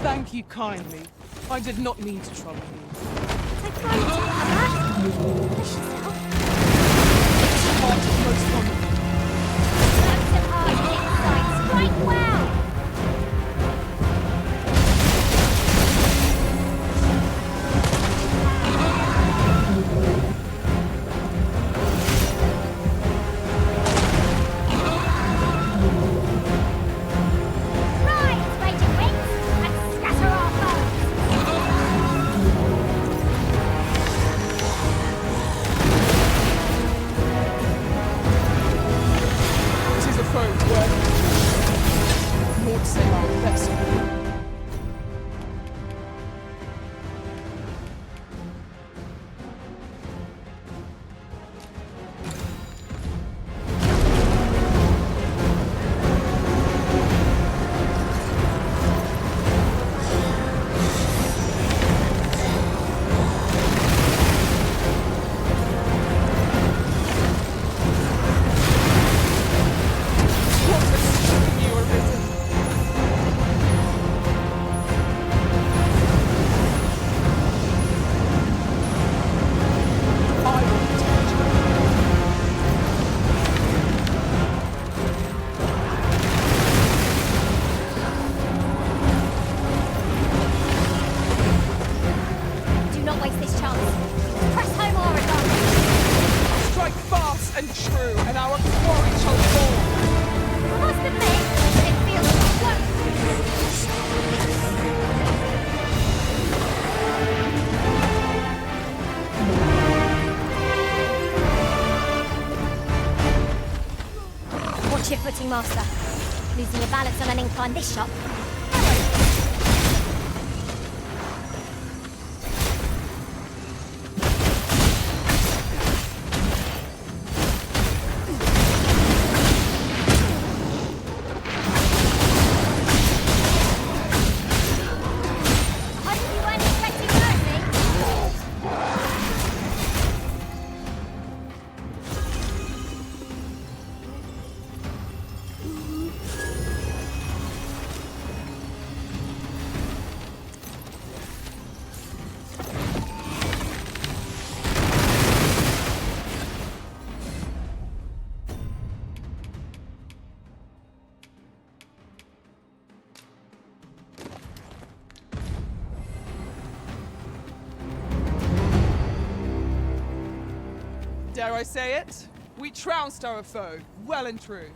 Thank you kindly. I did not mean to trouble you. Heart is most wonderful. Strike well! Rise, raging wings, and foes worth. Lord say our best. Do not waste this chance. Press home our advantage. Strike fast and true, and our quarry shall fall. I must admit, it feels Watch your footing, Master. Losing your balance on an incline this shot. Dare I say it? We trounced our foe, well and true.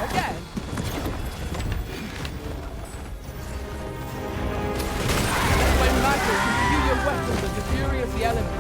Again? When magic, you view your weapons with the fury of the elements.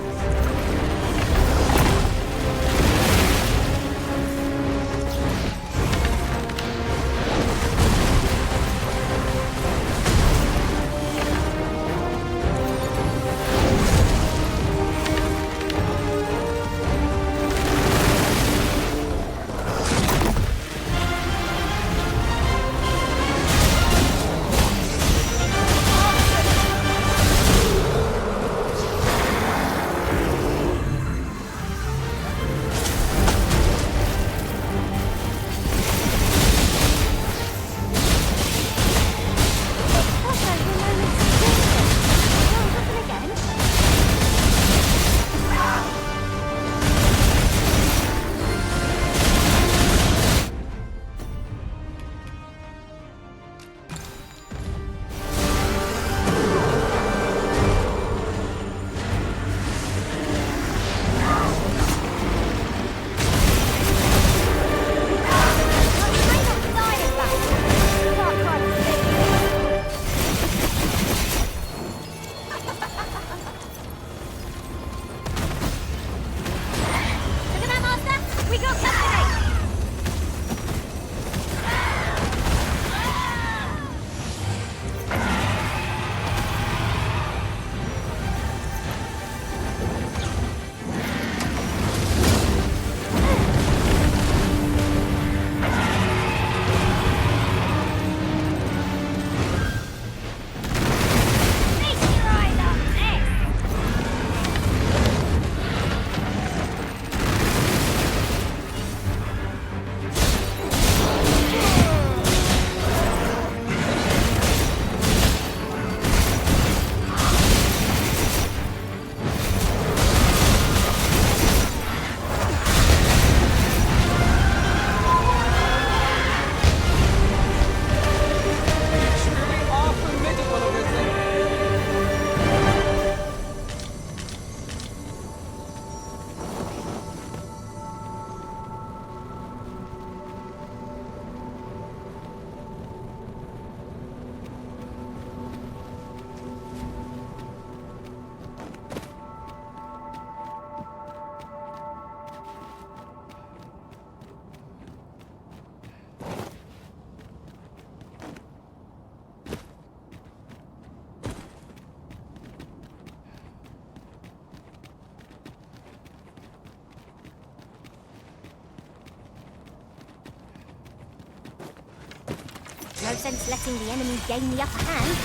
sense letting the enemy gain the upper hand.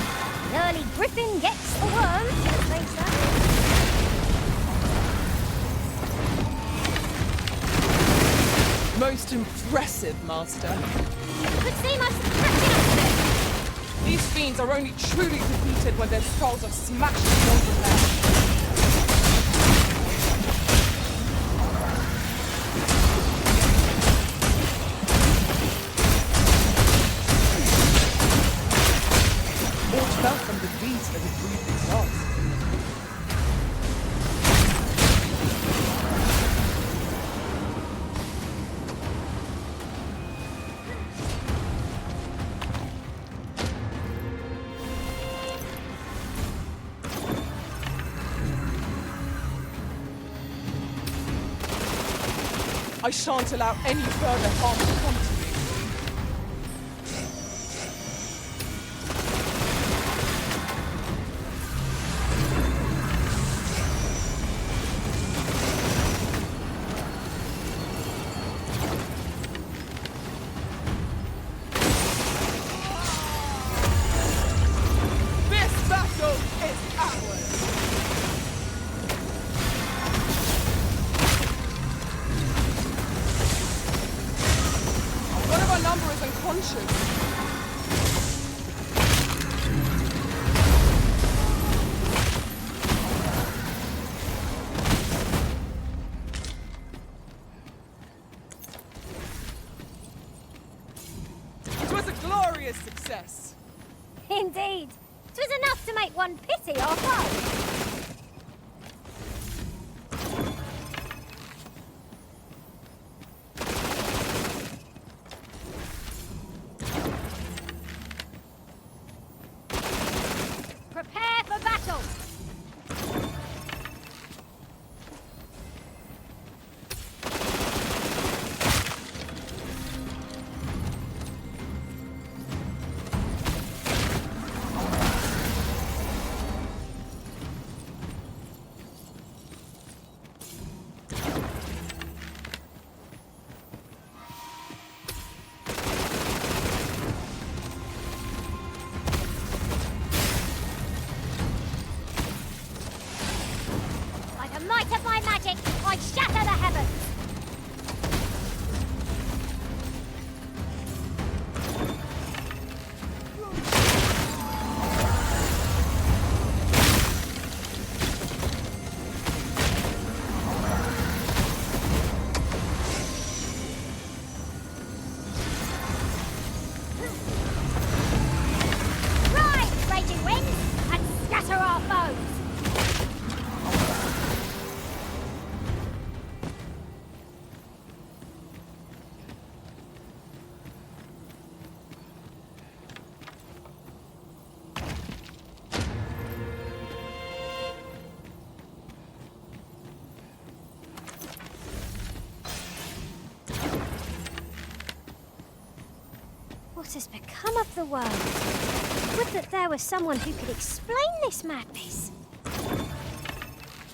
The early griffin gets the worm, as they say. Most impressive, Master. Could seem us catching up to it. These fiends are only truly defeated when their skulls are smashed into them. Fell from the beast that had breathed its last. I shan't allow any further harm to come to me. Success. Indeed. 'Twas enough to make one pity our foe. Prepare for battle. Might of my magic, I shatter the heavens! Rise, raging winds, and scatter our foes! What has become of the world? Would that there was someone who could explain this madness.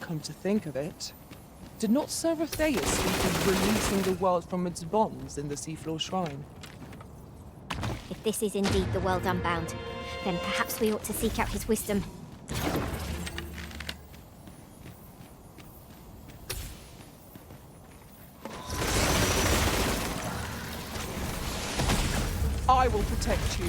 Come to think of it, did not Sir Theus speak of releasing the world from its bonds in the Seafloor Shrine? If this is indeed the world unbound, then perhaps we ought to seek out his wisdom. I will protect you.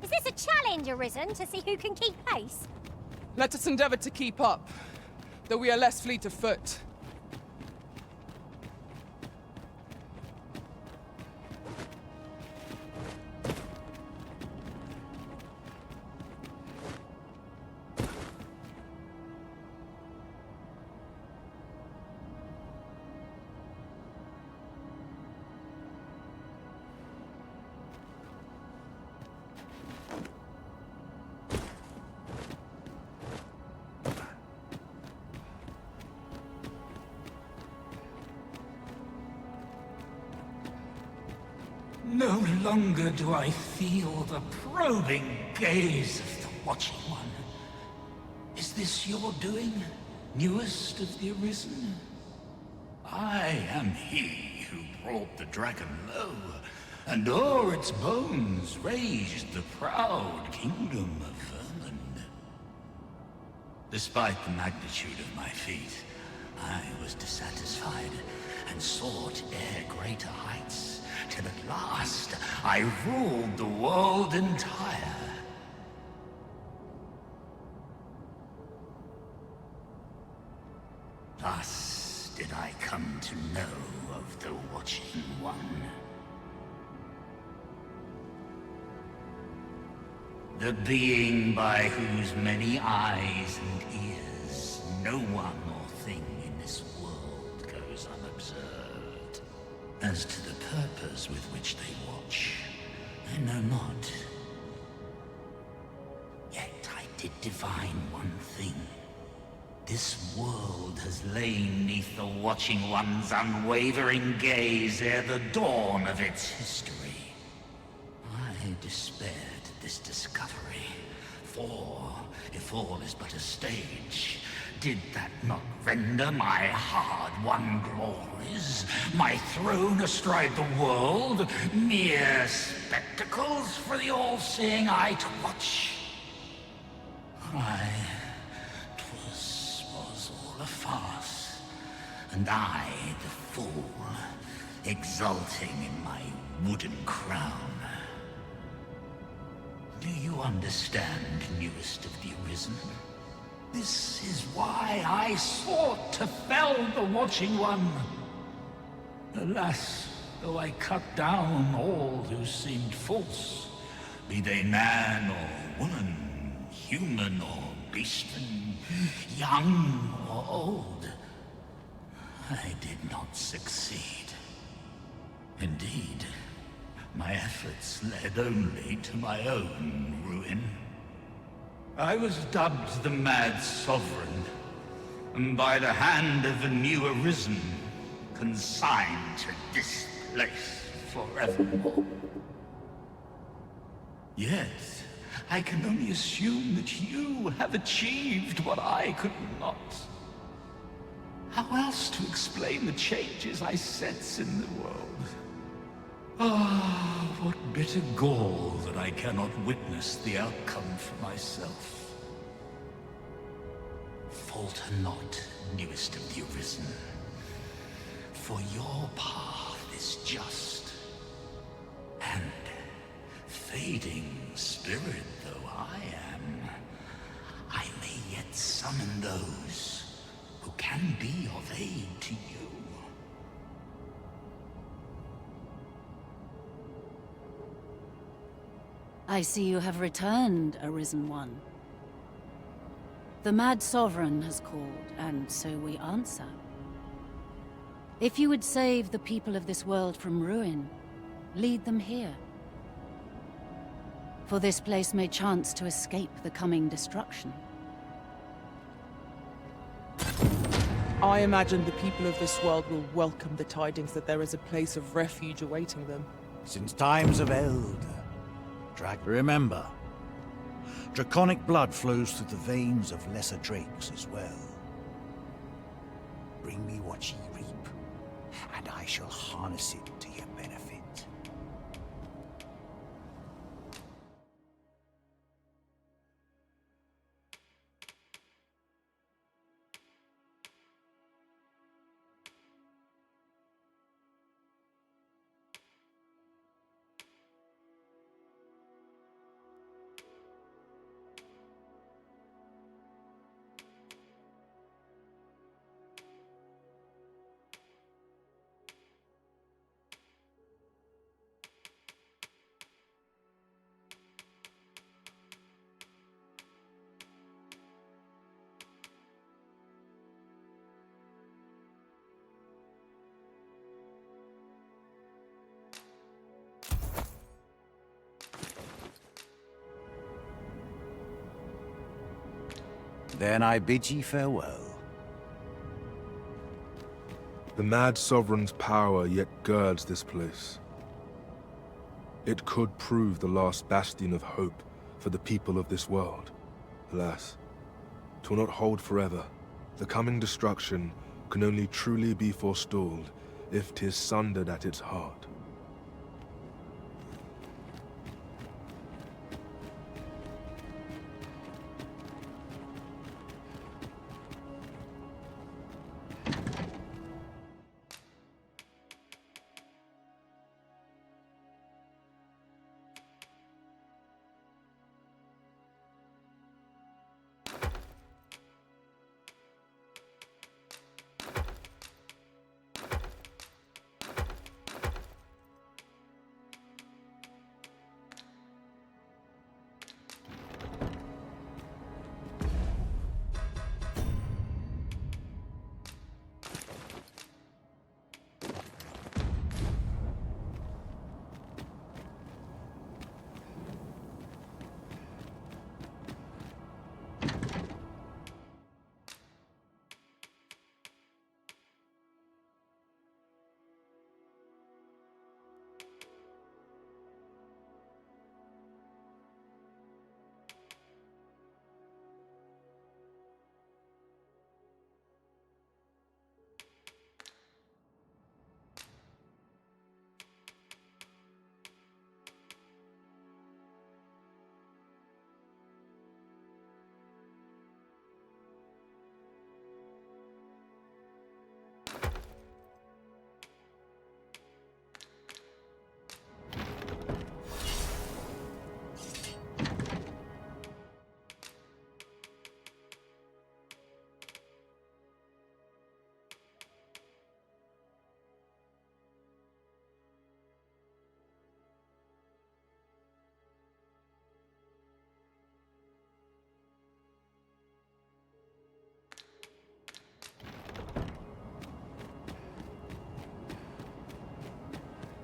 Is this a challenge arisen to see who can keep pace? Let us endeavor to keep up, though we are less fleet of foot. longer do I feel the probing gaze of the Watching One. Is this your doing, newest of the Arisen? I am he who brought the dragon low, and o'er its bones raised the proud kingdom of vermin. Despite the magnitude of my feat, I was dissatisfied and sought e'er greater heights, till at last I ruled the world entire. Thus did I come to know of the Watching One. The being by whose many eyes and ears no one or thing in this world goes unobserved. As to the purpose with which they watch, I know not. Yet I did divine one thing. This world has lain neath the Watching One's unwavering gaze ere the dawn of its history. I despaired at this discovery, for if all is but a stage, did that not render my hard-won glories, my throne astride the world, mere spectacles for the all-seeing eye to watch? Was all a farce, and I, the fool, exulting in my wooden crown. Do you understand, newest of the Arisen? This is why I sought to fell the Watching One. Alas, though I cut down all who seemed false, be they man or woman, human or beastman, young or old, I did not succeed. Indeed, my efforts led only to my own ruin. I was dubbed the Mad Sovereign, and by the hand of a new Arisen, consigned to this place forevermore. Yet, I can only assume that you have achieved what I could not. How else to explain the changes I sense in the world? Ah, what bitter gall that I cannot witness the outcome for myself. Falter not, newest of the Arisen, for your path is just, and fading spirit though I am, I may yet summon those who can be of aid to you. I see you have returned, Arisen One. The Mad Sovereign has called, and so we answer. If you would save the people of this world from ruin, lead them here. For this place may chance to escape the coming destruction. I imagine the people of this world will welcome the tidings that there is a place of refuge awaiting them. Since times of Eld, remember, draconic blood flows through the veins of lesser drakes as well. Bring me what ye reap, and I shall harness it to your benefit. Then I bid ye farewell. The Mad Sovereign's power yet girds this place. It could prove the last bastion of hope for the people of this world. Alas, 'twill not hold forever. The coming destruction can only truly be forestalled if 'tis sundered at its heart.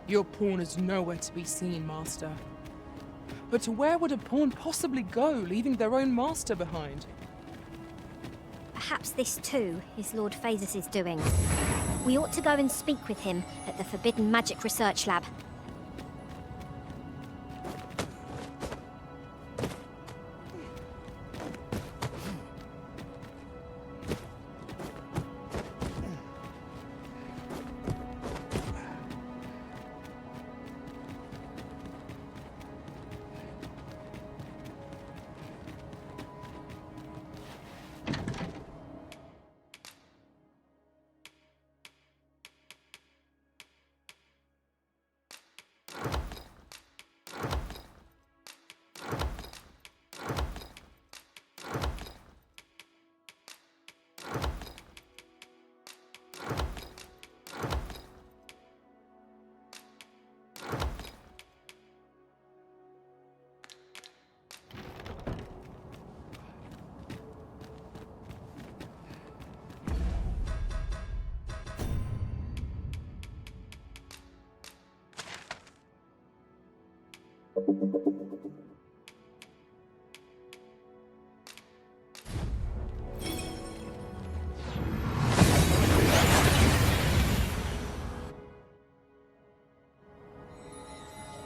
Your pawn is nowhere to be seen, Master. But where would a pawn possibly go, leaving their own master behind? Perhaps this too is Lord Phasus' doing. We ought to go and speak with him at the Forbidden Magic Research Lab.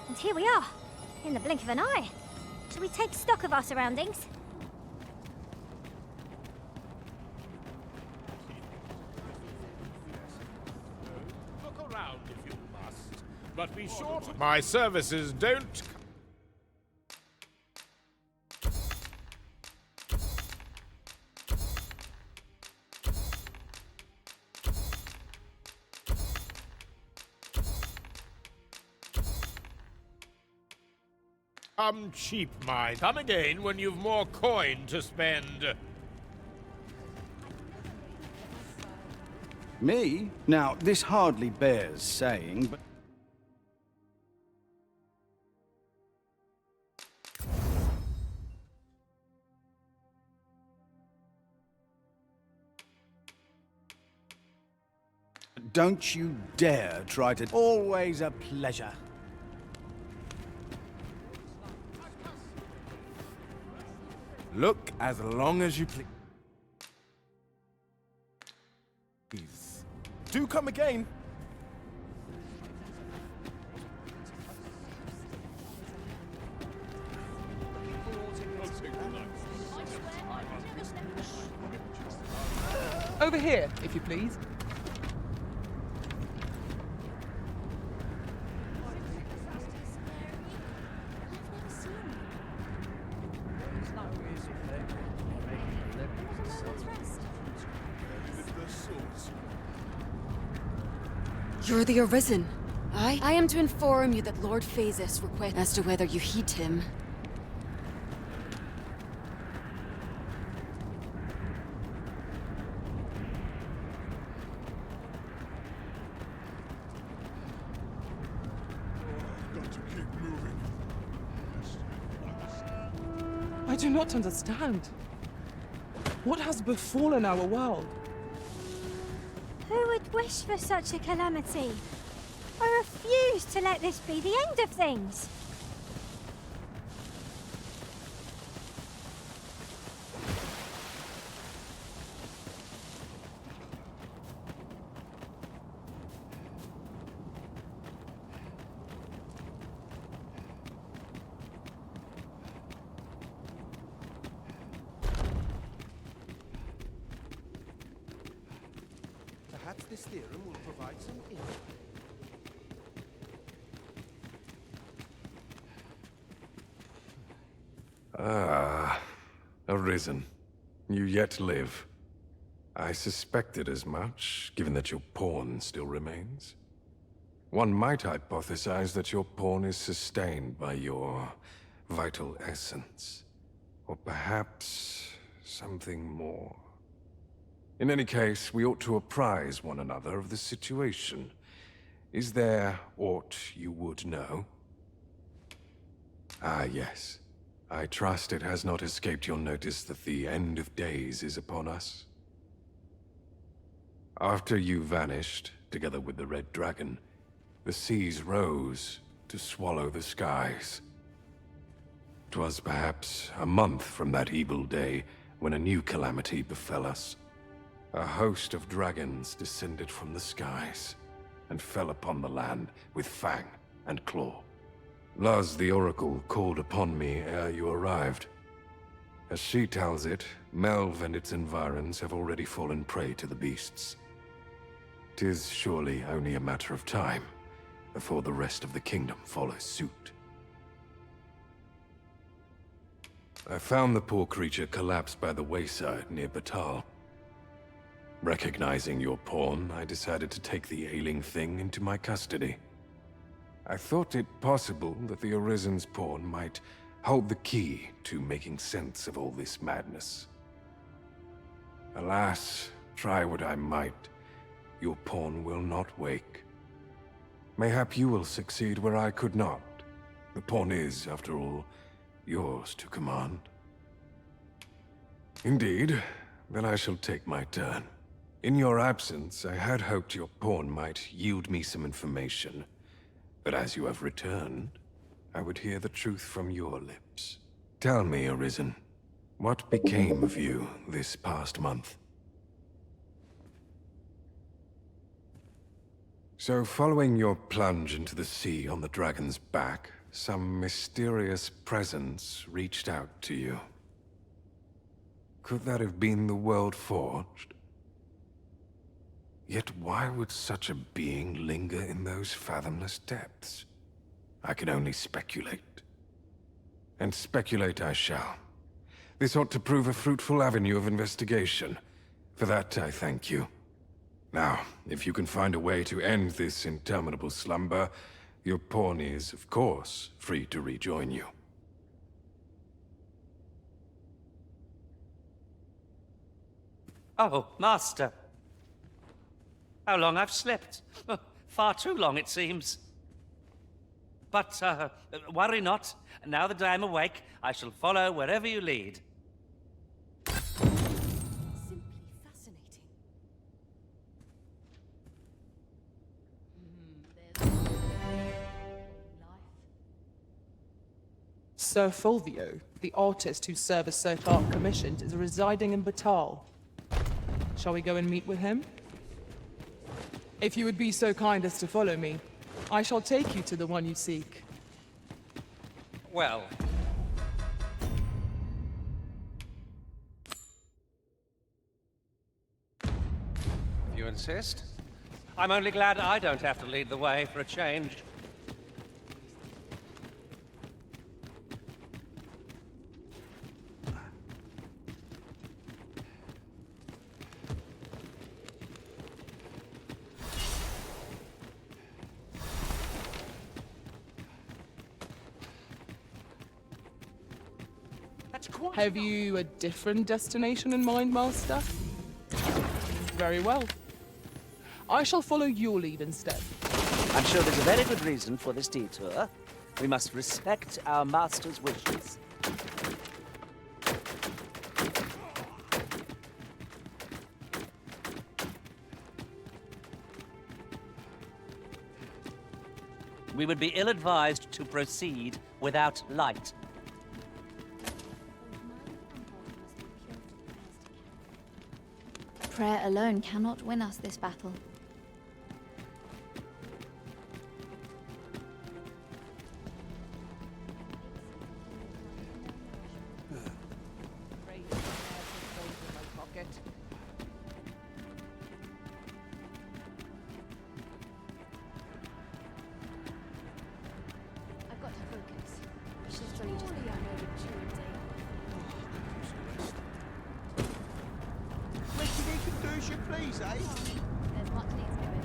And here we are, in the blink of an eye. Shall we take stock of our surroundings? Look around if you must, but be sure to... My services don't... Come cheap, mine. Come again when you've more coin to spend. Me? Now, this hardly bears saying, but... Don't you dare try to... Always a pleasure. Look as long as you please. Do come again. Over here, if you please. You're the Arisen. I am to inform you that Lord Phasis requests as to whether you heed him. I do not understand. What has befallen our world? Who would wish for such a calamity? I refuse to let this be the end of things. Perhaps this theorem will provide some insight. Ah, Arisen. You yet live. I suspected as much, given that your pawn still remains. One might hypothesize that your pawn is sustained by your vital essence. Or perhaps something more. In any case, we ought to apprise one another of the situation. Is there aught you would know? Ah, yes. I trust it has not escaped your notice that the end of days is upon us. After you vanished, together with the Red Dragon, the seas rose to swallow the skies. 'Twas perhaps a month from that evil day when a new calamity befell us. A host of dragons descended from the skies and fell upon the land with fang and claw. Luz the Oracle called upon me ere you arrived. As she tells it, Melve and its environs have already fallen prey to the beasts. 'Tis surely only a matter of time before the rest of the kingdom follows suit. I found the poor creature collapsed by the wayside near Batal. Recognizing your pawn, I decided to take the ailing thing into my custody. I thought it possible that the Arisen's pawn might hold the key to making sense of all this madness. Alas, try what I might, your pawn will not wake. Mayhap you will succeed where I could not. The pawn is, after all, yours to command. Indeed, then I shall take my turn. In your absence, I had hoped your pawn might yield me some information. But as you have returned, I would hear the truth from your lips. Tell me, Arisen, what became of you this past month? So, following your plunge into the sea on the dragon's back, some mysterious presence reached out to you. Could that have been the World Forged? Yet why would such a being linger in those fathomless depths? I can only speculate. And speculate I shall. This ought to prove a fruitful avenue of investigation. For that I thank you. Now, if you can find a way to end this interminable slumber, your pawn is, of course, free to rejoin you. Oh, Master. How long I've slept. Far too long, it seems. But, worry not. Now that I am awake, I shall follow wherever you lead. Simply fascinating. Sir Fulvio, the artist whose service so far commissioned, is residing in Batal. Shall we go and meet with him? If you would be so kind as to follow me, I shall take you to the one you seek. Well... you insist. I'm only glad I don't have to lead the way for a change. Have you a different destination in mind, Master? Very well. I shall follow your lead instead. I'm sure there's a very good reason for this detour. We must respect our master's wishes. We would be ill-advised to proceed without light. Prayer alone cannot win us this battle. I've got to focus. She's only just begun her maturity. Anything you can do as you please, eh? There's much needs doing.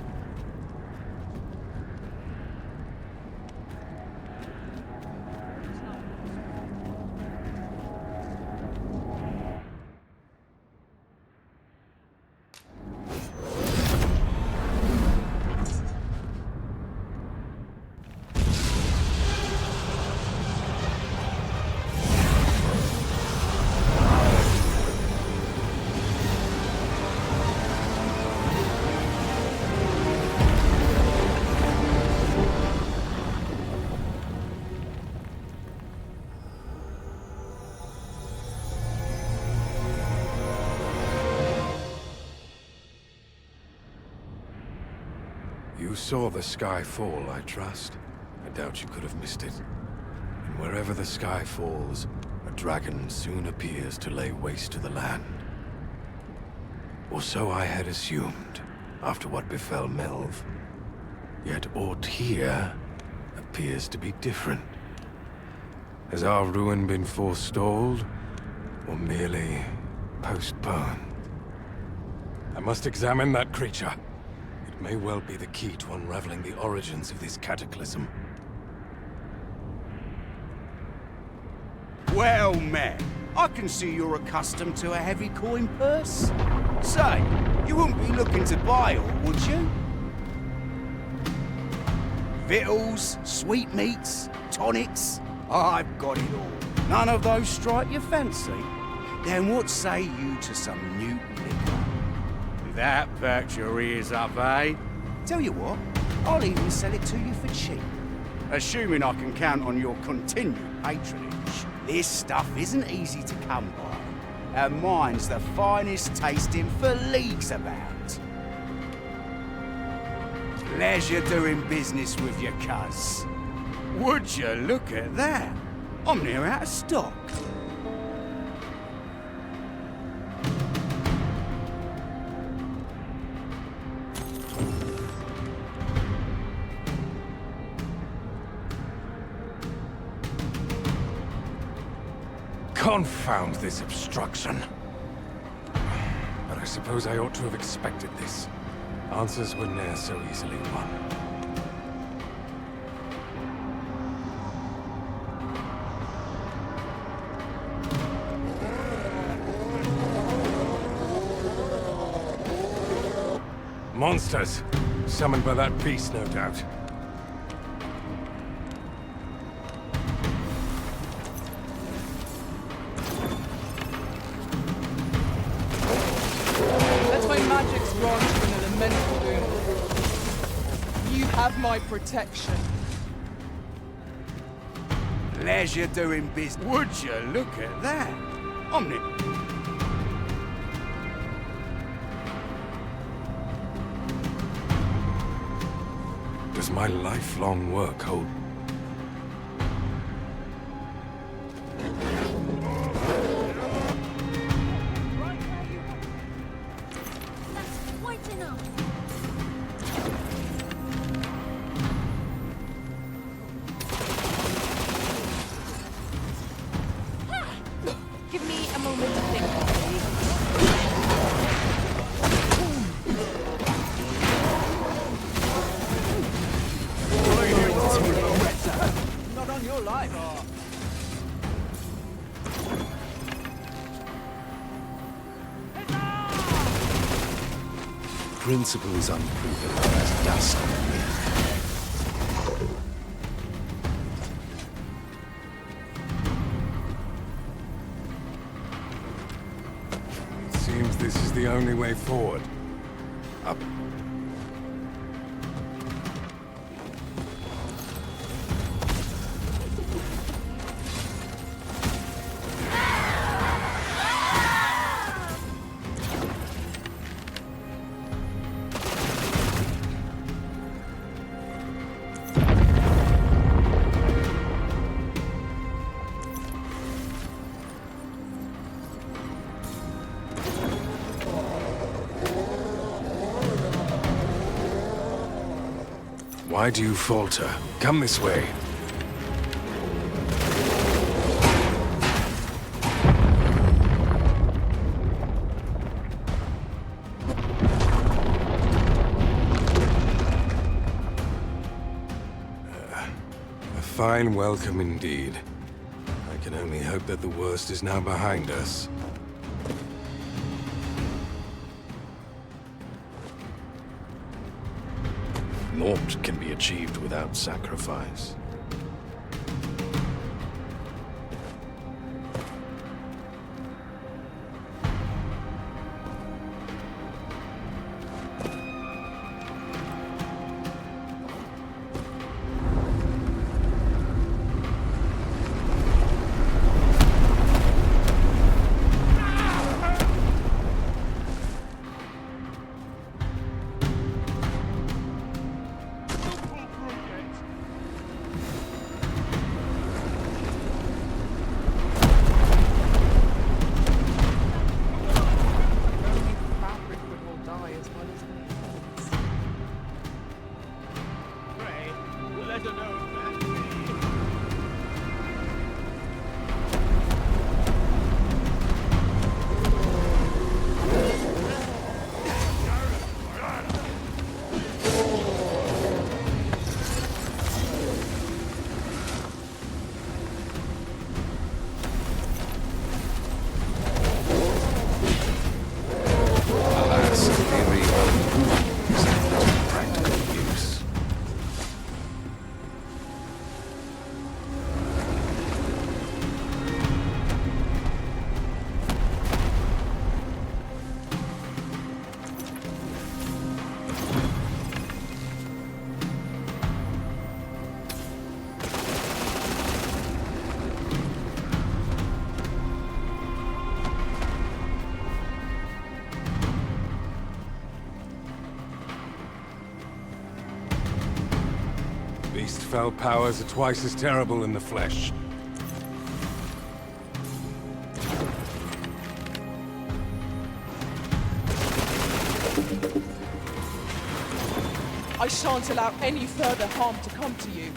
You saw the sky fall, I trust. I doubt you could have missed it. And wherever the sky falls, a dragon soon appears to lay waste to the land. Or so I had assumed, after what befell Melv. Yet aught here appears to be different. Has our ruin been forestalled, or merely postponed? I must examine that creature. It may well be the key to unraveling the origins of this cataclysm. Well met. I can see you're accustomed to a heavy coin purse. Say, you wouldn't be looking to buy all, would you? Victuals, sweetmeats, tonics. I've got it all. None of those strike your fancy? Then what say you to some new liquor? That perks your ears up, eh? Tell you what, I'll even sell it to you for cheap. Assuming I can count on your continued patronage. This stuff isn't easy to come by, and mine's the finest tasting for leagues about. Pleasure doing business with you, cuz. Would you look at that? I'm near out of stock. Confound this obstruction. But I suppose I ought to have expected this. Answers were ne'er so easily won. Monsters! Summoned by that beast, no doubt. Let my magics grant you an elemental boon. You have my protection. Pleasure doing business. Would you look at that? I'm near. Does my lifelong work hold? That's quite enough. principle is unproven as dust on the wind. Seems this is the only way forward. Up. Why do you falter? Come this way. A fine welcome indeed. I can only hope that the worst is now behind us. Naught can be achieved without sacrifice. Beast-fell powers are twice as terrible in the flesh. I shan't allow any further harm to come to you.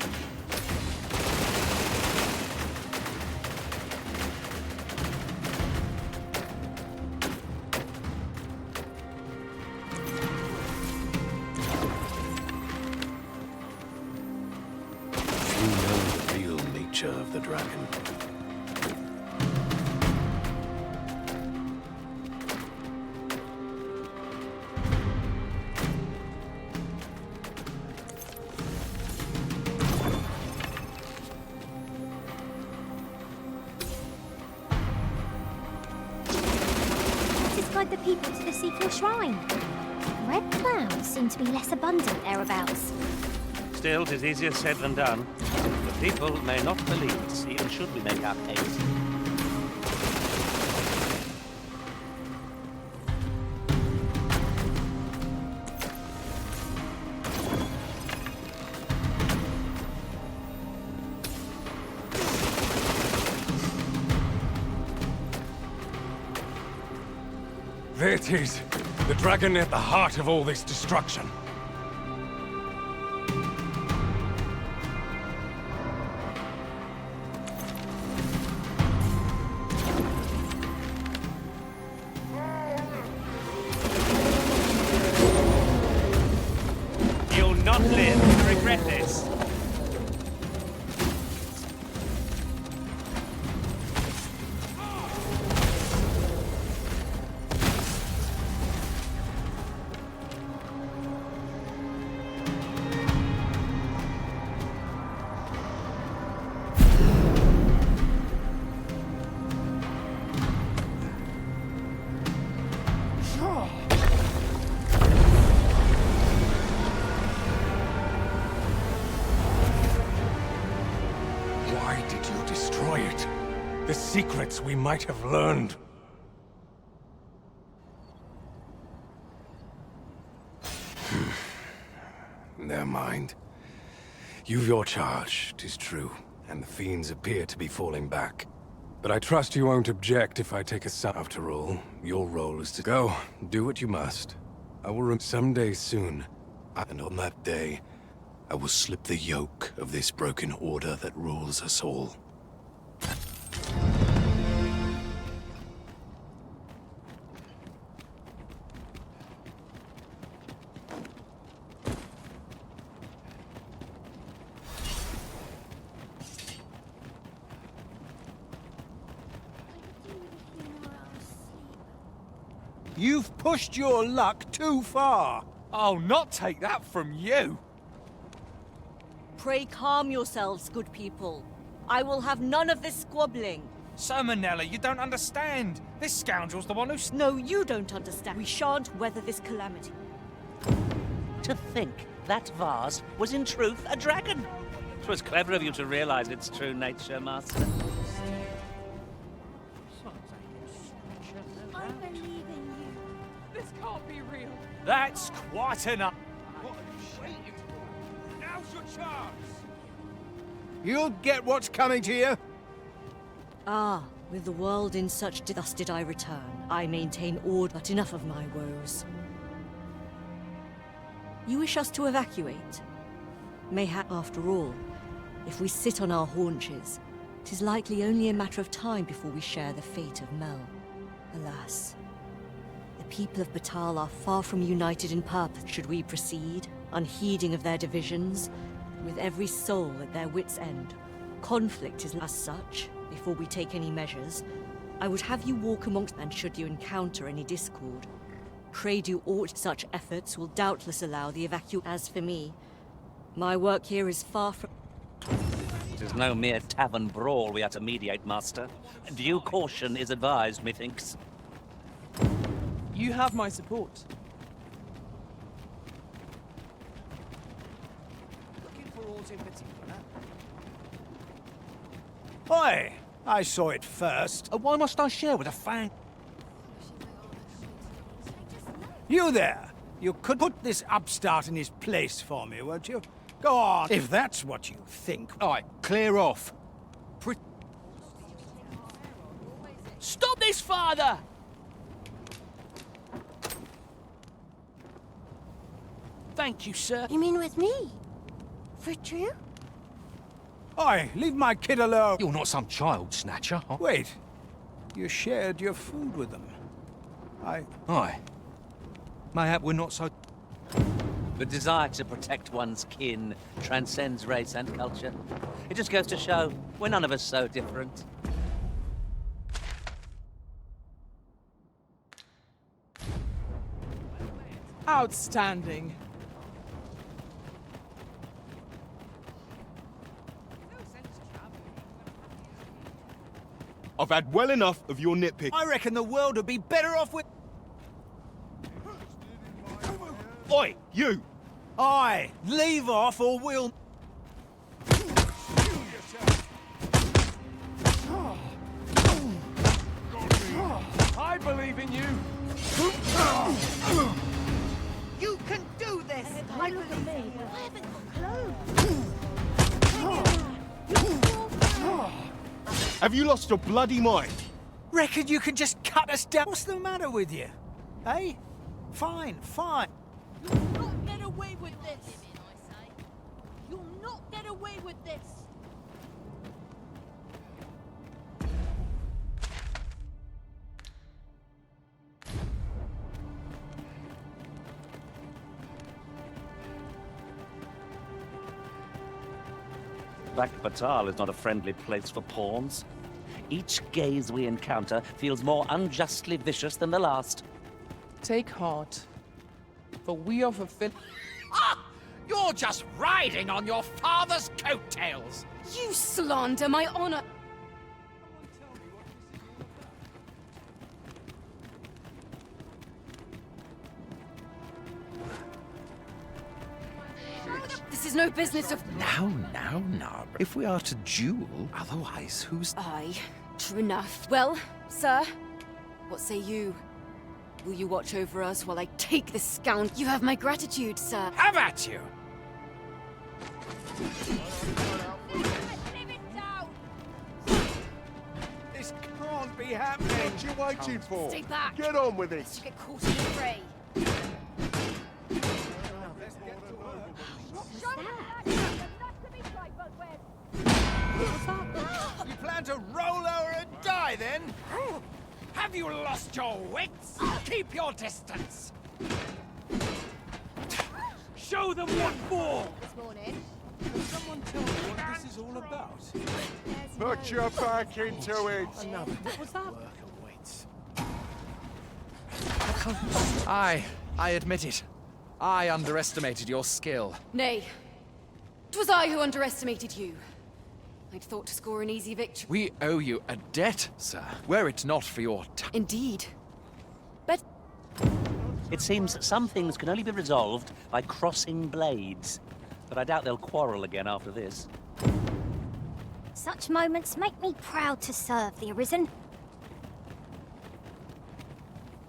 Few know the real nature of the dragon. Guide the people to the secret shrine. Red clouds seem to be less abundant thereabouts. Still, 'tis easier said than done. The people may not believe us, even should we make our case. There it is! The dragon at the heart of all this destruction. You'll not live to regret this. The secrets we might have learned. Never mind. You've your charge, 'tis true, and the fiends appear to be falling back. But I trust you won't object if I take a side. After all, your role is to go, do what you must. I will someday soon, and on that day, I will slip the yoke of this broken order that rules us all. You've pushed your luck too far. I'll not take that from you. Pray calm yourselves, good people. I will have none of this squabbling. So, Manella, you don't understand. This scoundrel's the one who... No, you don't understand. We shan't weather this calamity. To think that vase was in truth a dragon. 'Twas clever of you to realize its true nature, Master. I believe in you. This can't be real. That's quite enough. What are you waiting for? Now's your chance. You'll get what's coming to you. Ah, with the world in such thus did I return. I maintain order, but enough of my woes. You wish us to evacuate? Mayhap, after all, if we sit on our haunches, 'tis likely only a matter of time before we share the fate of Mel. Alas, the people of Batal are far from united in purpose. Should we proceed, unheeding of their divisions, with every soul at their wits' end? Conflict is as such. Before we take any measures, I would have you walk amongst, and should you encounter any discord, pray do aught. Such efforts will doubtless allow the evacuation. As for me, my work here is far from... It is no mere tavern brawl we are to mediate, Master. Due caution is advised, methinks. You have my support. Looking for aught in particular? Oi! I saw it first. Why must I share with a fan? You there! You could put this upstart in his place for me, won't you? Go on, if that's what you think. All right, clear off. Stop this, father! Thank you, sir. You mean with me? For true? Oi, leave my kid alone. You're not some child snatcher, huh? Wait, you shared your food with them. Aye. Mayhap we're not so... The desire to protect one's kin transcends race and culture. It just goes to show we're none of us so different. Outstanding. I've had well enough of your nitpick. I reckon the world would be better off with... Oi, you! Aye, leave off or we'll... I believe in you! You can do this! I look at me. I haven't got clothes. Have you lost your bloody mind? Reckon you can just cut us down? What's the matter with you? Eh? Fine, fine. You'll not get away with this! You'll not get away with this! Black Batal is not a friendly place for pawns. Each gaze we encounter feels more unjustly vicious than the last. Take heart, for we are fulfilling... Ah! You're just riding on your father's coattails! You slander my honor! This is no business of... Now. If we are to duel, otherwise who's... I True enough. Well, sir, what say you? Will you watch over us while I take this scoundrel? You have my gratitude, sir. Have at you! This can't be happening! What you waiting for? Stay back. Get on with it! You get caught in the fray. You plan to roll over and die, then? Have you lost your wits? Keep your distance! Show them what for! This morning. Can someone tell me what this is all about? Put your back into it! Another what was that? I admit it. I underestimated your skill. Nay. 'Twas I who underestimated you. I'd thought to score an easy victory. We owe you a debt, sir. Were it not for your Indeed. It seems some things can only be resolved by crossing blades. But I doubt they'll quarrel again after this. Such moments make me proud to serve the Arisen.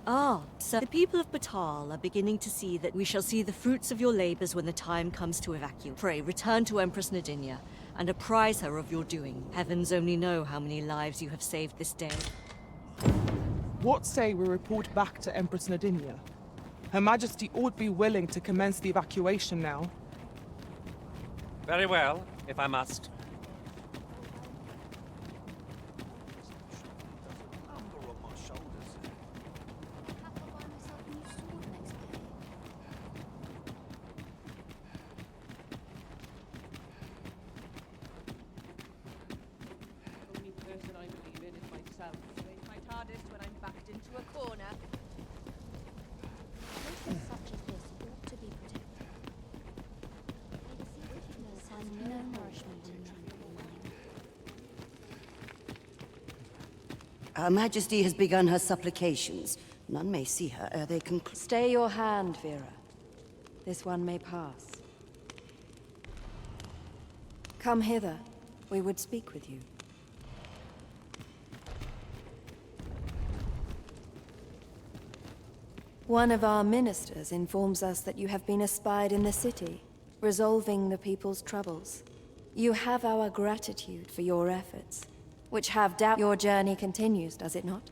Ah, sir, the people of Batal are beginning to see that we shall see the fruits of your labors when the time comes to evacuate. Pray, return to Empress Nadinia and apprise her of your doing. Heavens only know how many lives you have saved this day. What say we report back to Empress Nadinia? Her Majesty ought be willing to commence the evacuation now. Very well, if I must. Her Majesty has begun her supplications. None may see her ere they conclude. Stay your hand, Vera. This one may pass. Come hither. We would speak with you. One of our ministers informs us that you have been espied in the city, resolving the people's troubles. You have our gratitude for your efforts, which have doubt your journey continues, does it not?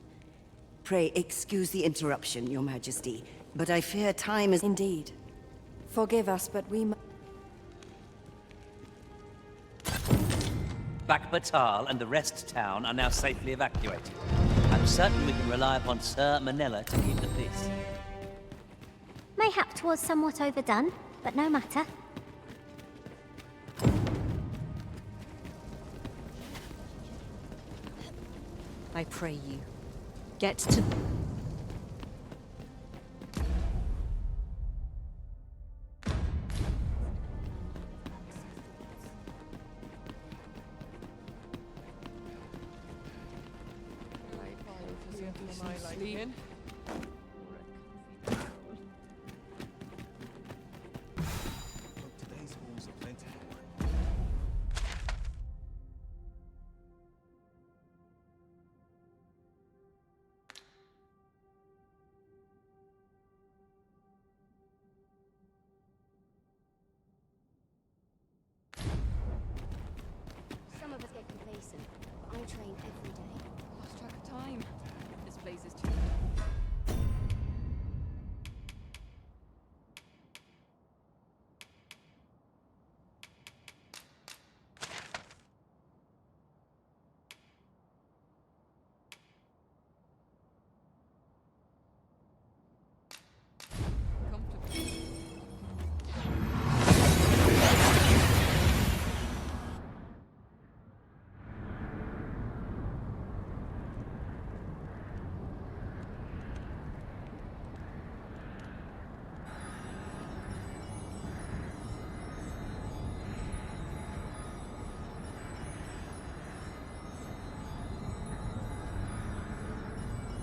Pray excuse the interruption, Your Majesty, but I fear time is... Indeed. Forgive us, but we Batal and the rest town are now safely evacuated. I'm certain we can rely upon Sir Manella to keep the peace. Mayhap 'twas somewhat overdone, but no matter. I pray you, get to... Sleeping. Today's halls are plenty. Some of us get complacent, but I train every day. Lost track of time. This place is too...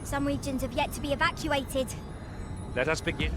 Some regions have yet to be evacuated. Let us begin.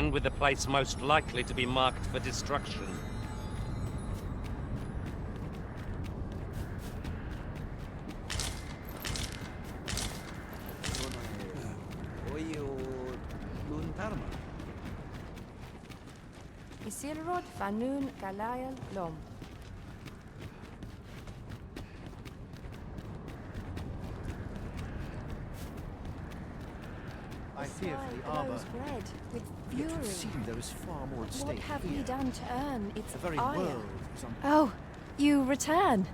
and with the place most likely to be marked for destruction. Isilrod Fanun Galayal Lom. I fear for the Arbor. Red with Yet fury. would seem there is far more at stake What have here. we done to earn its The very ire? world is on... Oh, you return.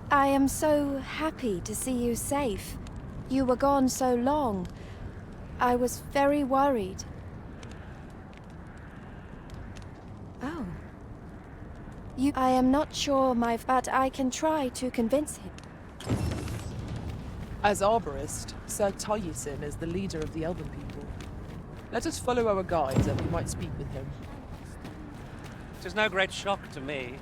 I am so happy to see you safe. You were gone so long. I was very worried. Oh. I am not sure, but I can try to convince him. As arborist, Sir Taliesin is the leader of the Elven people. Let us follow our guides and we might speak with him. 'Tis no great shock to me.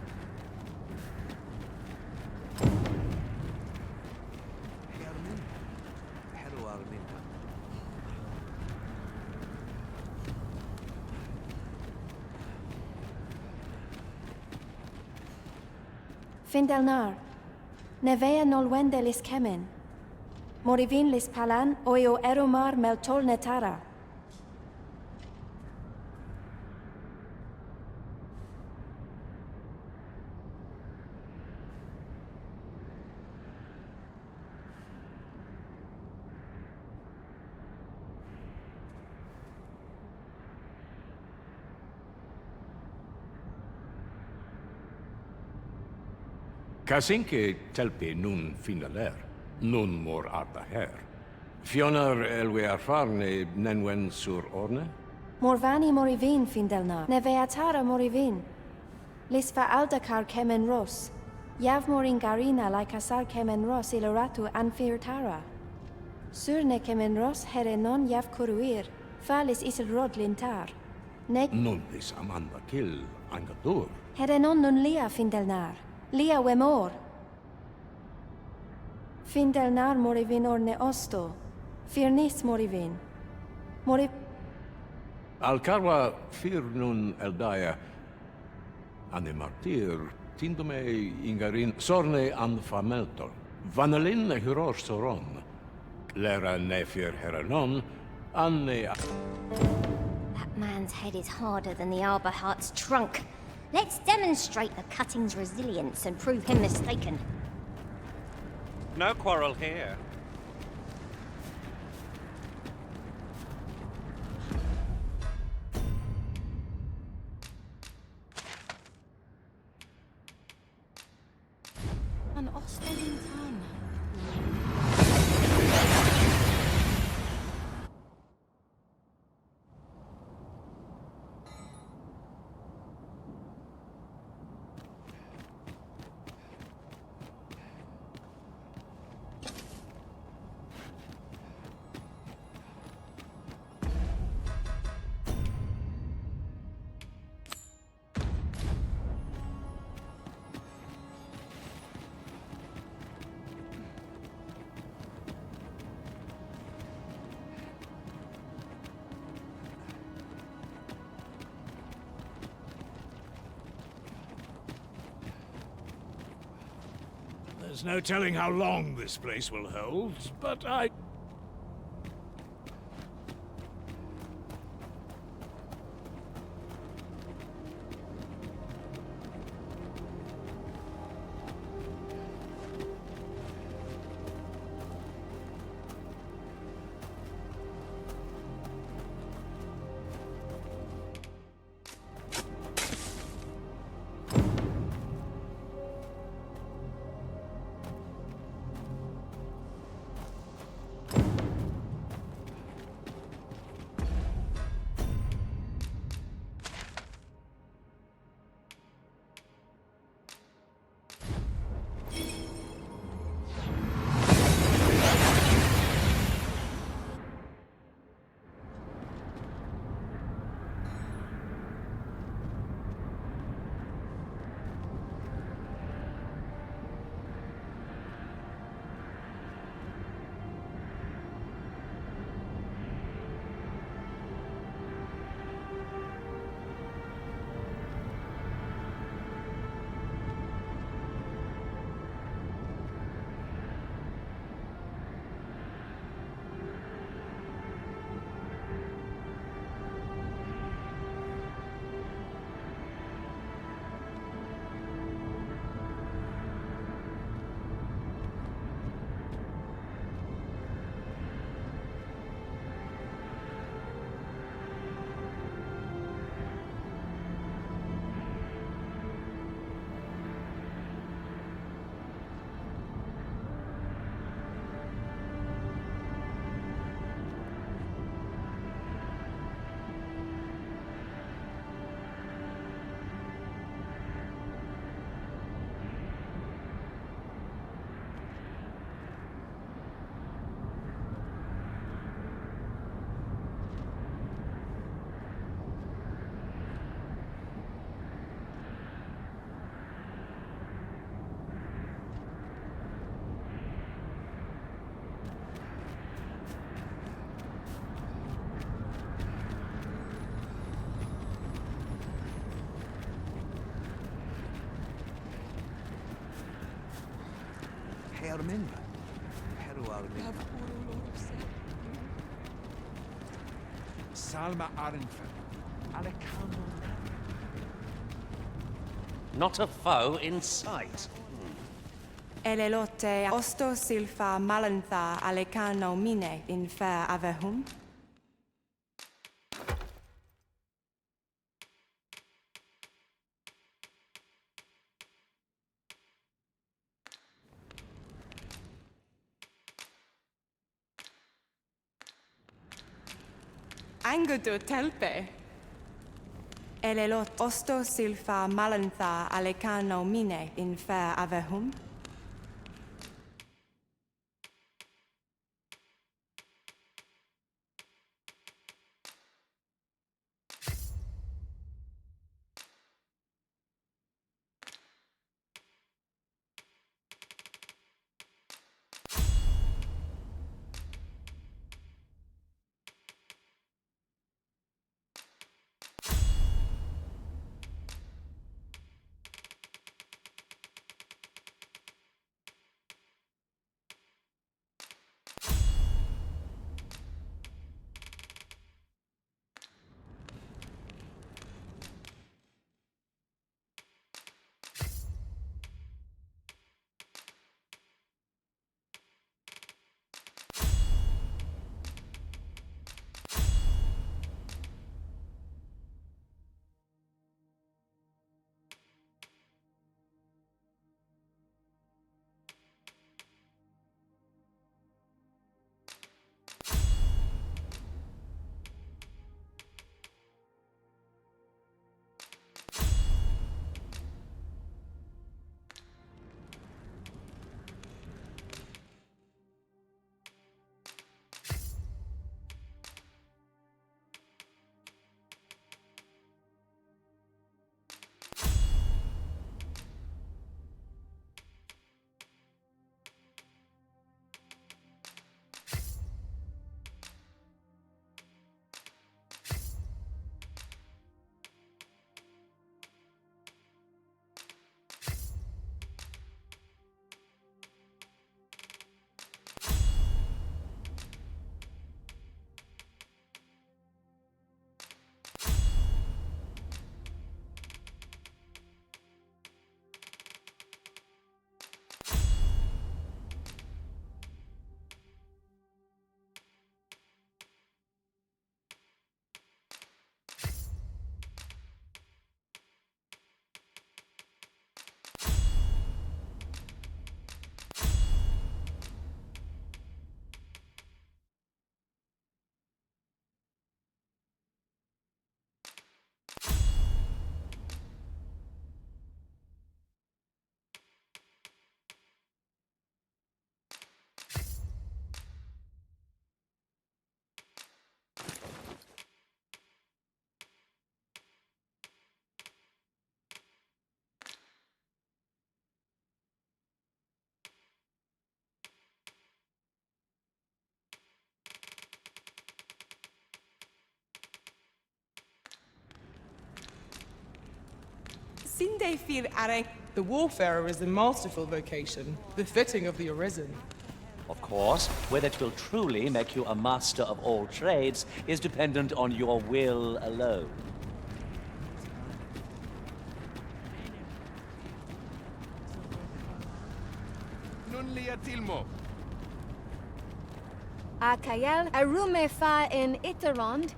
Findelnar, nevea nolwendelis kemen. Morivin lis palan oio eromar meltol netara. Casinque telpi nun finaler, nun mor arda her. Fionar elwe arfarne nenwen sur orne? Morvani morivin Findelnar, neveatara morivin. Lis fa aldakar kemen ros. Yav morin garina like asar kemen ros iloratu anfirtara. Surne kemen ros herenon yav kuruir. Falis isilrod lintar. Nun lis amanda kill angadur. Herenon nun lia Findelnar. Lia wemor. Findelnar morivin orne osto. Firnis morivin. Alcarwa fir nun eldaya. Ane martir tindome ingarin sorne an fameltor. Vanelin huror soron. Lera nefir heranon. Anne... That man's head is harder than the Arbor Heart's trunk. Let's demonstrate the cutting's resilience and prove him mistaken. No quarrel here. An Ostendin town. There's no telling how long this place will hold, but I... Salma Arenfeld. Alecano. Not a foe in sight. Elelote osto silfa malantha alecano mine in fair avehum. Angudu telpe. Elelot osto silfa malantha alecano mine in fair avehum. The Warfarer is a masterful vocation, befitting of the Arisen. Of course, whether it will truly make you a master of all trades is dependent on your will alone. Nun liatilmo. Akael arume fa in Iterond.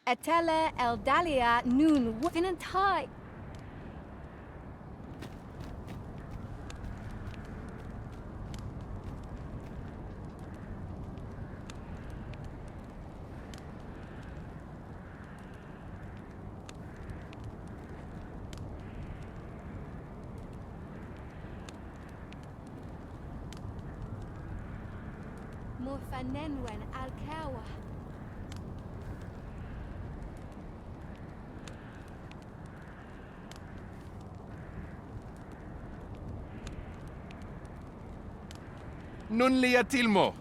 Etele eldalia nun finant high. Morfanenwen alkawa. nun lia tilmo.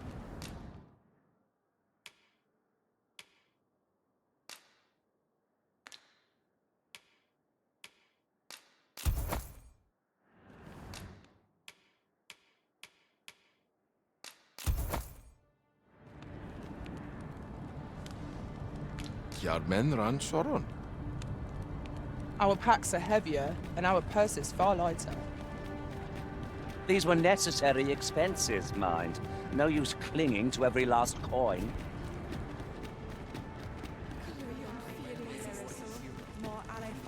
Kiarmen ran soron. Our packs are heavier, and our purses far lighter. These were necessary expenses, mind. No use clinging to every last coin.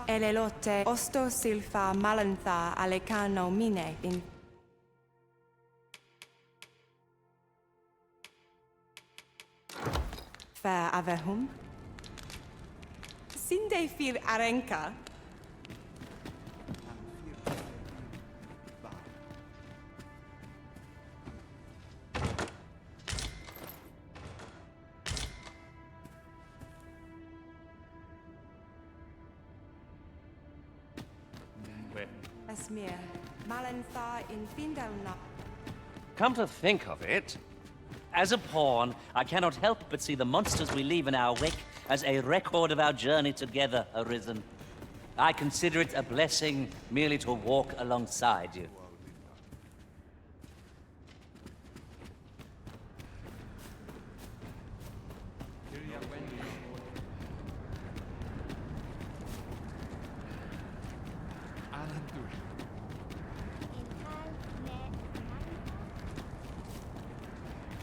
Elelote osto silfa malantha alecano mine in Fair avehum. Sinde fir arenka. Asmir, malantha in Findelna. Come to think of it, as a pawn, I cannot help but see the monsters we leave in our wake as a record of our journey together, Arisen. I consider it a blessing merely to walk alongside you.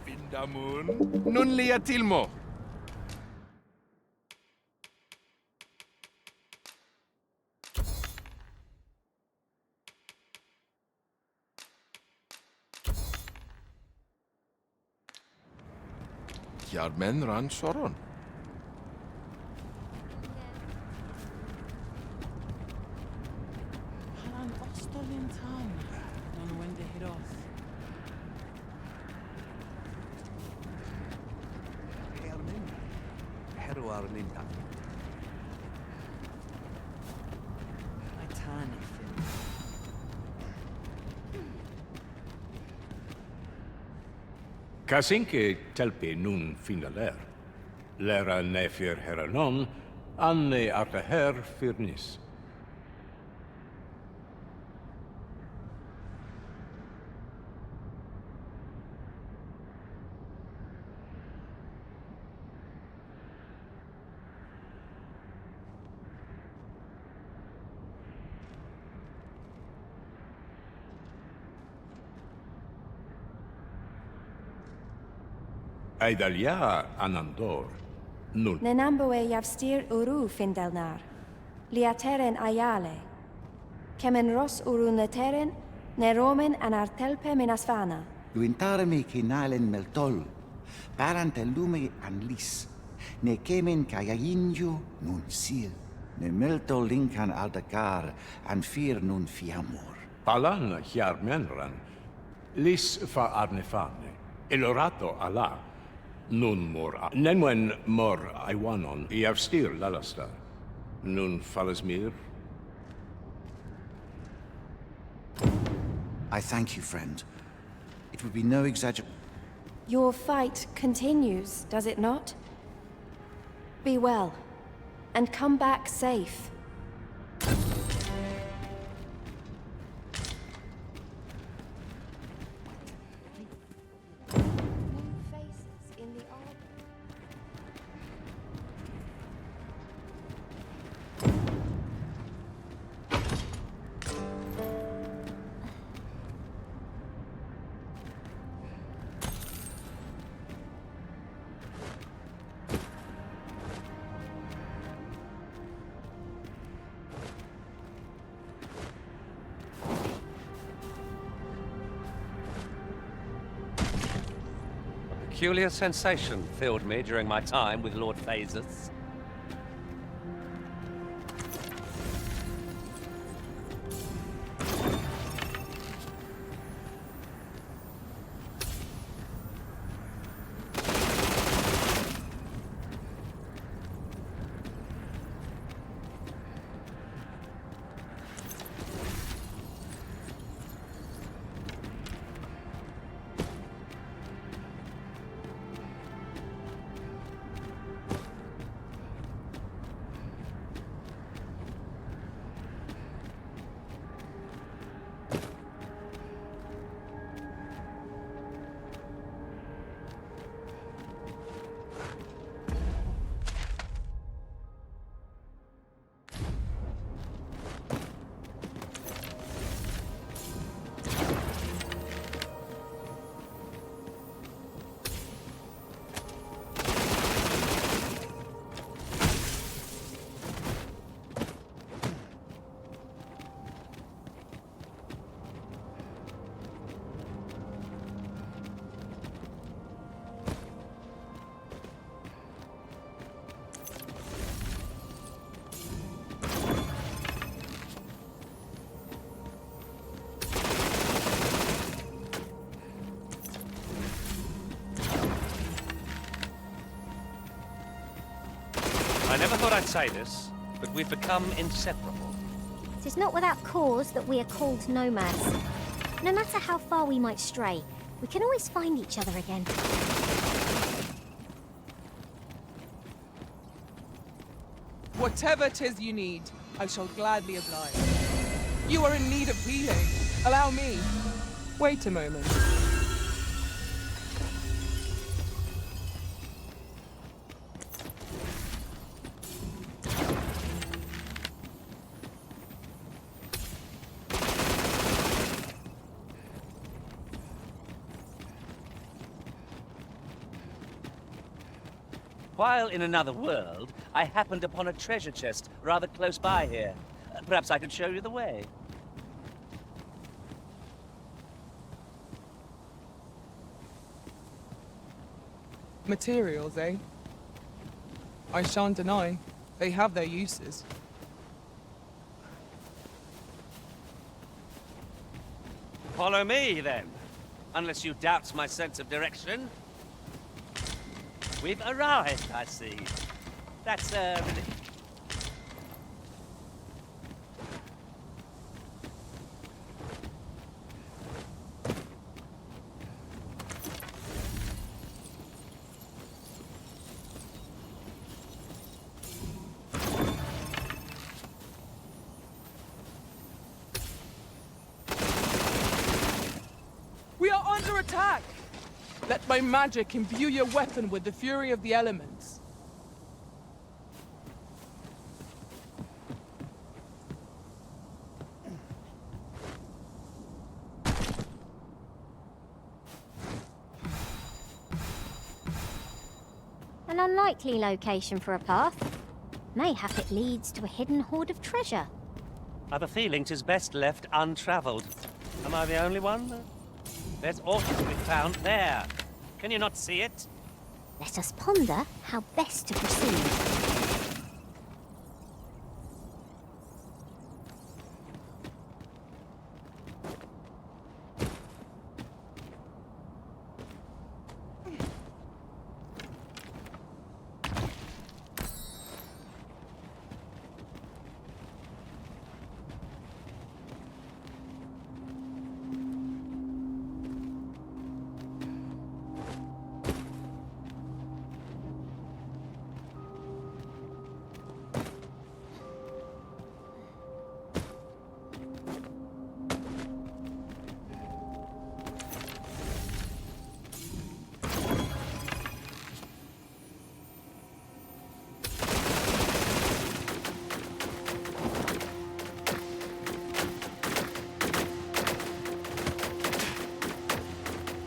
Findamun nun lia tilmo. Kiarmen ran soron. Halan ostolin tan. Non wende hiros. Heru Arlinda. Kasinke telpe nun finaler. Lera nefir heranon, anne arta her firnis. Aidalia anandor, nun. Nenamboe yavstir uru Findelnar. Liateren ayale. Kemen ros uru neteren, neromen anartelpe menasvana. Luintarmi kinalen meltol, parante lume anlis, ne kemen kayayinju nun sil, ne meltol linkan aldagar, an fir nun fiamur. Palan hiarmenran, lis fa arnefane, elorato ala, nun mor nenwen mor aiwanon, iavstir lalastar, nun falasmir. I thank you, friend. It would be no exaggeration. Your fight continues, does it not? Be well, and come back safe. Peculiar sensation filled me during my time with Lord Phases. I never thought I'd say this, but we've become inseparable. It is not without cause that we are called nomads. No matter how far we might stray, we can always find each other again. Whatever 'tis you need, I shall gladly oblige. You are in need of healing. Allow me. Wait a moment. While in another world, I happened upon a treasure chest rather close by here. Perhaps I could show you the way. Materials, eh? I shan't deny. They have their uses. Follow me, then. Unless you doubt my sense of direction. We've arrived, I see. That's a relief. We are under attack! Let my magic imbue your weapon with the fury of the elements. An unlikely location for a path. Mayhap it leads to a hidden hoard of treasure. I've a feeling 'tis best left untravelled. Am I the only one? There's aught to be found there. Can you not see it? Let us ponder how best to proceed.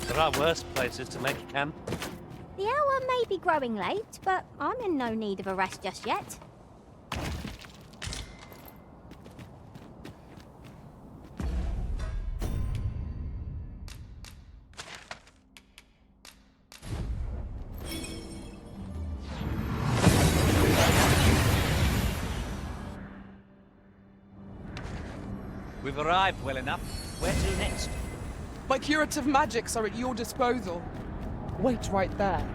There are worse places to make a camp. The hour may be growing late, but I'm in no need of a rest just yet. We've arrived well enough. Where to next? My curative magics are at your disposal. Wait right there.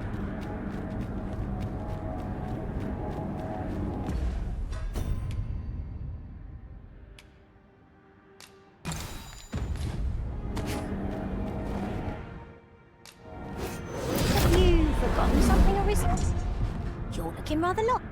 Have you forgotten something, Arisen? You're looking rather lost.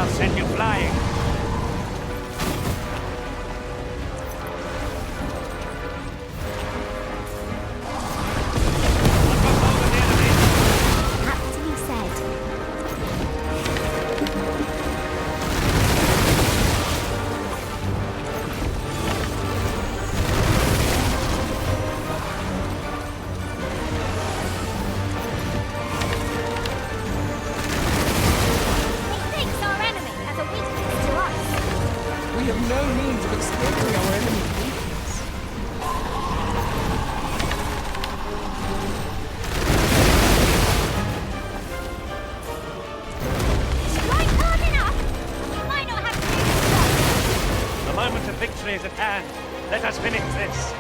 I'll send you flying. Aptly said. He thinks our enemy has a weakness to us. We have no means of exploiting our enemy's weakness. Strike hard enough. We might not have to do this long. The moment of victory is at hand. Let us finish this.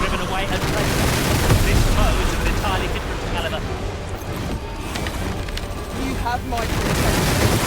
Driven away and placed. This foe is of an entirely different caliber. You have my protection.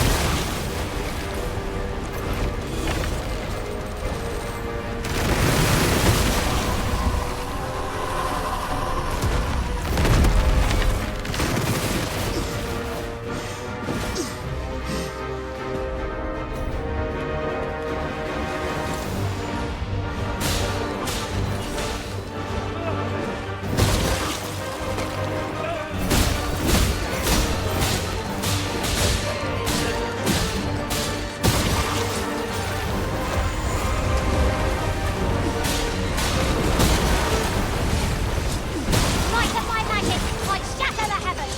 Light of my magic might shatter the heavens.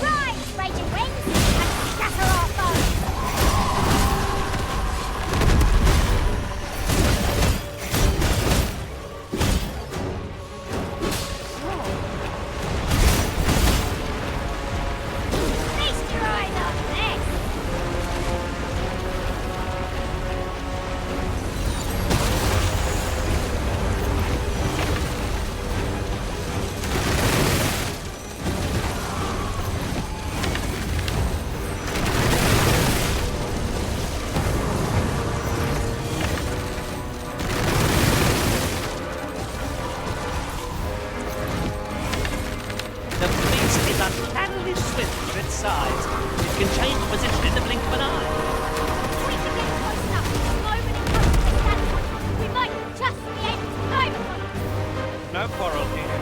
Rise, raging winds, and scatter our foes. Feast your eyes on this. The beast is uncannily swift for its size. It can change position in the blink of an eye. If we can get close enough to the moment it comes to stand, we might just be able to overcome it. No quarrel here.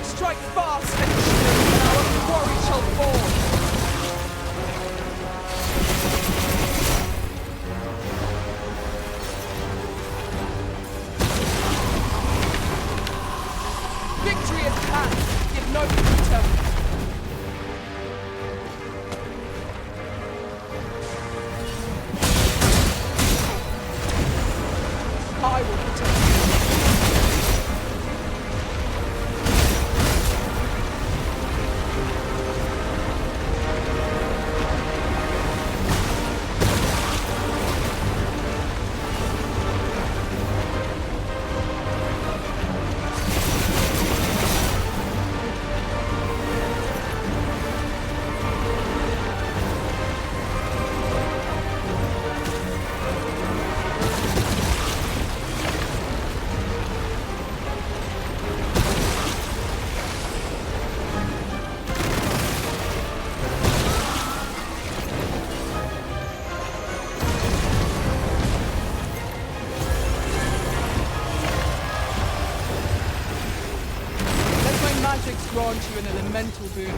Strike fast and sure, and our quarry shall fall. Victory at hand. Give no return. I will protect you. grant you an elemental boon.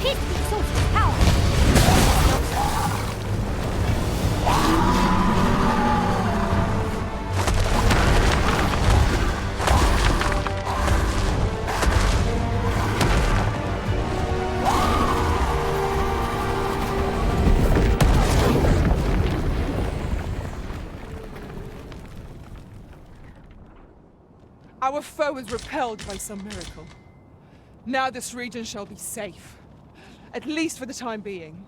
Hit the source of power! Our foe is repelled by some miracle. Now this region shall be safe. At least for the time being.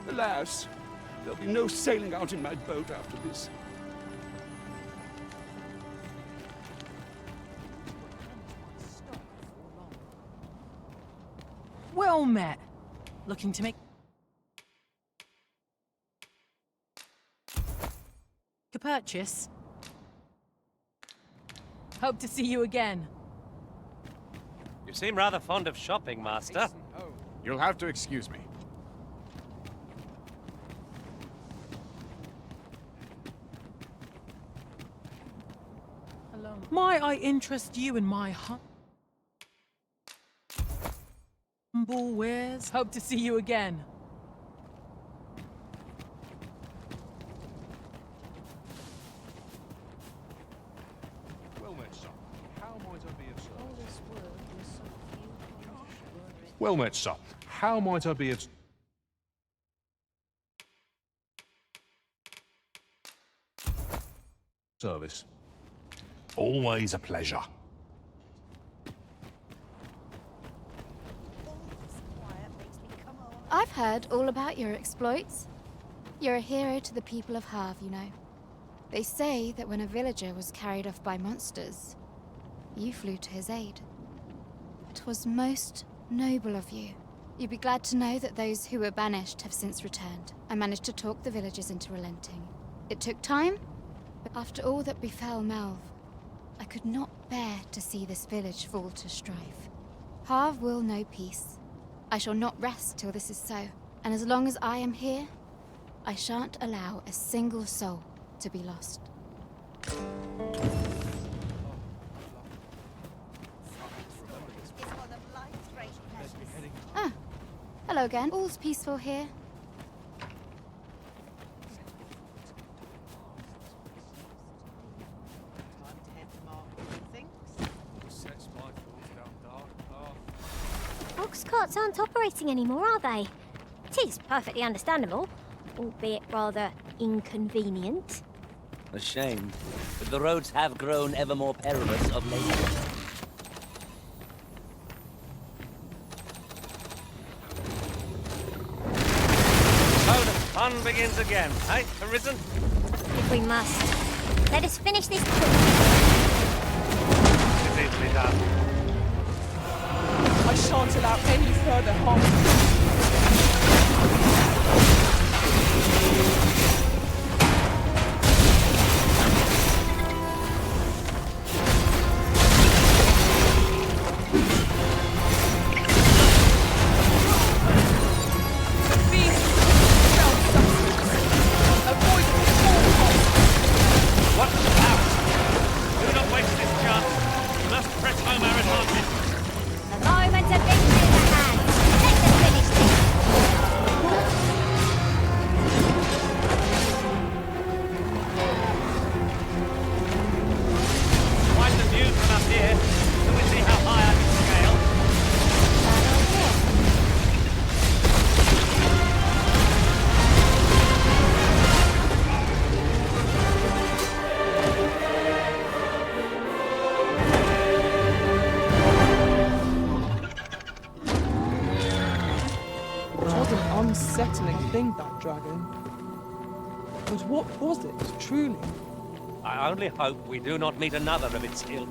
Alas, there'll be no sailing out in my boat after this. Well met. Looking to make... a purchase? Hope to see you again. You seem rather fond of shopping, Master. You'll have to excuse me. Might I interest you in my humble wares? Hope to see you again. Well met, son. How might I be of service? Well met, son. How might I be of... service? Always a pleasure. I've heard all about your exploits. You're a hero to the people of Harv, you know. They say that when a villager was carried off by monsters, you flew to his aid. 'Twas most noble of you. You'd be glad to know that those who were banished have since returned. I managed to talk the villagers into relenting. It took time, but after all that befell Melv, I could not bear to see this village fall to strife. Harv will know peace. I shall not rest till this is so, and as long as I am here, I shan't allow a single soul to be lost. Ah, hello again. All's peaceful here. Ox carts aren't operating anymore, are they? It is perfectly understandable, albeit rather inconvenient. A shame, but the roads have grown ever more perilous of late. So the fun begins again, eh, Arisen? If we must. Let us finish this quick. It's easily done. I shan't allow any further harm. thing, that dragon. But what was it, truly? I only hope we do not meet another of its ilk.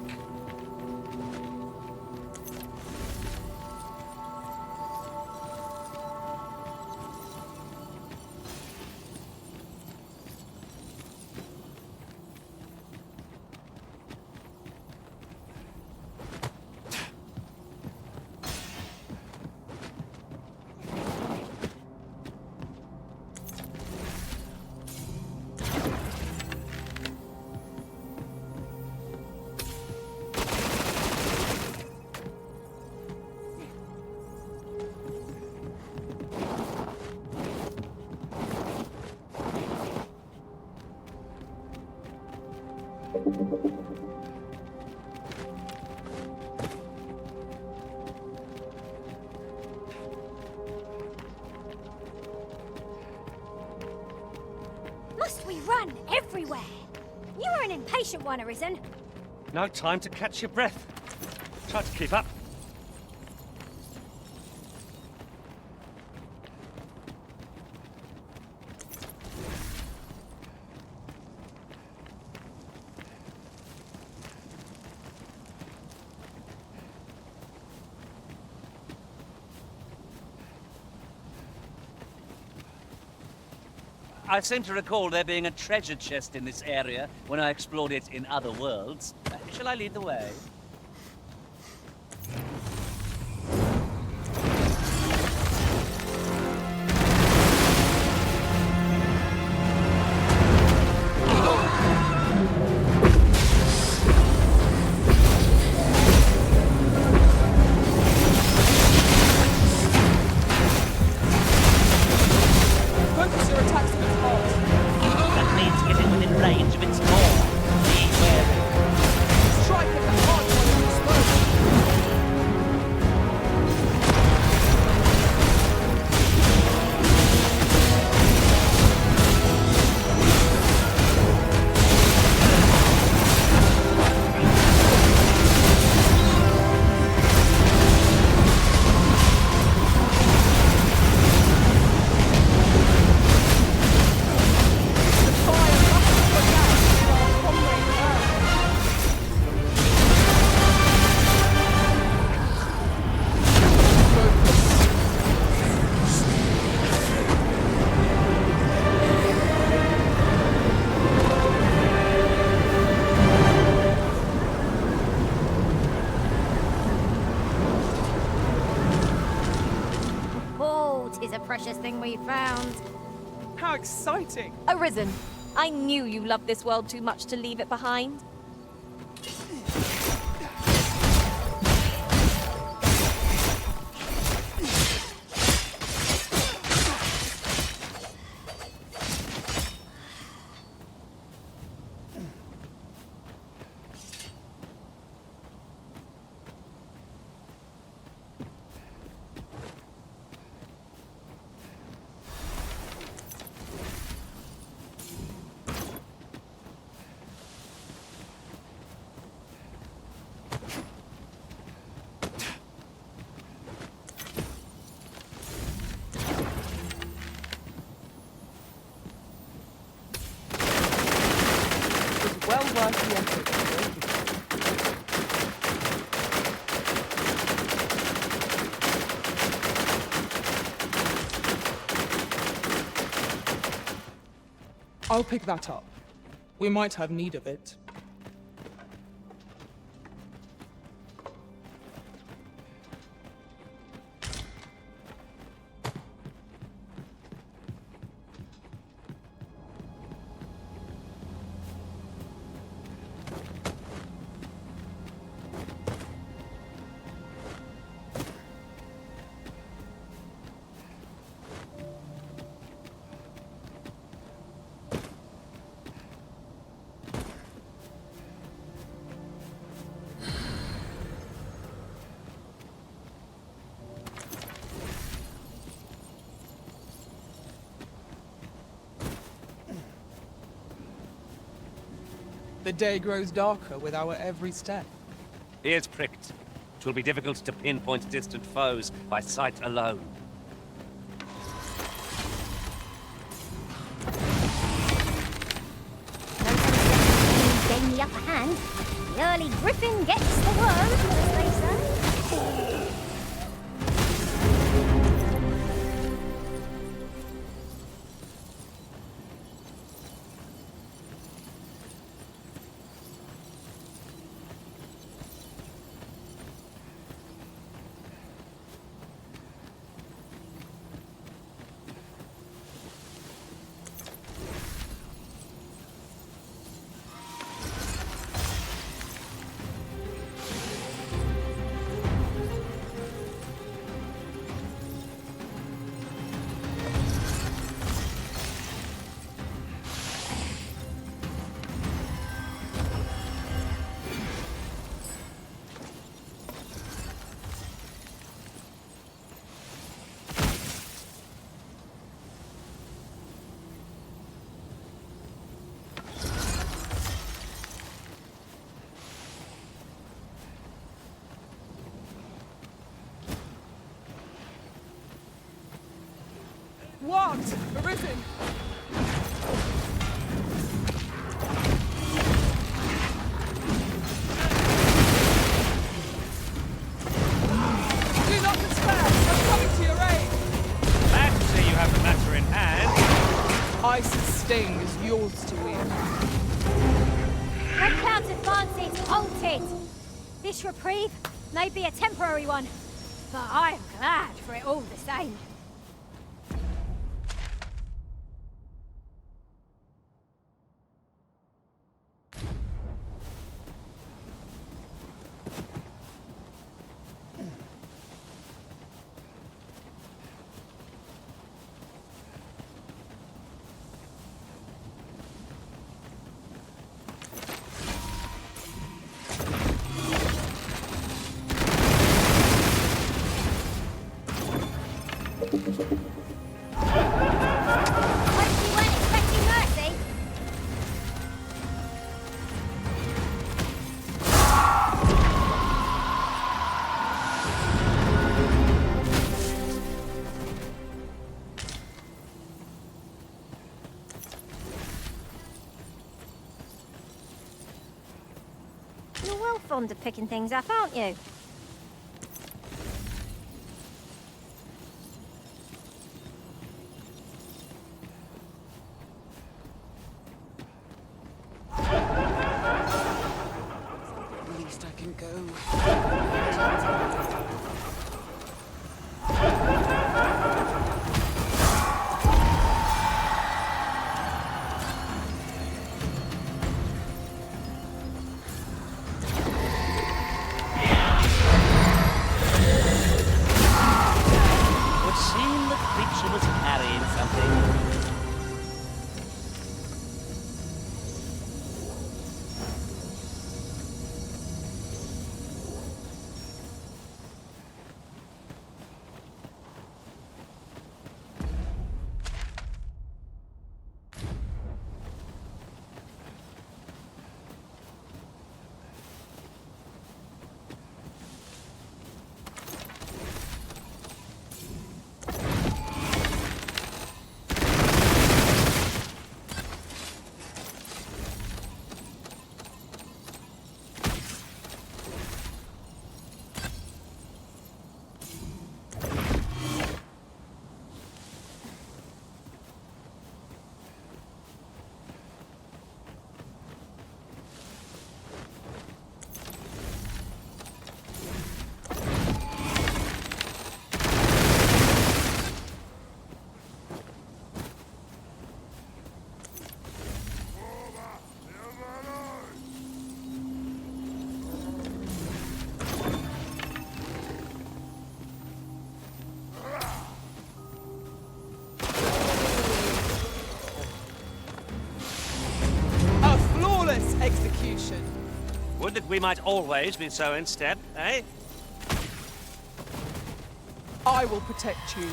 Must we run everywhere? You are an impatient one, Arisen. No time to catch your breath. Try to keep up. I seem to recall there being a treasure chest in this area when I explored it in other worlds. Shall I lead the way? Precious thing we found. How exciting! Arisen, I knew you loved this world too much to leave it behind. Well worth the effort. I'll pick that up. We might have need of it. The day grows darker with our every step. Ears pricked. It will be difficult to pinpoint distant foes by sight alone. early griffin gets the worm, as they say. What? Arisen! Do not despair! I'm coming to your aid! Glad to see you have the matter in hand. Ice's sting is yours to wield. Red Cloud's advance is halted. This reprieve may be a temporary one, but I am glad for it all the same. You're well fond of picking things up, aren't you? At least I can go. She was carrying something. Execution. Would that we might always be so instead, eh? I will protect you.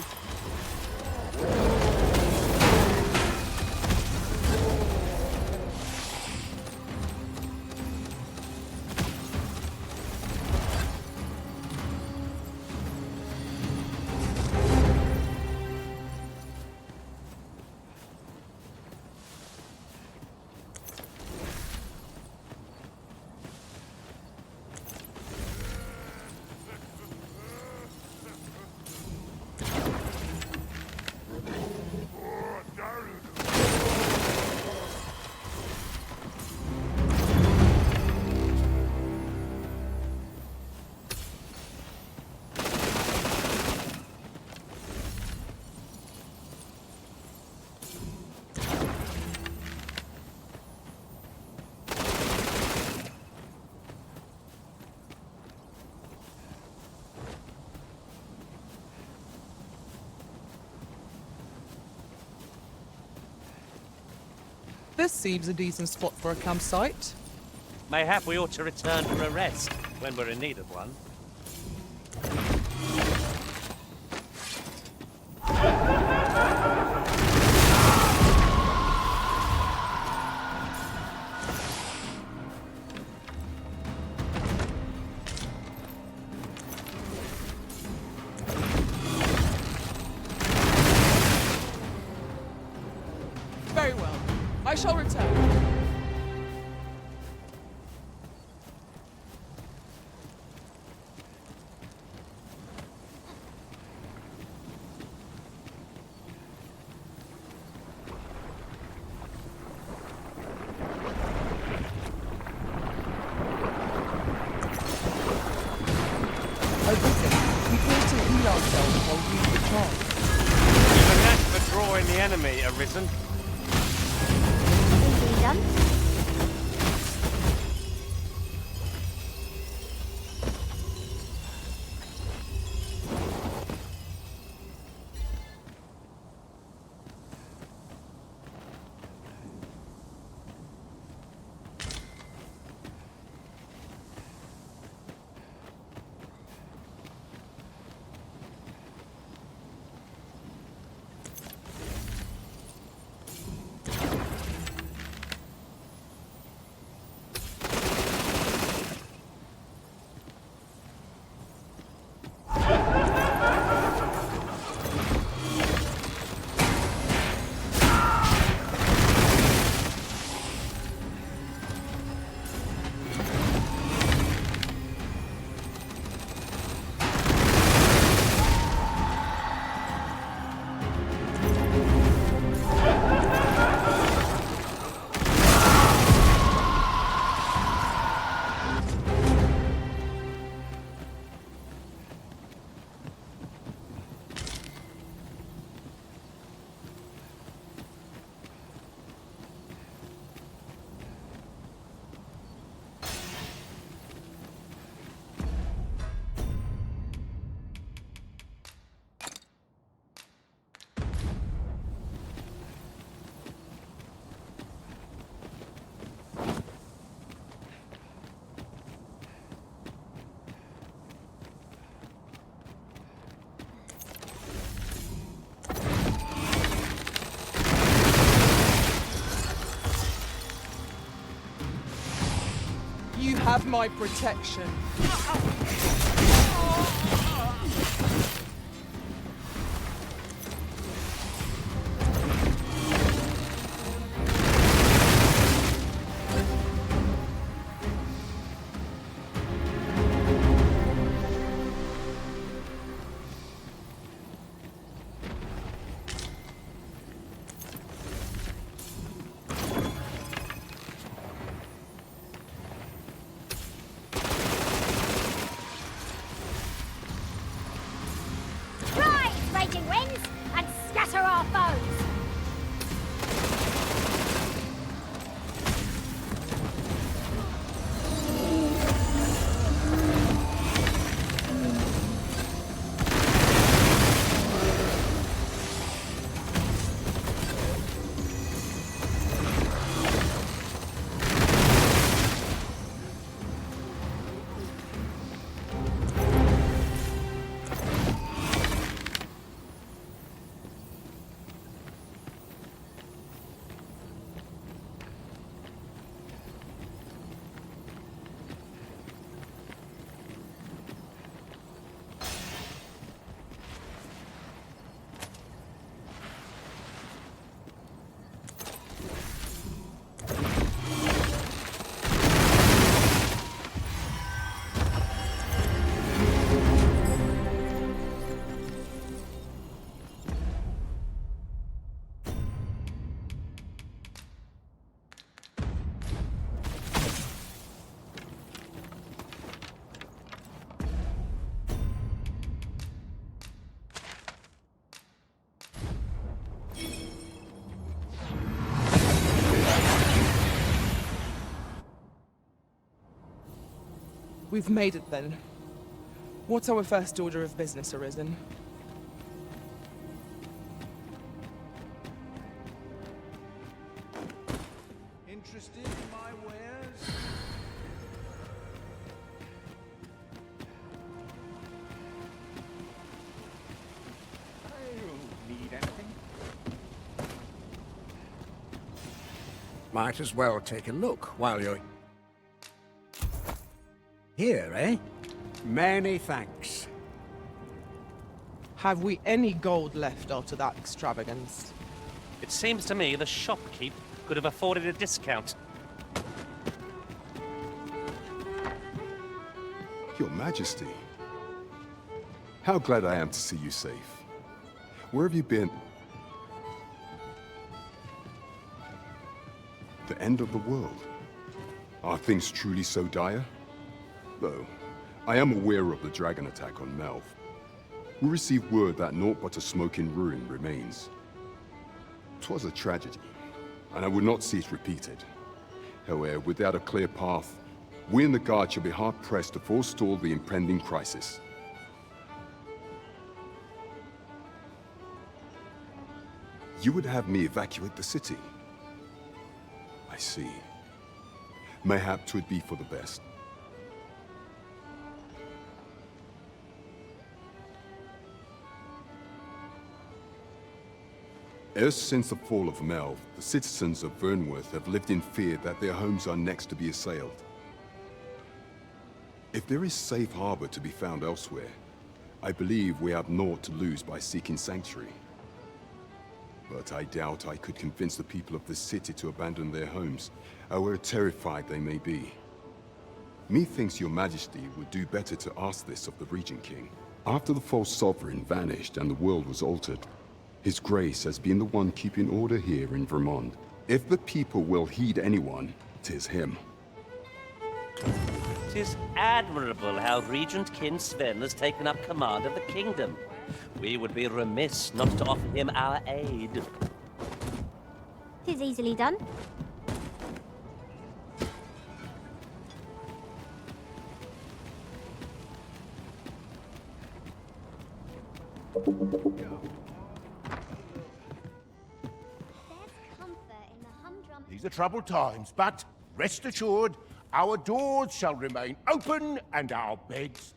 This seems a decent spot for a campsite. Mayhap we ought to return for a rest when we're in need of one. Very well. I shall return. You've a knack for drawing the enemy, Arisen. Easily done. You have my protection. Raging winds and scatter our foes! We've made it then. What's our first order of business, Arisen? Might as well take a look while you're here, eh? Many thanks. Have we any gold left after that extravagance? It seems to me the shopkeep could have afforded a discount. Your Majesty. How glad I am to see you safe. Where have you been? The end of the world. Are things truly so dire? Though, I am aware of the dragon attack on Melv. We received word that naught but a smoking ruin remains. 'Twas a tragedy, and I would not see it repeated. However, without a clear path, we in the Guard shall be hard-pressed to forestall the impending crisis. You would have me evacuate the city? I see. Mayhap 'twould be for the best. Ever since the fall of Melv, the citizens of Vernworth have lived in fear that their homes are next to be assailed. If there is safe harbor to be found elsewhere, I believe we have naught to lose by seeking sanctuary. But I doubt I could convince the people of this city to abandon their homes, however terrified they may be. Methinks your Majesty would do better to ask this of the Regent King. After the false sovereign vanished and the world was altered, His Grace has been the one keeping order here in Vermont. If the people will heed anyone, 'tis him. 'Tis admirable how Regent King Sven has taken up command of the kingdom. We would be remiss not to offer him our aid. 'Tis easily done. These are troubled times, but rest assured, our doors shall remain open and our beds.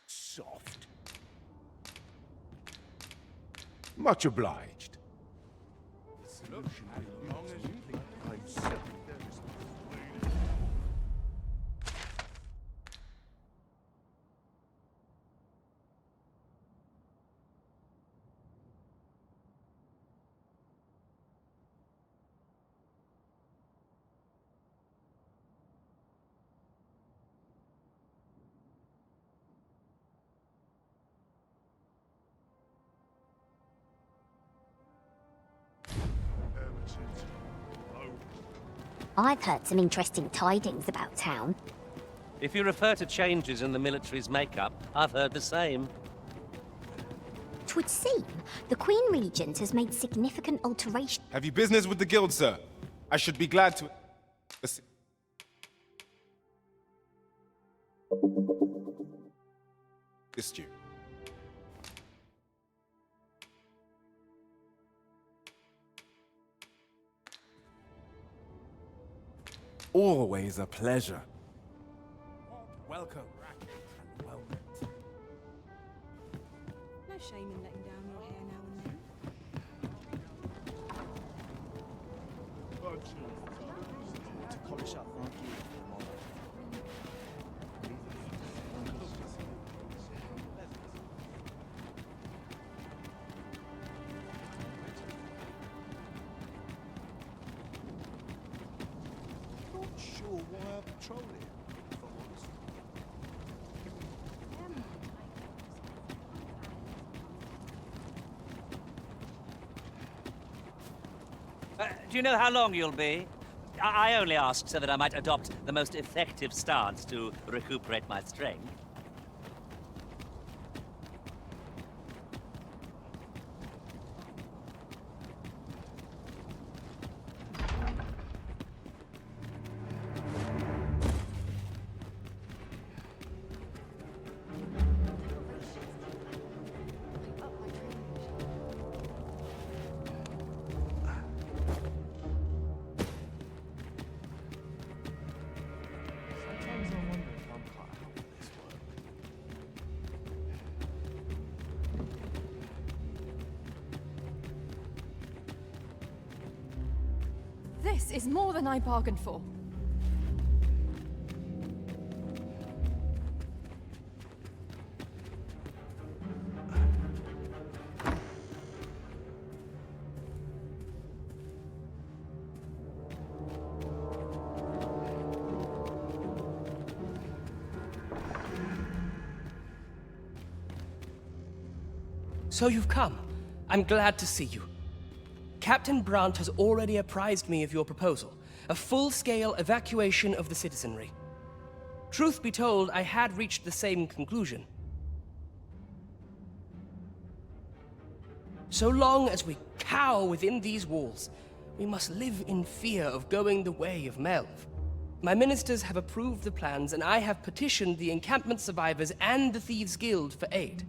Soft. Much obliged. I've heard some interesting tidings about town. If you refer to changes in the military's makeup, I've heard the same. 'Twould seem the Queen Regent has made significant alterations. Have you business with the guild, sir? I should be glad to assist you. Always a pleasure. Welcome. And well met. No shame in letting down your hair now and then. To polish up our gear for tomorrow. Not sure why I patrol it, if I'm honest. Do you know how long you'll be? I only asked so that I might adopt the most effective stance to recuperate my strength. This is more than I bargained for. So you've come. I'm glad to see you. Captain Brandt has already apprised me of your proposal, a full-scale evacuation of the citizenry. Truth be told, I had reached the same conclusion. So long as we cower within these walls, we must live in fear of going the way of Melv. My ministers have approved the plans, and I have petitioned the encampment survivors and the Thieves' Guild for aid.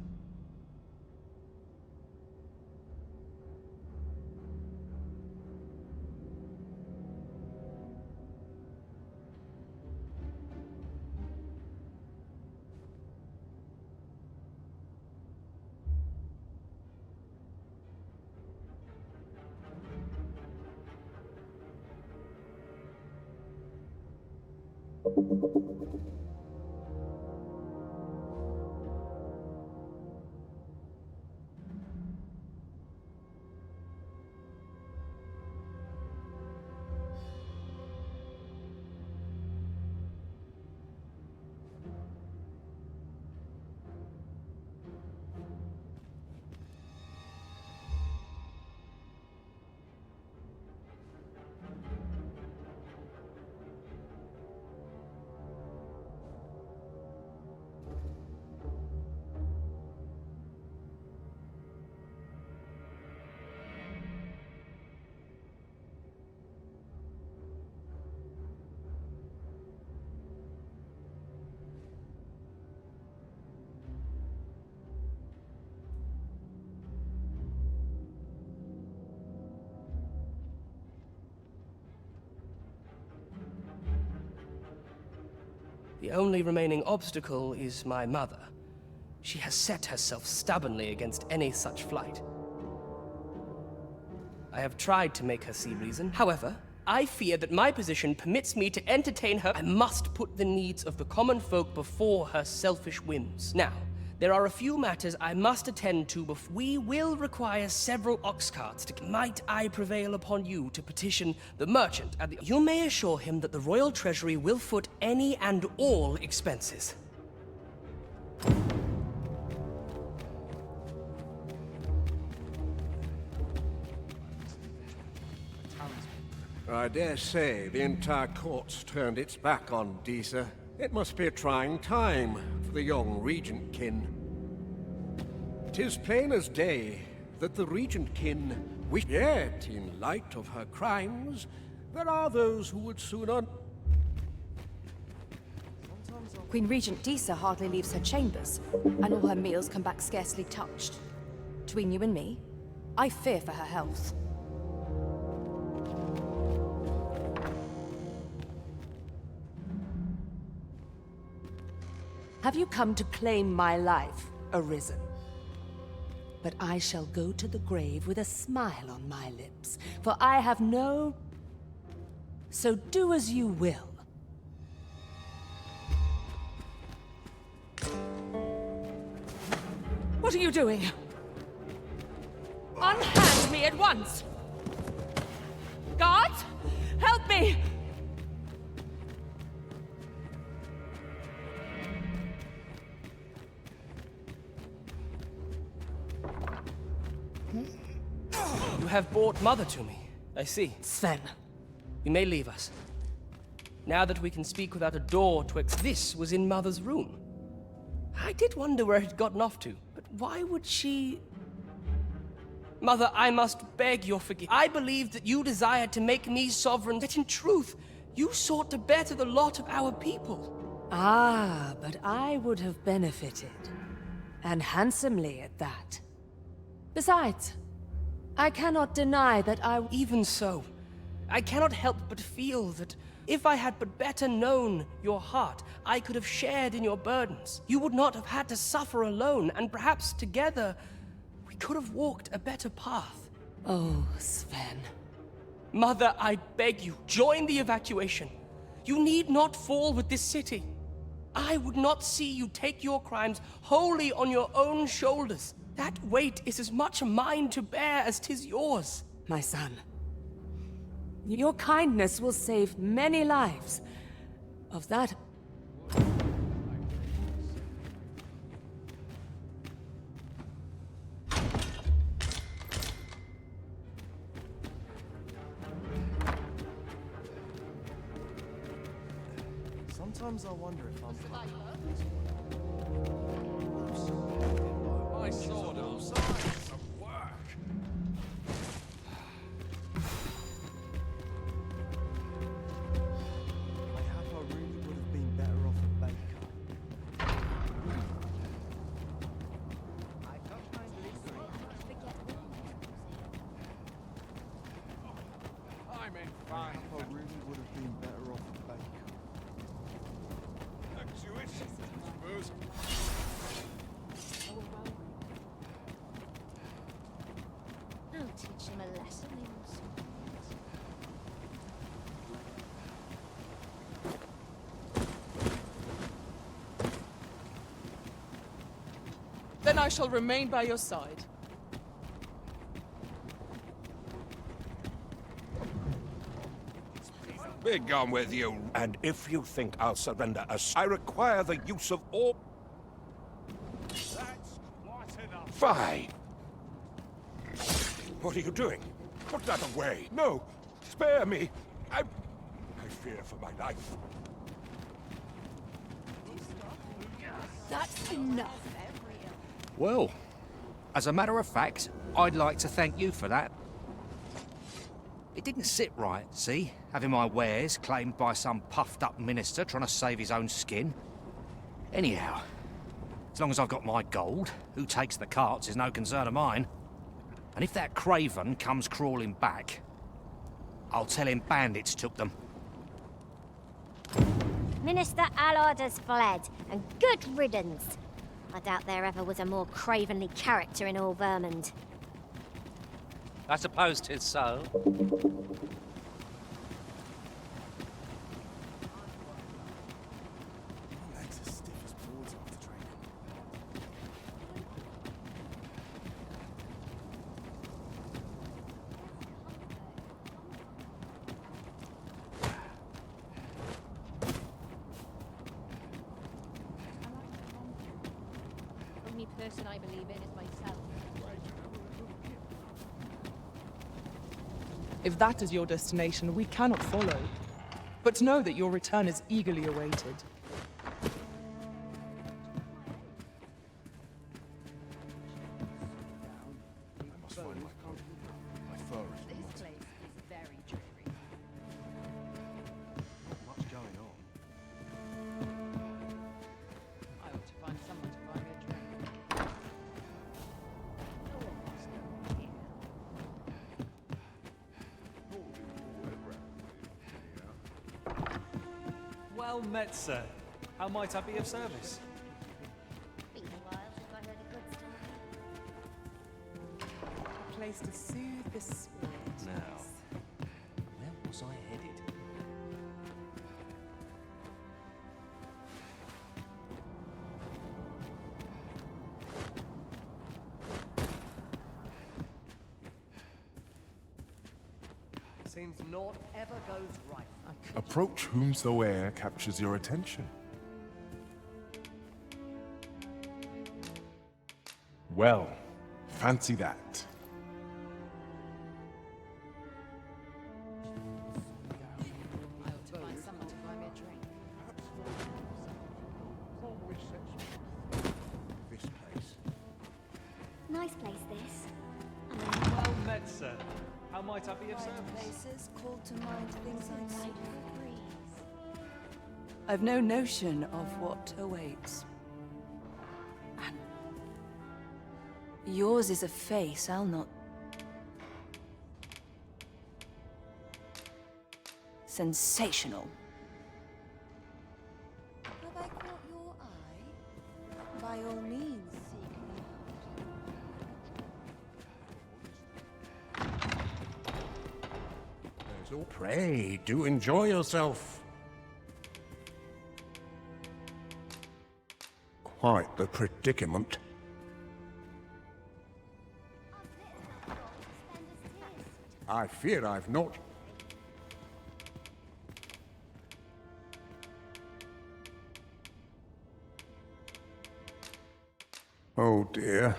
The only remaining obstacle is my mother. She has set herself stubbornly against any such flight. I have tried to make her see reason. However, I fear that my position permits me to entertain her. I must put the needs of the common folk before her selfish whims. Now, there are a few matters I must attend to before we will require several ox carts to... Might I prevail upon you to petition the merchant at the... You may assure him that the royal treasury will foot any and all expenses. I dare say the entire court's turned its back on Disa. It must be a trying time for the young regent kin. 'Tis plain as day that the regent kin wish, yet in light of her crimes, there are those who would sooner... Queen Regent Disa hardly leaves her chambers, and all her meals come back scarcely touched. Between you and me, I fear for her health. Have you come to claim my life, Arisen? But I shall go to the grave with a smile on my lips, for I have no... So do as you will. What are you doing? Unhand me at once! Guards! Help me! You have brought Mother to me. I see. Sven. You may leave us. Now that we can speak without a door twixt... This was in Mother's room. I did wonder where it had gotten off to, but why would she... Mother, I must beg your forgiveness. I believed that you desired to make me sovereign, that in truth, you sought to better the lot of our people. Ah, but I would have benefited. And handsomely at that. Besides, I cannot deny that I... Even so, I cannot help but feel that if I had but better known your heart, I could have shared in your burdens. You would not have had to suffer alone, and perhaps together, we could have walked a better path. Oh, Sven. Mother, I beg you, join the evacuation. You need not fall with this city. I would not see you take your crimes wholly on your own shoulders. That weight is as much mine to bear as 'tis yours. My son, your kindness will save many lives. Of that... Sometimes I wonder if I'm... My sword outside some work. Mayhap I really would have been better off a baker. I'm in Mayhap I really would have been better off a baker. Jewish, I suppose. I'll teach him a lesson in sport. Then I shall remain by your side. Be gone with you. And if you think I'll surrender I require the use of all... That's quite enough. Fine. What are you doing? Put that away. No, spare me. I fear for my life. That's enough. Well, as a matter of fact, I'd like to thank you for that. It didn't sit right, see? Having my wares claimed by some puffed-up minister trying to save his own skin. Anyhow, as long as I've got my gold, who takes the carts is no concern of mine. And if that craven comes crawling back, I'll tell him bandits took them. Minister Allard has fled, and good riddance. I doubt there ever was a more cravenly character in all Vermund. I suppose 'tis so. Legs as stiff as boards after training. Only person I believe in is myself. If that is your destination, we cannot follow. But know that your return is eagerly awaited. I must find my coat. My fur is This knotted. place is very dreary. Not much going on. I ought to find someone to buy me a drink. Well met, sir. How might I be of service? Been a while since I heard a good story. A place to soothe the spirit. Now, where was I headed? Seems naught ever goes right. Approach whomsoever captures your attention. Well, fancy that. I ought to find someone to buy me a drink. This place. Nice place, this. Well met, sir. How might I be of service? Places called to mind things I've Night seen. breeze. I've no notion of what awaits. And yours is a face I'll not... Sensational. Have I caught your eye? By all means, seek me out. So pray, do enjoy yourself. Quite the predicament. I fear I've not. Oh dear.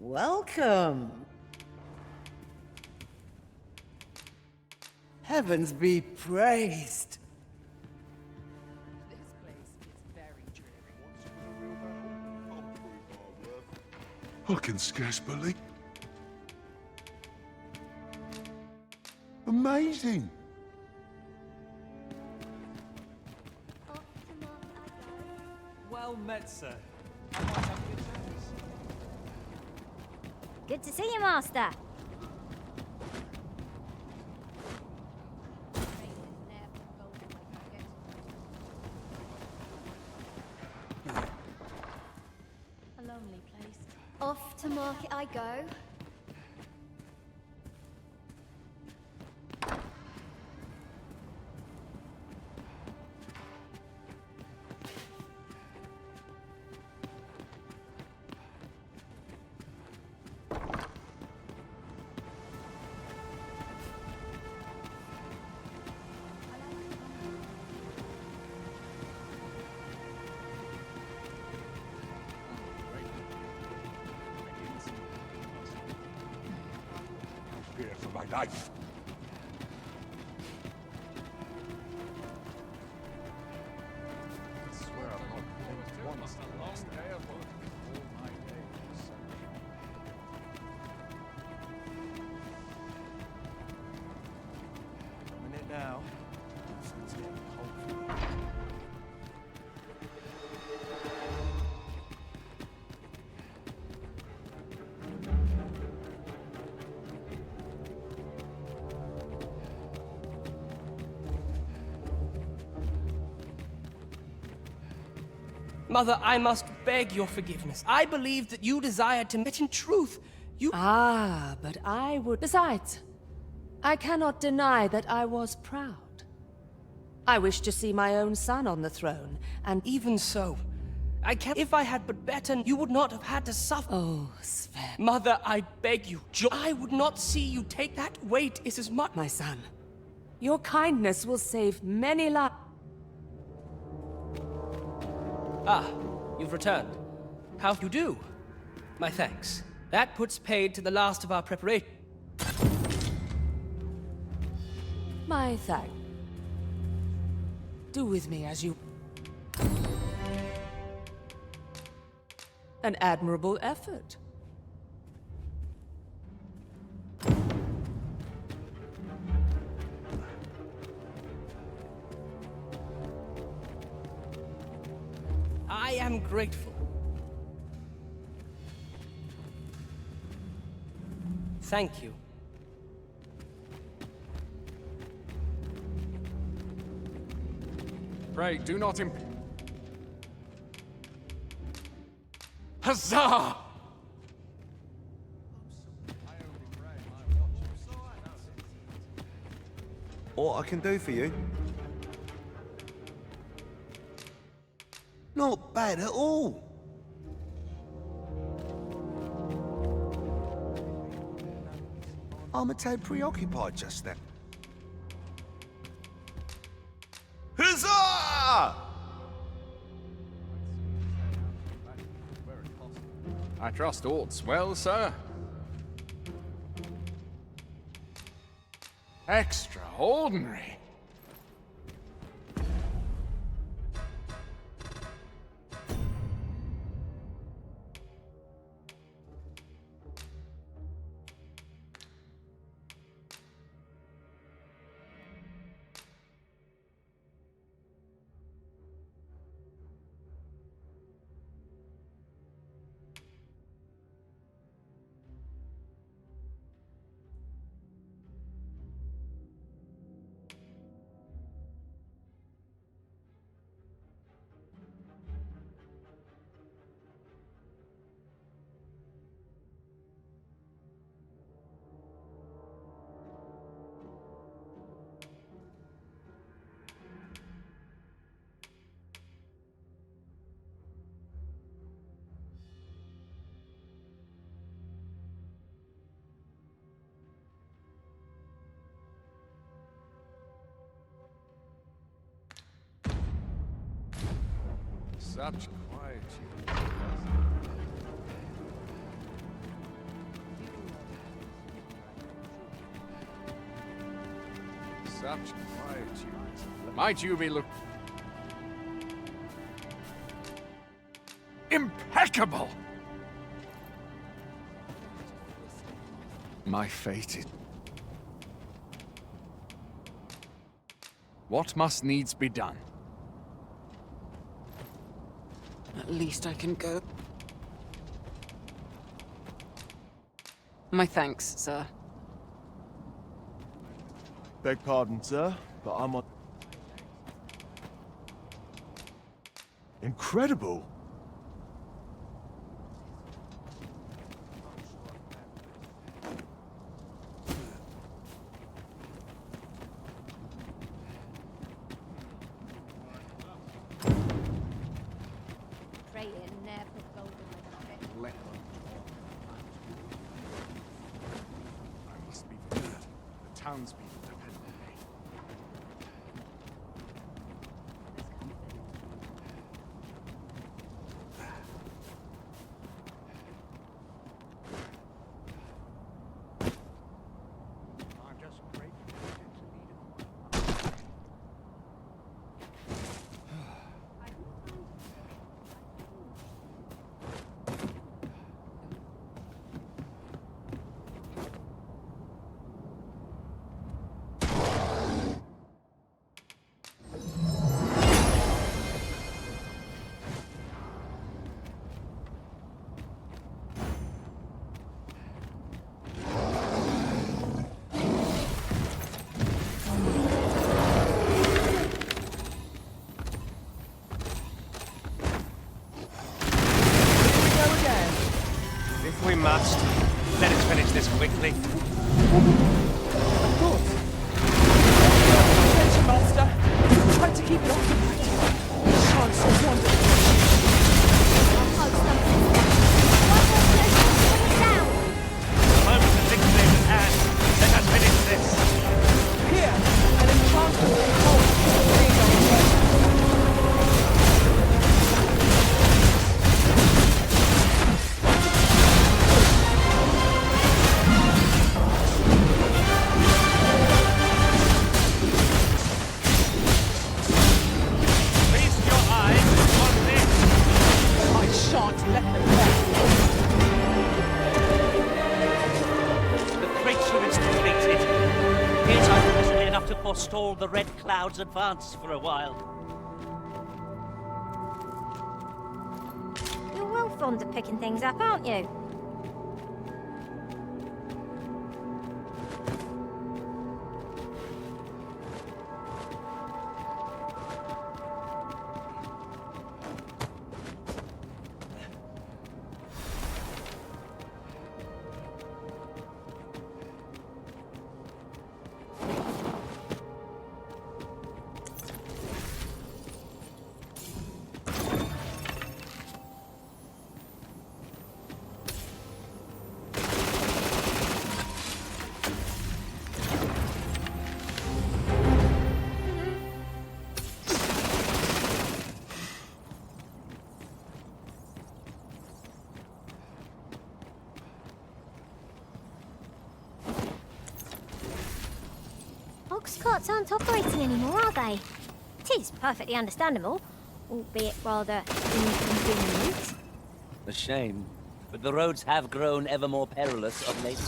Welcome. Heavens be praised. This place is very dreary. I can scarce believe. Amazing. Well met, sir. I might have your chance. Good to see you, Master. A lonely place. Off to market I go. Fear for my life. I swear I'm not blinked once. A long day of work. All my days. A minute now. It's getting cold. Mother, I must beg your forgiveness. I believed that you desired to meet in truth. You... Ah, but I would... Besides, I cannot deny that I was proud. I wished to see my own son on the throne, and... Even so, I can't... If I had but better, you would not have had to suffer. Oh, Sven. Mother, I beg you, I would not see you take that weight is as much... My son, your kindness will save many lives. Ah, you've returned. How you do? My thanks. That puts paid to the last of our preparation. My thanks. Do with me as you... An admirable effort. I am grateful. Thank you. Pray, do not Huzzah! What I can do for you? Not bad at all. I'm a tad preoccupied just then. Huzzah! I trust all's well, sir. Extraordinary. Such quietude. Such quietude. Might you be impeccable! My fate is... What must needs be done? At least I can go. My thanks, sir. Beg pardon, sir, but I'm on... Incredible! I must be the third. The townspeople depend on me. I'm just grateful to lead If we must, let us finish this quickly. Of course. Attention, master. Try to keep it occupied. Chance of wandering. The moment of victory is at hand. Let us finish this. Here, an enchantment will hold freedom. Feast your eyes on this. I shan't let them pass. The creature is defeated. Yet I'm presently enough to forestall the red cloud's advance for a while. You're well fond of picking things up, aren't you? Ox carts aren't operating anymore, are they? It is perfectly understandable, albeit rather inconvenient. A shame, but the roads have grown ever more perilous of late.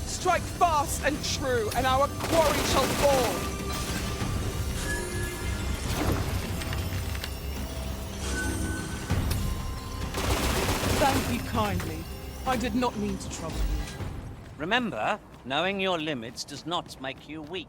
Strike fast and true, and our quarry shall fall. Thank you kindly. I did not mean to trouble you. Remember, Knowing your limits does not make you weak.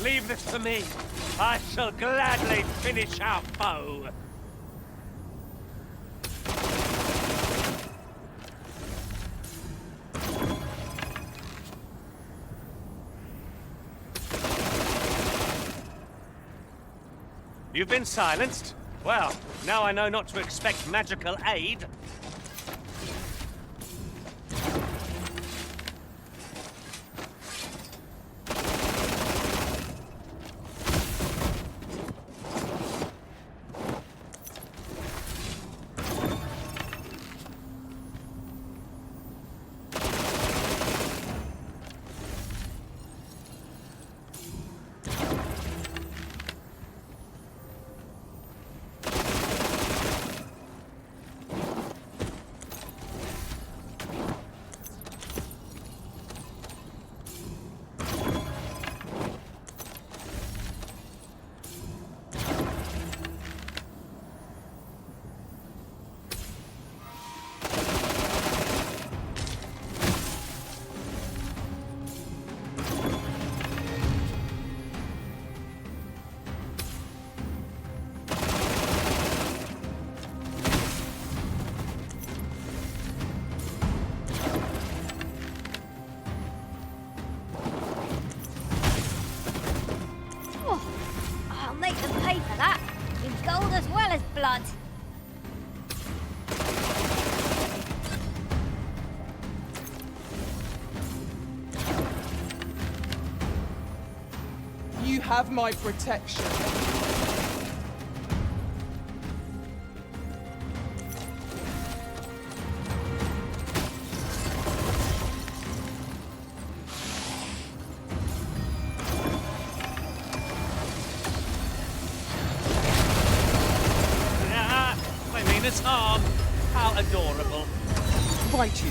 Leave this to me. I shall gladly finish our foe. You've been silenced? Well, now I know not to expect magical aid. I'll make them pay for that, in gold as well as blood. You have my protection. I mean it's harm. How adorable. Right, you.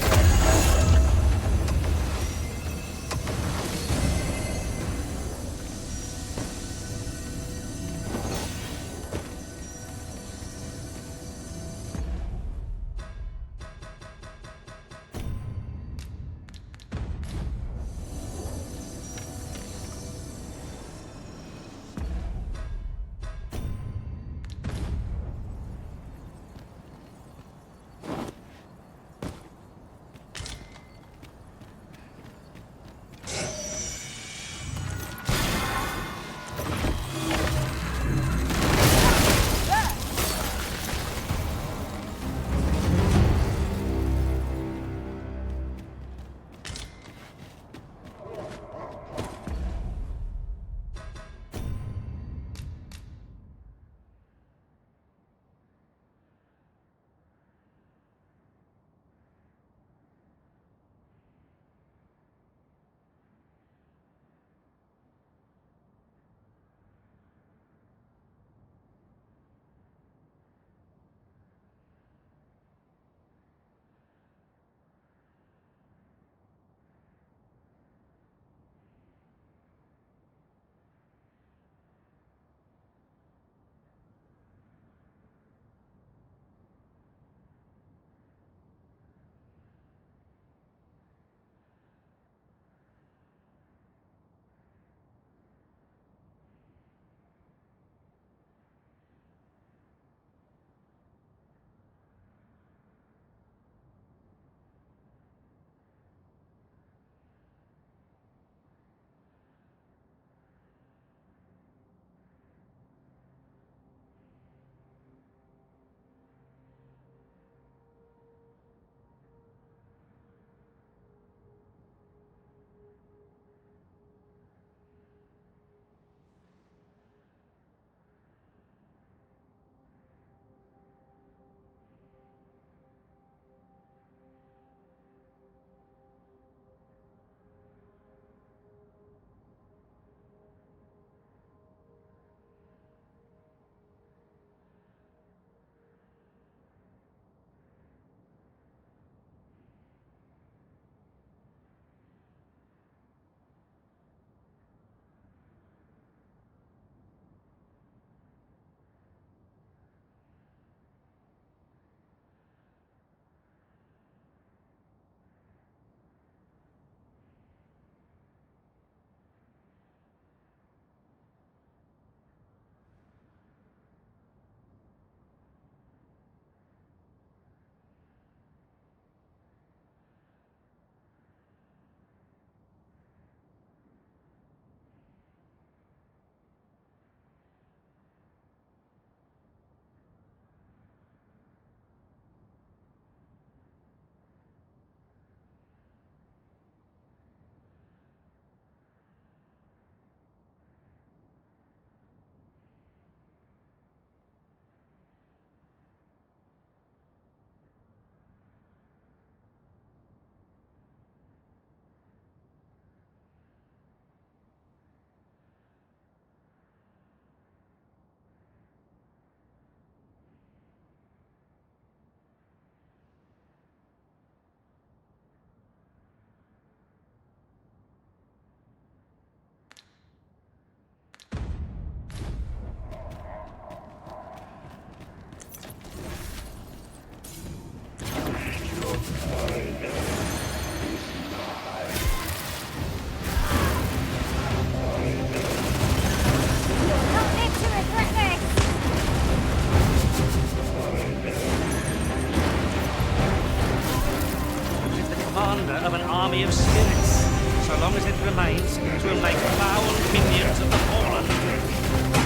army of spirits. So long as it remains, it will make foul minions of the fallen.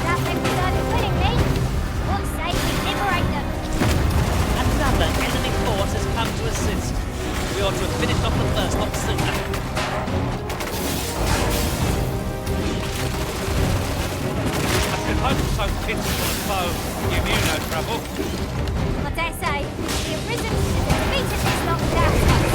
That they deserve it willingly. What say we liberate them? Another enemy force has come to assist. We ought to have finished off the first lot sooner. I should hope so pitiful a foe give you no trouble. I dare say, the Arisen should have defeated this lot without us.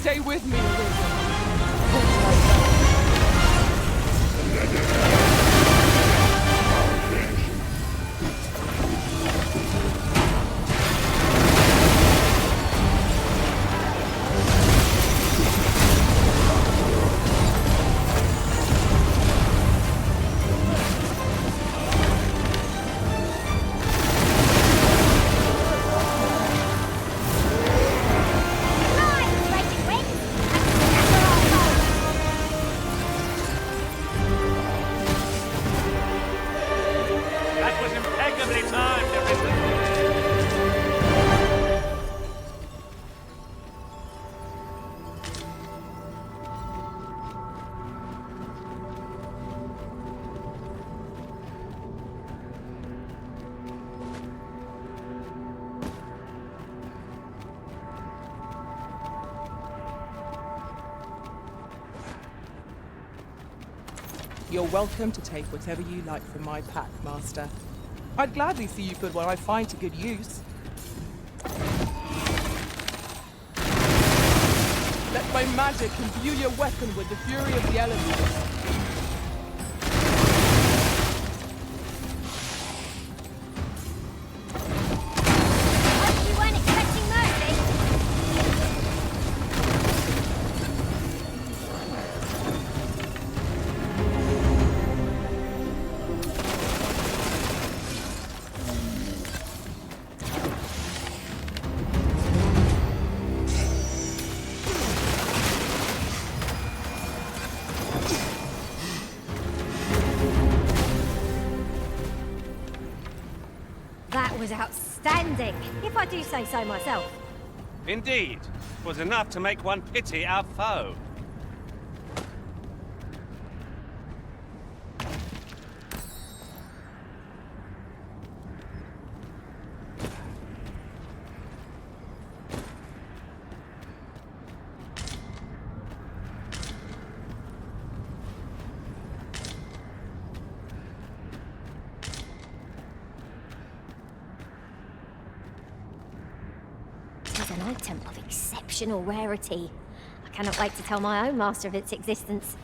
Stay with me, Arisen. You're welcome to take whatever you like from my pack, Master. I'd gladly see you put what I find to good use. Let my magic imbue your weapon with the fury of the elements. You weren't expecting mercy. That was outstanding, if I do say so myself. Indeed, it was enough to make one pity our foe. It's an item of exceptional rarity. I cannot wait to tell my own master of its existence.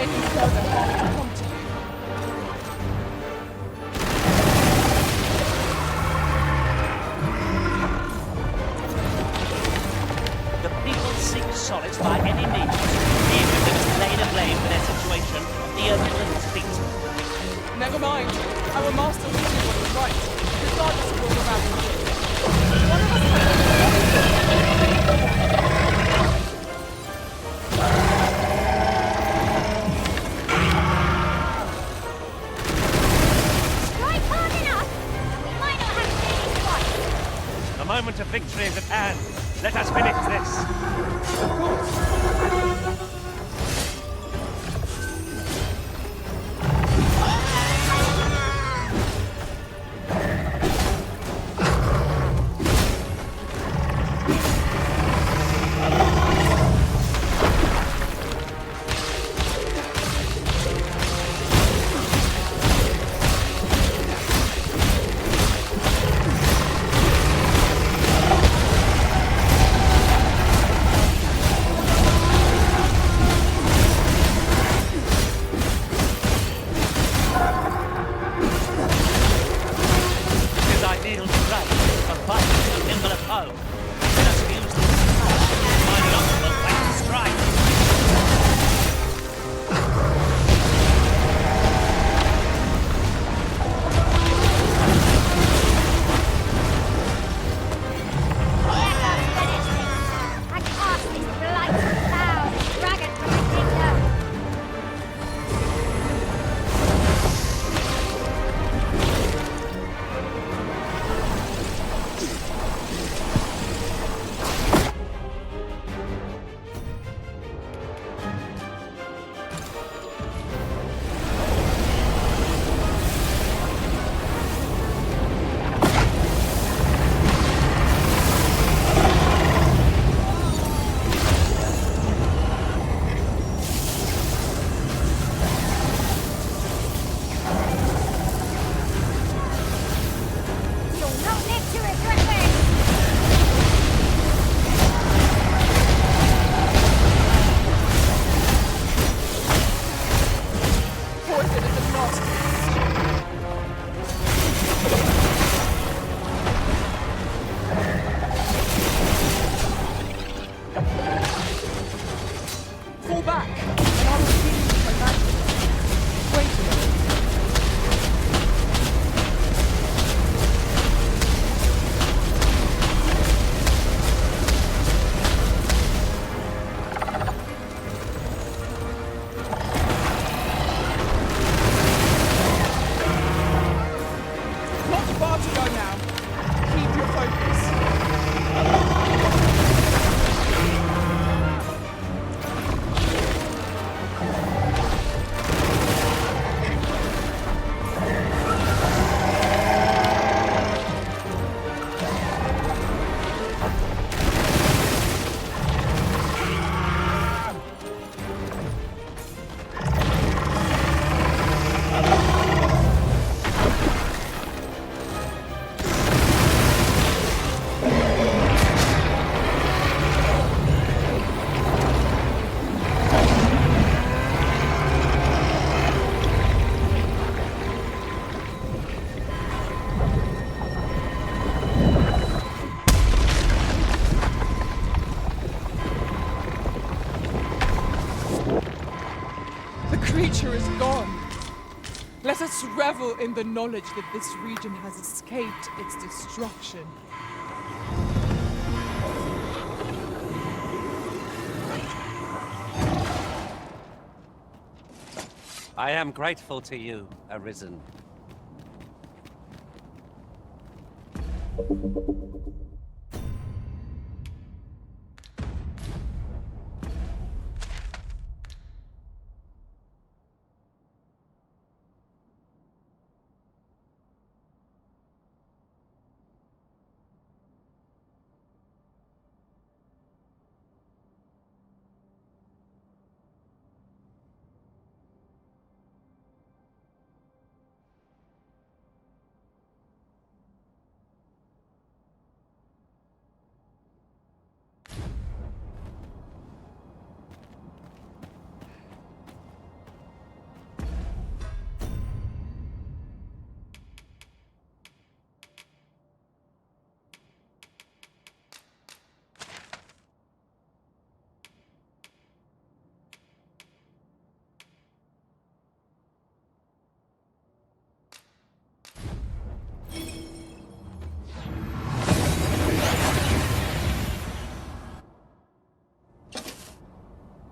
taking care of their farm to come to you. The people seek solace by any means, even if it is lay the blame for their situation on the Earth's feet. Never mind. Our master will do what is right, regardless of what we're about to do. One of us Strike hard enough, and we might not have to do this twice. The moment of victory is at hand. Let us finish this. Of course. creature is gone. Let us revel in the knowledge that this region has escaped its destruction. I am grateful to you, Arisen.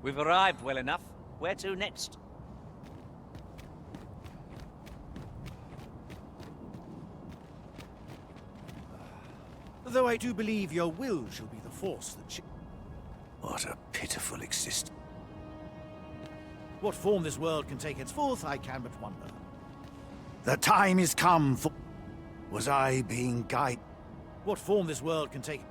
We've arrived well enough. Where to next? Though I do believe your will shall be the force that What a pitiful existence. What form this world can take henceforth, I can but wonder. The time is come for... Was I being guided? What form this world can take...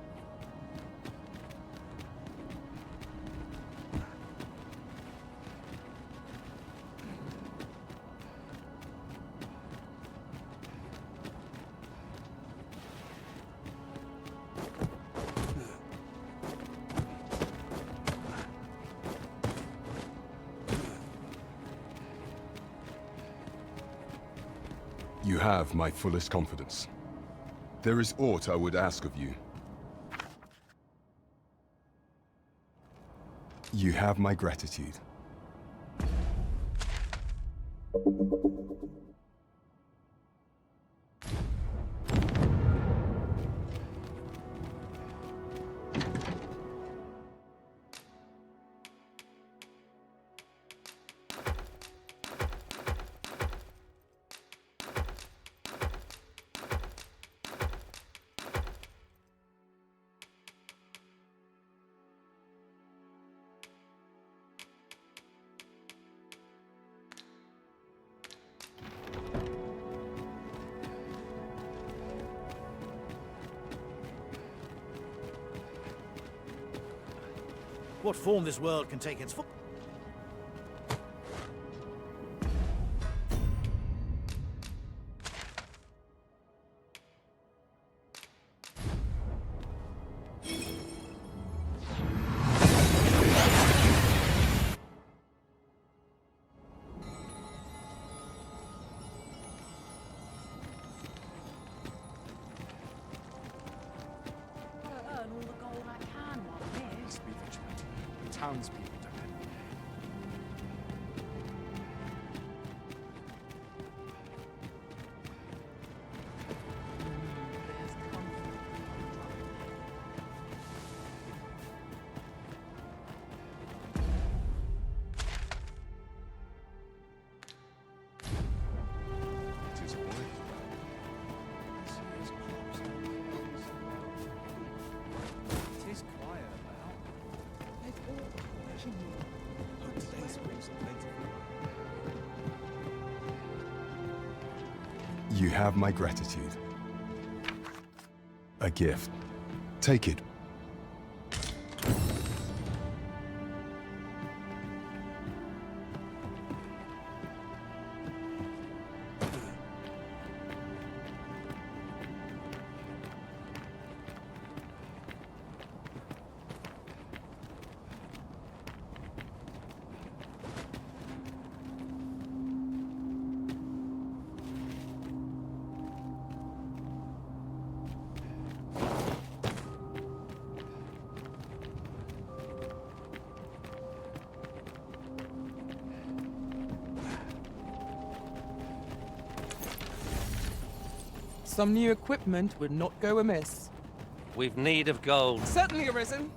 You have my fullest confidence. There is aught I would ask of you. You have my gratitude. What form this world can take henceforth... Earn all the gold I can while I'm here. Please be vigilant. The townspeople depend on it. It is quiet. This is crops and fields. It is quiet about. They've all pleasure me. Hope today springs up plentiful. You have my gratitude. A gift. Take it. Some new equipment would not go amiss. We've need of gold. Certainly, Arisen.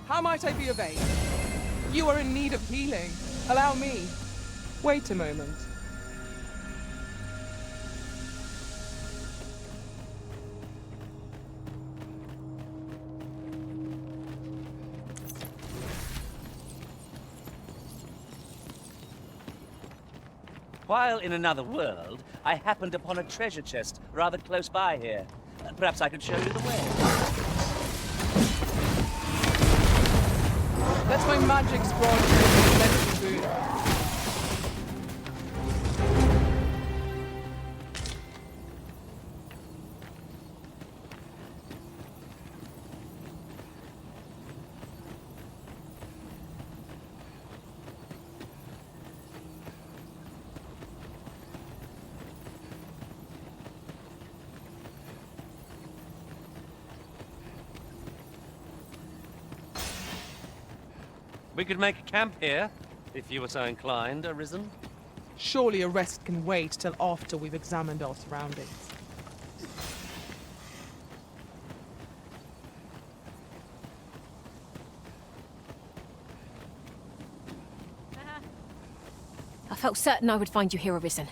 How might I be of aid? You are in need of healing. Allow me. Wait a moment. While in another world, I happened upon a treasure chest rather close by here. Perhaps I could show you the way. Let my magic scroll take a boon. We could make a camp here, if you were so inclined, Arisen. Surely a rest can wait till after we've examined our surroundings. I felt certain I would find you here, Arisen.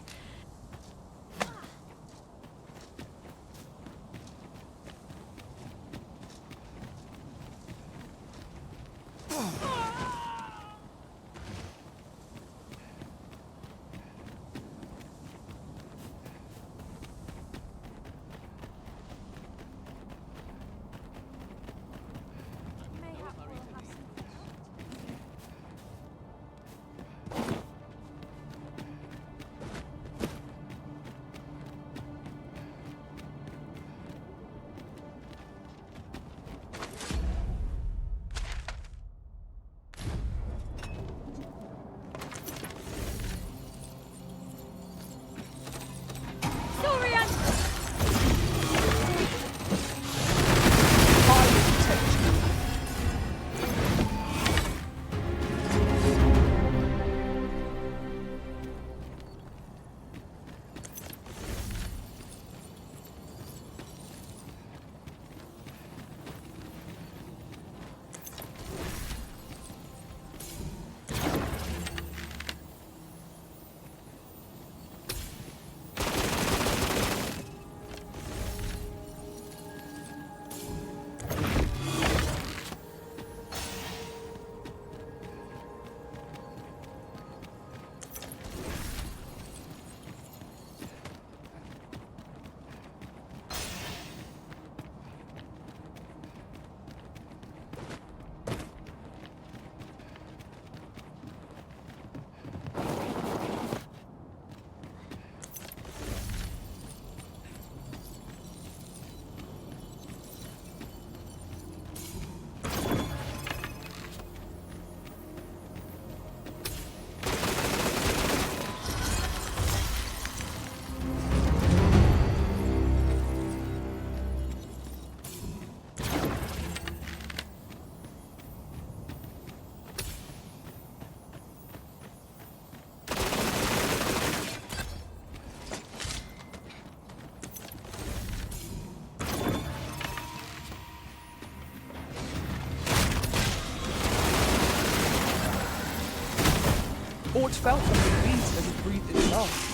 Ort felt something beat as it breathed its last.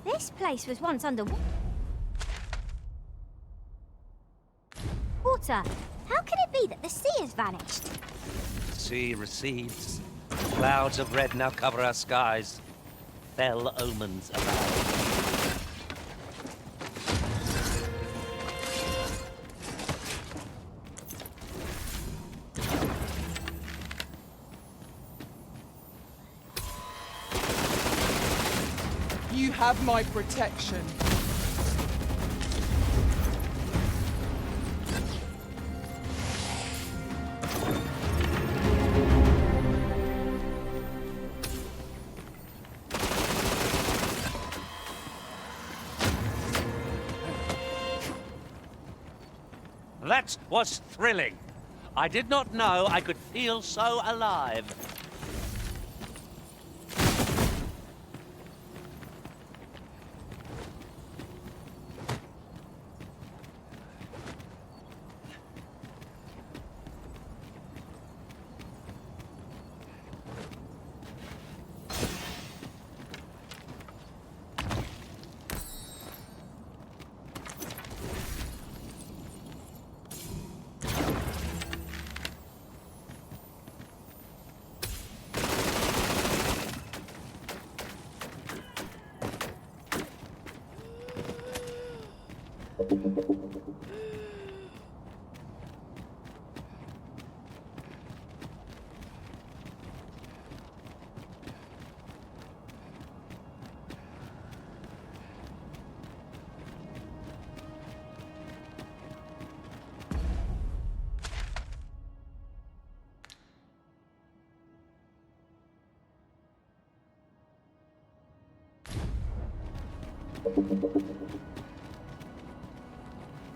This place was once under water. How can it be that the sea has vanished? The sea recedes. Clouds of red now cover our skies. Fell omens abound. You have my protection. That was thrilling. I did not know I could feel so alive.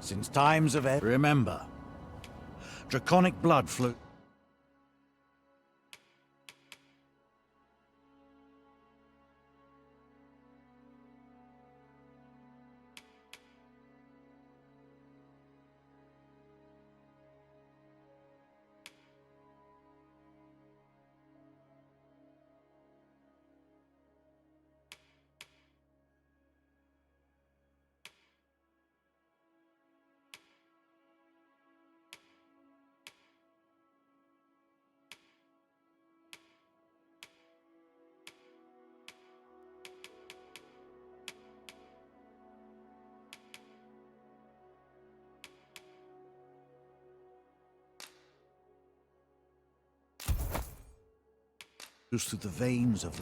Since times of ebb, remember, draconic blood flew. Through the veins of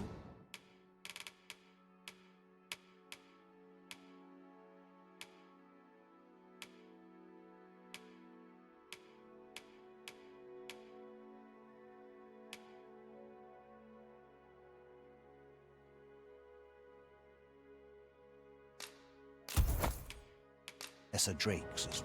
Essa Drake's.